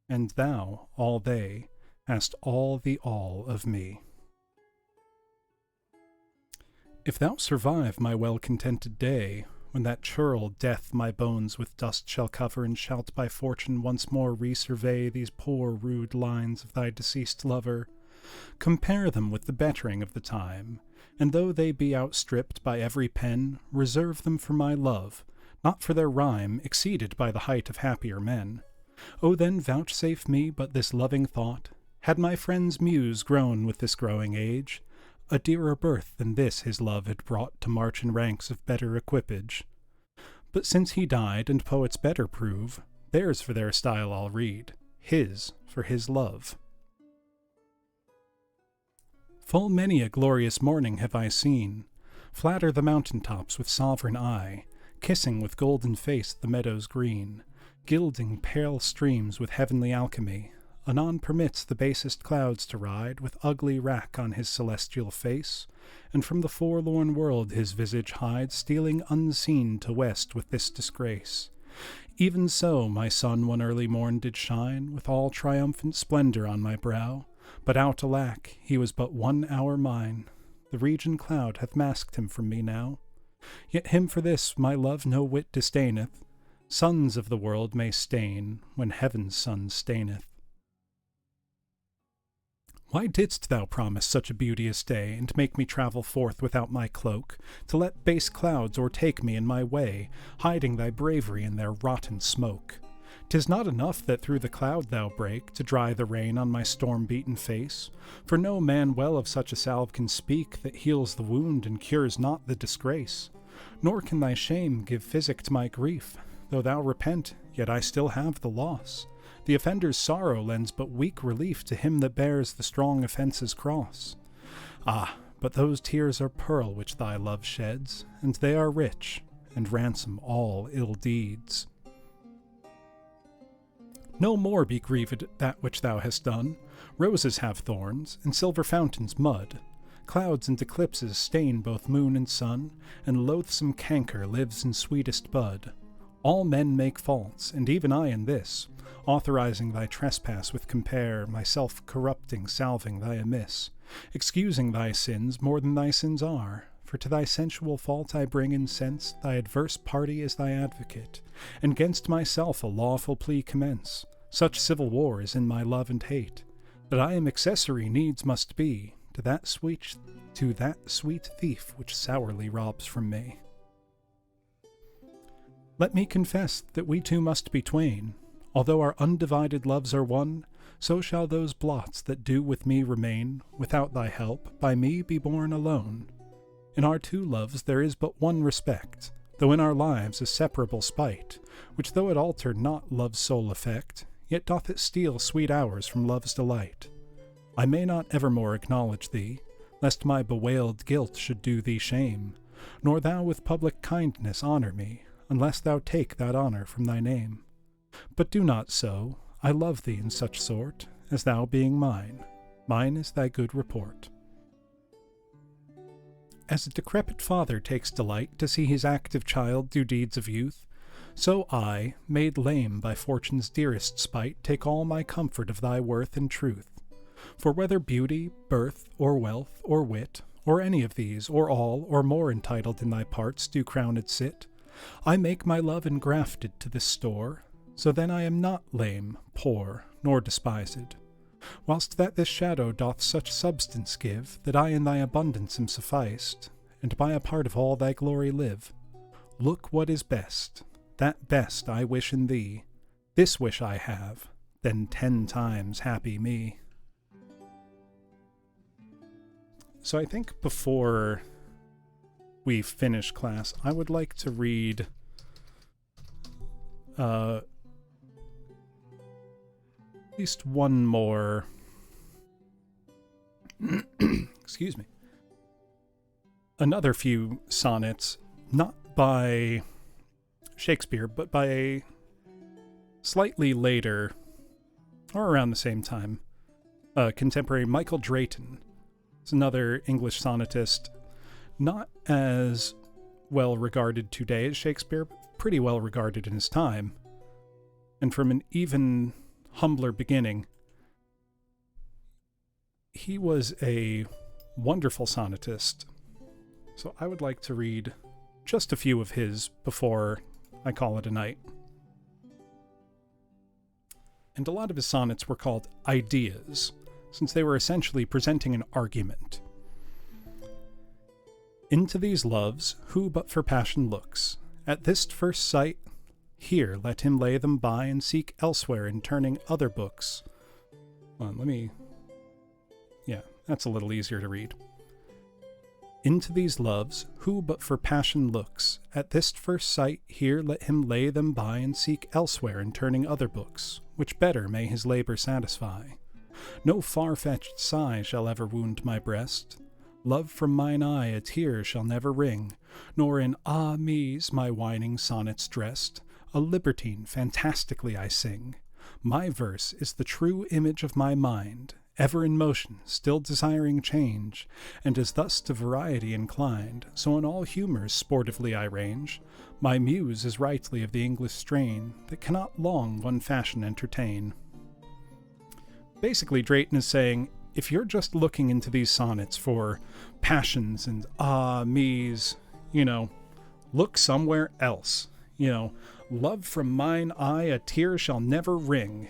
and thou, all they, hast all the all of me. If thou survive my well-contented day, when that churl death my bones with dust shall cover, and shalt by fortune once more resurvey these poor rude lines of thy deceased lover, compare them with the bettering of the time, and though they be outstripped by every pen, reserve them for my love, not for their rhyme exceeded by the height of happier men. O then vouchsafe me but this loving thought, had my friend's muse grown with this growing age, a dearer birth than this his love had brought to march in ranks of better equipage. But since he died, and poets better prove, theirs for their style I'll read, his for his love. Full many a glorious morning have I seen, flatter the mountain tops with sovereign eye, kissing with golden face the meadows green, gilding pale streams with heavenly alchemy, anon permits the basest clouds to ride with ugly wrack on his celestial face, and from the forlorn world his visage hides, stealing unseen to west with this disgrace. Even so my sun one early morn did shine, with all triumphant splendor on my brow, but out alack, he was but 1 hour mine. The region cloud hath masked him from me now. Yet him for this my love no whit disdaineth. Sons of the world may stain when heaven's sun staineth. Why didst thou promise such a beauteous day, and make me travel forth without my cloak, to let base clouds o'ertake me in my way, hiding thy bravery in their rotten smoke? 'Tis not enough that through the cloud thou break, to dry the rain on my storm-beaten face, for no man well of such a salve can speak, that heals the wound and cures not the disgrace. Nor can thy shame give physic to my grief, though thou repent, yet I still have the loss. The offender's sorrow lends but weak relief to him that bears the strong offence's cross. Ah, but those tears are pearl which thy love sheds, and they are rich, and ransom all ill deeds. No more be grieved at that which thou hast done. Roses have thorns, and silver fountains mud. Clouds and eclipses stain both moon and sun, and loathsome canker lives in sweetest bud. All men make faults, and even I in this, authorizing thy trespass with compare, myself corrupting, salving thy amiss, excusing thy sins more than thy sins are. For to thy sensual fault I bring in sense, thy adverse party is thy advocate, and 'gainst myself a lawful plea commence. Such civil war is in my love and hate, that I am accessory needs must be to that sweet thief which sourly robs from me. Let me confess that we two must be twain. Although our undivided loves are one, so shall those blots that do with me remain, without thy help, by me be borne alone. In our two loves there is but one respect, though in our lives a separable spite, which though it alter not love's sole effect, yet doth it steal sweet hours from love's delight. I may not evermore acknowledge thee, lest my bewailed guilt should do thee shame, nor thou with public kindness honour me, unless thou take that honour from thy name. But do not so, I love thee in such sort, as thou being mine is thy good report. As a decrepit father takes delight to see his active child do deeds of youth, so I, made lame by fortune's dearest spite, take all my comfort of thy worth and truth. For whether beauty, birth, or wealth, or wit, or any of these, or all, or more entitled in thy parts do crowned sit, I make my love engrafted to this store, so then I am not lame, poor, nor despised. Whilst that this shadow doth such substance give, that I in thy abundance am sufficed, and by a part of all thy glory live. Look what is best, that best I wish in thee, this wish I have, then 10 times happy me. So I think before we finish class, I would like to read at least one more excuse me, another few sonnets, not by Shakespeare, but by a slightly later, or around the same time, contemporary Michael Drayton. It's another English sonetist, not as well regarded today as Shakespeare, but pretty well regarded in his time, and from an even humbler beginning. He was a wonderful sonetist, so I would like to read just a few of his before I call it a night. And a lot of his sonnets were called ideas, since they were essentially presenting an argument. Into these loves, who but for passion looks, at this first sight, here let him lay them by and seek elsewhere in turning other books. That's a little easier to read. Into these loves, who but for passion looks, at this first sight here let him lay them by and seek elsewhere in turning other books, which better may his labour satisfy. No far-fetched sigh shall ever wound my breast, love from mine eye a tear shall never wring, nor in ah me's my whining sonnets dressed, a libertine fantastically I sing. My verse is the true image of my mind, ever in motion, still desiring change, and as thus to variety inclined, so in all humours sportively I range. My muse is rightly of the English strain, that cannot long one fashion entertain. Basically, Drayton is saying, if you're just looking into these sonnets for passions and me's, look somewhere else. Love from mine eye a tear shall never wring.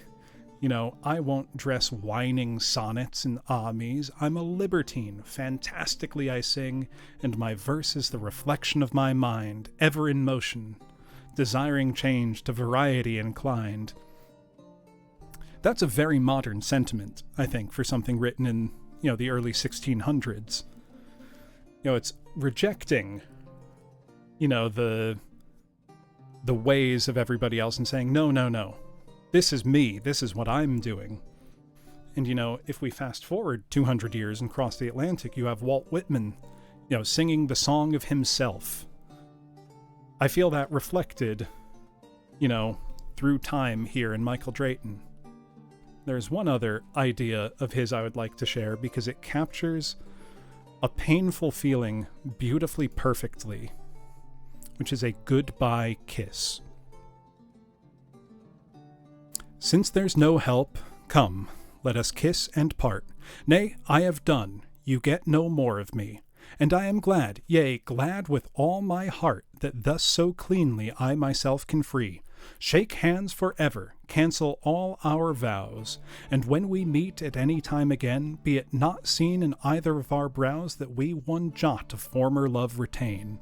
I won't dress whining sonnets and me's. I'm a libertine, fantastically I sing, and my verse is the reflection of my mind, ever in motion, desiring change, to variety inclined. That's a very modern sentiment, I think, for something written in, the early 1600s. It's rejecting, the ways of everybody else and saying, no. This is me. This is what I'm doing. And, if we fast forward 200 years and cross the Atlantic, you have Walt Whitman, singing the song of himself. I feel that reflected, through time here in Michael Drayton. There's one other idea of his I would like to share because it captures a painful feeling beautifully perfectly, which is a goodbye kiss. Since there's no help, come, let us kiss and part. Nay, I have done, you get no more of me. And I am glad, yea, glad with all my heart, that thus so cleanly I myself can free. Shake hands forever, cancel all our vows, and when we meet at any time again, be it not seen in either of our brows that we one jot of former love retain.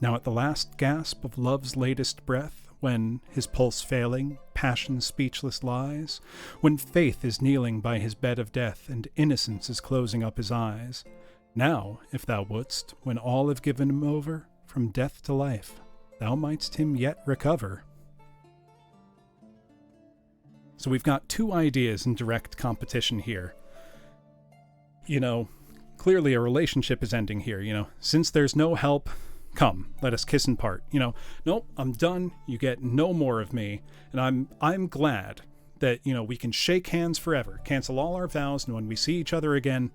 Now at the last gasp of love's latest breath, when, his pulse failing, passion speechless lies, when faith is kneeling by his bed of death, and innocence is closing up his eyes, now, if thou wouldst, when all have given him over, from death to life, thou mightst him yet recover. So we've got two ideas in direct competition here. you know, clearly a relationship is ending here, since there's no help, come, let us kiss and part, nope, I'm done, you get no more of me, and I'm glad that, we can shake hands forever, cancel all our vows, and when we see each other again,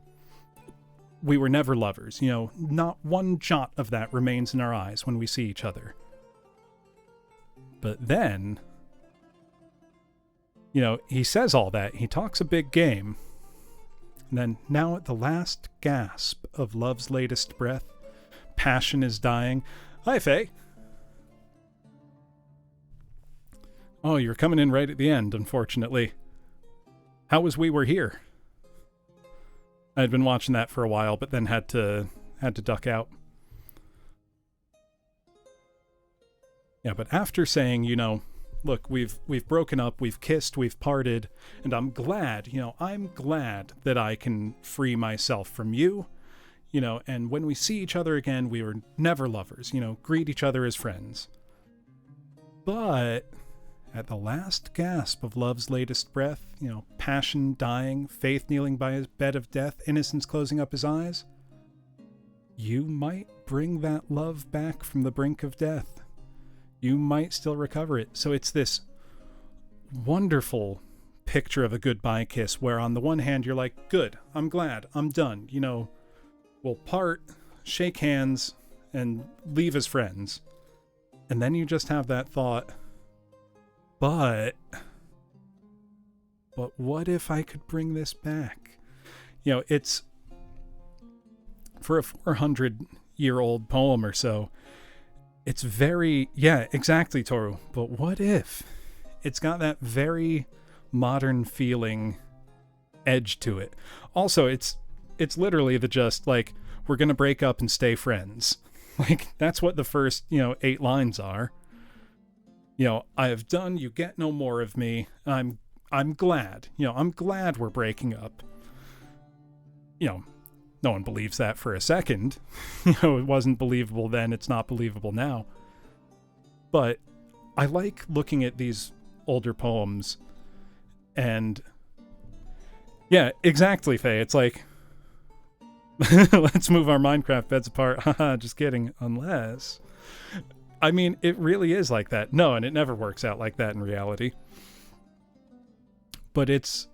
we were never lovers, not one jot of that remains in our eyes when we see each other. But then, he says all that, he talks a big game, and then now at the last gasp of love's latest breath, passion is dying. Hi, Faye. Oh, you're coming in right at the end, unfortunately. How was We Were Here? I had been watching that for a while, but then had to duck out. Yeah, but after saying, look, we've broken up, we've kissed, we've parted, and I'm glad that I can free myself from you, and when we see each other again, we were never lovers, greet each other as friends. But at the last gasp of love's latest breath, passion dying, faith kneeling by his bed of death, innocence closing up his eyes, you might bring that love back from the brink of death. You might still recover it. So it's this wonderful picture of a goodbye kiss where on the one hand you're like, good, I'm glad, I'm done, we'll part, shake hands, and leave as friends. And then you just have that thought, but what if I could bring this back? It's for a 400-year-old poem or so. It's very, yeah, exactly, Toru. But what if? It's got that very modern feeling edge to it. Also, it's literally the just, like, we're going to break up and stay friends. Like, that's what the first, 8 lines are. I have done, you get no more of me. I'm glad. I'm glad we're breaking up. No one believes that for a second. It wasn't believable then, it's not believable now. But I like looking at these older poems and yeah, exactly, Faye. It's like, let's move our Minecraft beds apart. Haha, just kidding. Unless, I mean, it really is like that. No, and it never works out like that in reality. But it's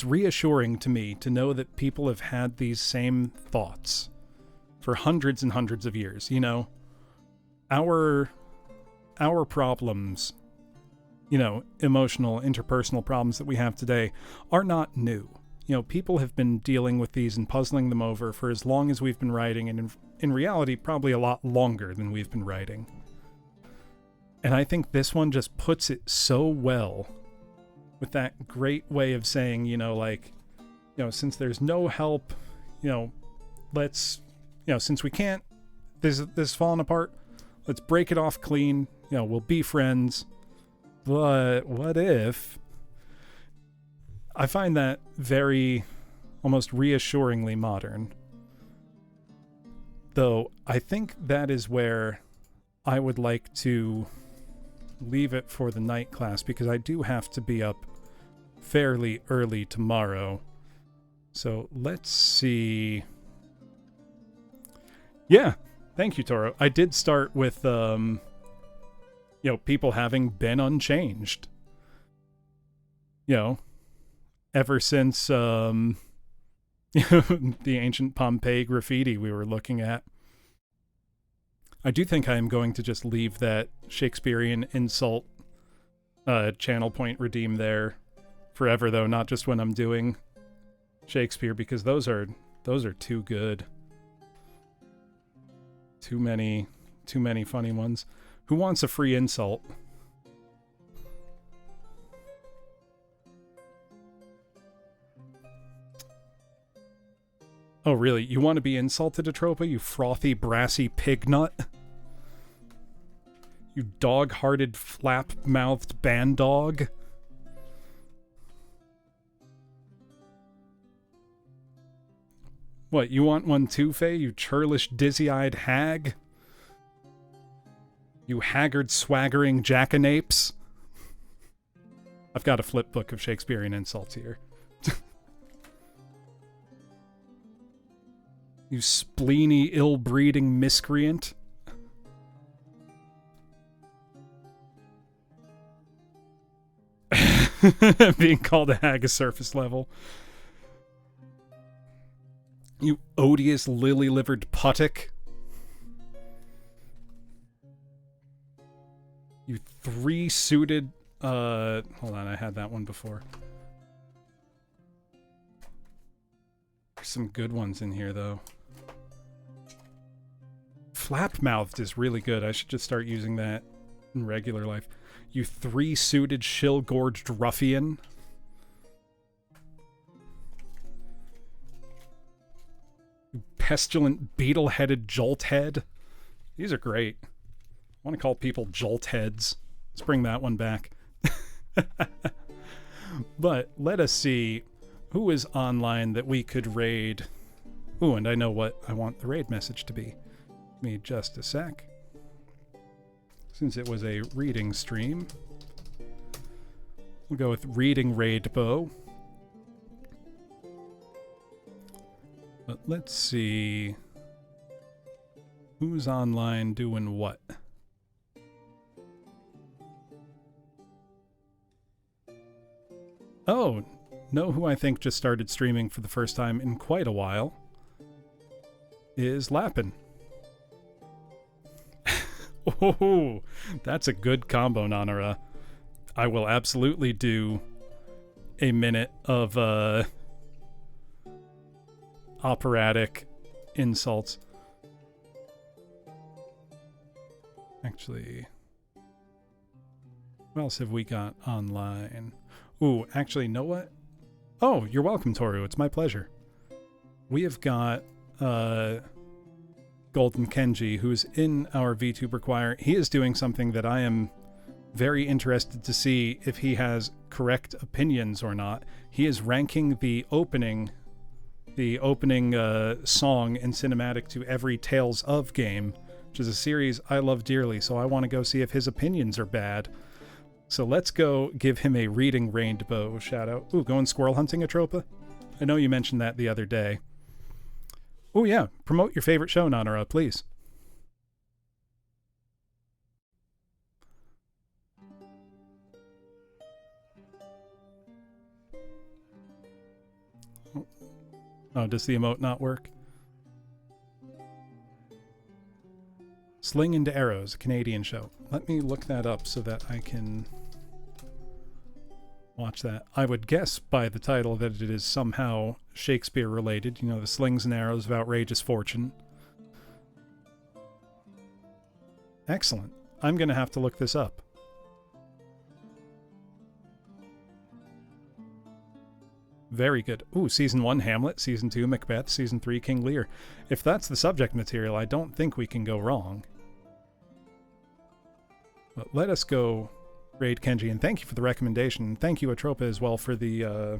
reassuring to me to know that people have had these same thoughts for hundreds and hundreds of years. Our problems, emotional, interpersonal problems that we have today are not new. People have been dealing with these and puzzling them over for as long as we've been writing, and in reality, probably a lot longer than we've been writing. And I think this one just puts it so well with that great way of saying, since there's no help, let's, since we can't, this is falling apart, let's break it off clean, we'll be friends. But what if? I find that very, almost reassuringly modern. Though I think that is where I would like to leave it for the night class, because I do have to be up fairly early tomorrow. So let's see. Yeah, thank you, Toro. I did start with people having been unchanged. Ever since the ancient Pompeii graffiti we were looking at. I do think I am going to just leave that Shakespearean insult channel point redeem there forever, though, not just when I'm doing Shakespeare, because those are too good. Too many funny ones. Who wants a free insult? Oh, really? You want to be insulted, Atropa, you frothy, brassy pig nut? You dog-hearted, flap-mouthed bandog? What, you want one too, Faye, you churlish, dizzy-eyed hag? You haggard, swaggering jackanapes? I've got a flip book of Shakespearean insults here. You spleeny, ill-breeding miscreant. Being called a hag of surface level. You odious, lily-livered puttock. You three-suited... hold on, I had that one before. There's some good ones in here, though. Flap-mouthed is really good. I should just start using that in regular life. You three-suited, shill-gorged ruffian. You pestilent, beetle-headed jolt-head. These are great. I want to call people jolt-heads. Let's bring that one back. But let us see who is online that we could raid. Ooh, and I know what I want the raid message to be. Give me just a sec. Since it was a reading stream, we'll go with reading raid bow. But let's see who's online doing what. Oh, know who I think just started streaming for the first time in quite a while is Lappin. Oh, that's a good combo, Nanara. I will absolutely do a minute of operatic insults. Actually, what else have we got online? Ooh, actually, know what? Oh, you're welcome, Toru. It's my pleasure. We have got Golden Kenji, who's in our VTuber choir. He is doing something that I am very interested to see if he has correct opinions or not. He is ranking the opening song and cinematic to every Tales of game, which is a series I love dearly, so I want to go see if his opinions are bad. So let's go give him a reading rainbow shout out. Ooh, going squirrel hunting, Atropa? I know you mentioned that the other day. Oh yeah, promote your favorite show, Nanara, please. Oh, does the emote not work? Sling into Arrows, a Canadian show. Let me look that up so that I can watch that. I would guess by the title that it is somehow Shakespeare related. You know, the slings and arrows of outrageous fortune. Excellent. I'm going to have to look this up. Very good. Ooh, Season 1, Hamlet. Season 2, Macbeth. Season 3, King Lear. If that's the subject material, I don't think we can go wrong. But let us go raid Kenji, and thank you for the recommendation. Thank you, Atropa, as well, for the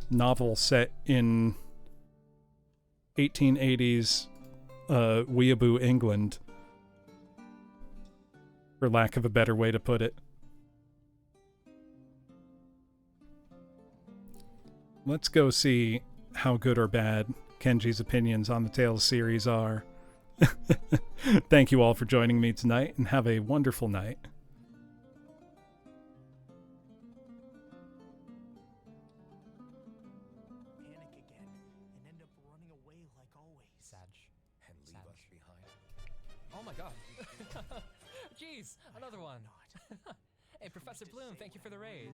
novel set in 1880s weeaboo England, for lack of a better way to put it. Let's go see how good or bad Kenji's opinions on the Tales series are. Thank you all for joining me tonight, and have a wonderful night. Panic again and end up running away like always. Sag. And leave us behind. Oh my god. Jeez, another one. Hey, Professor Bloom, thank you for the raid.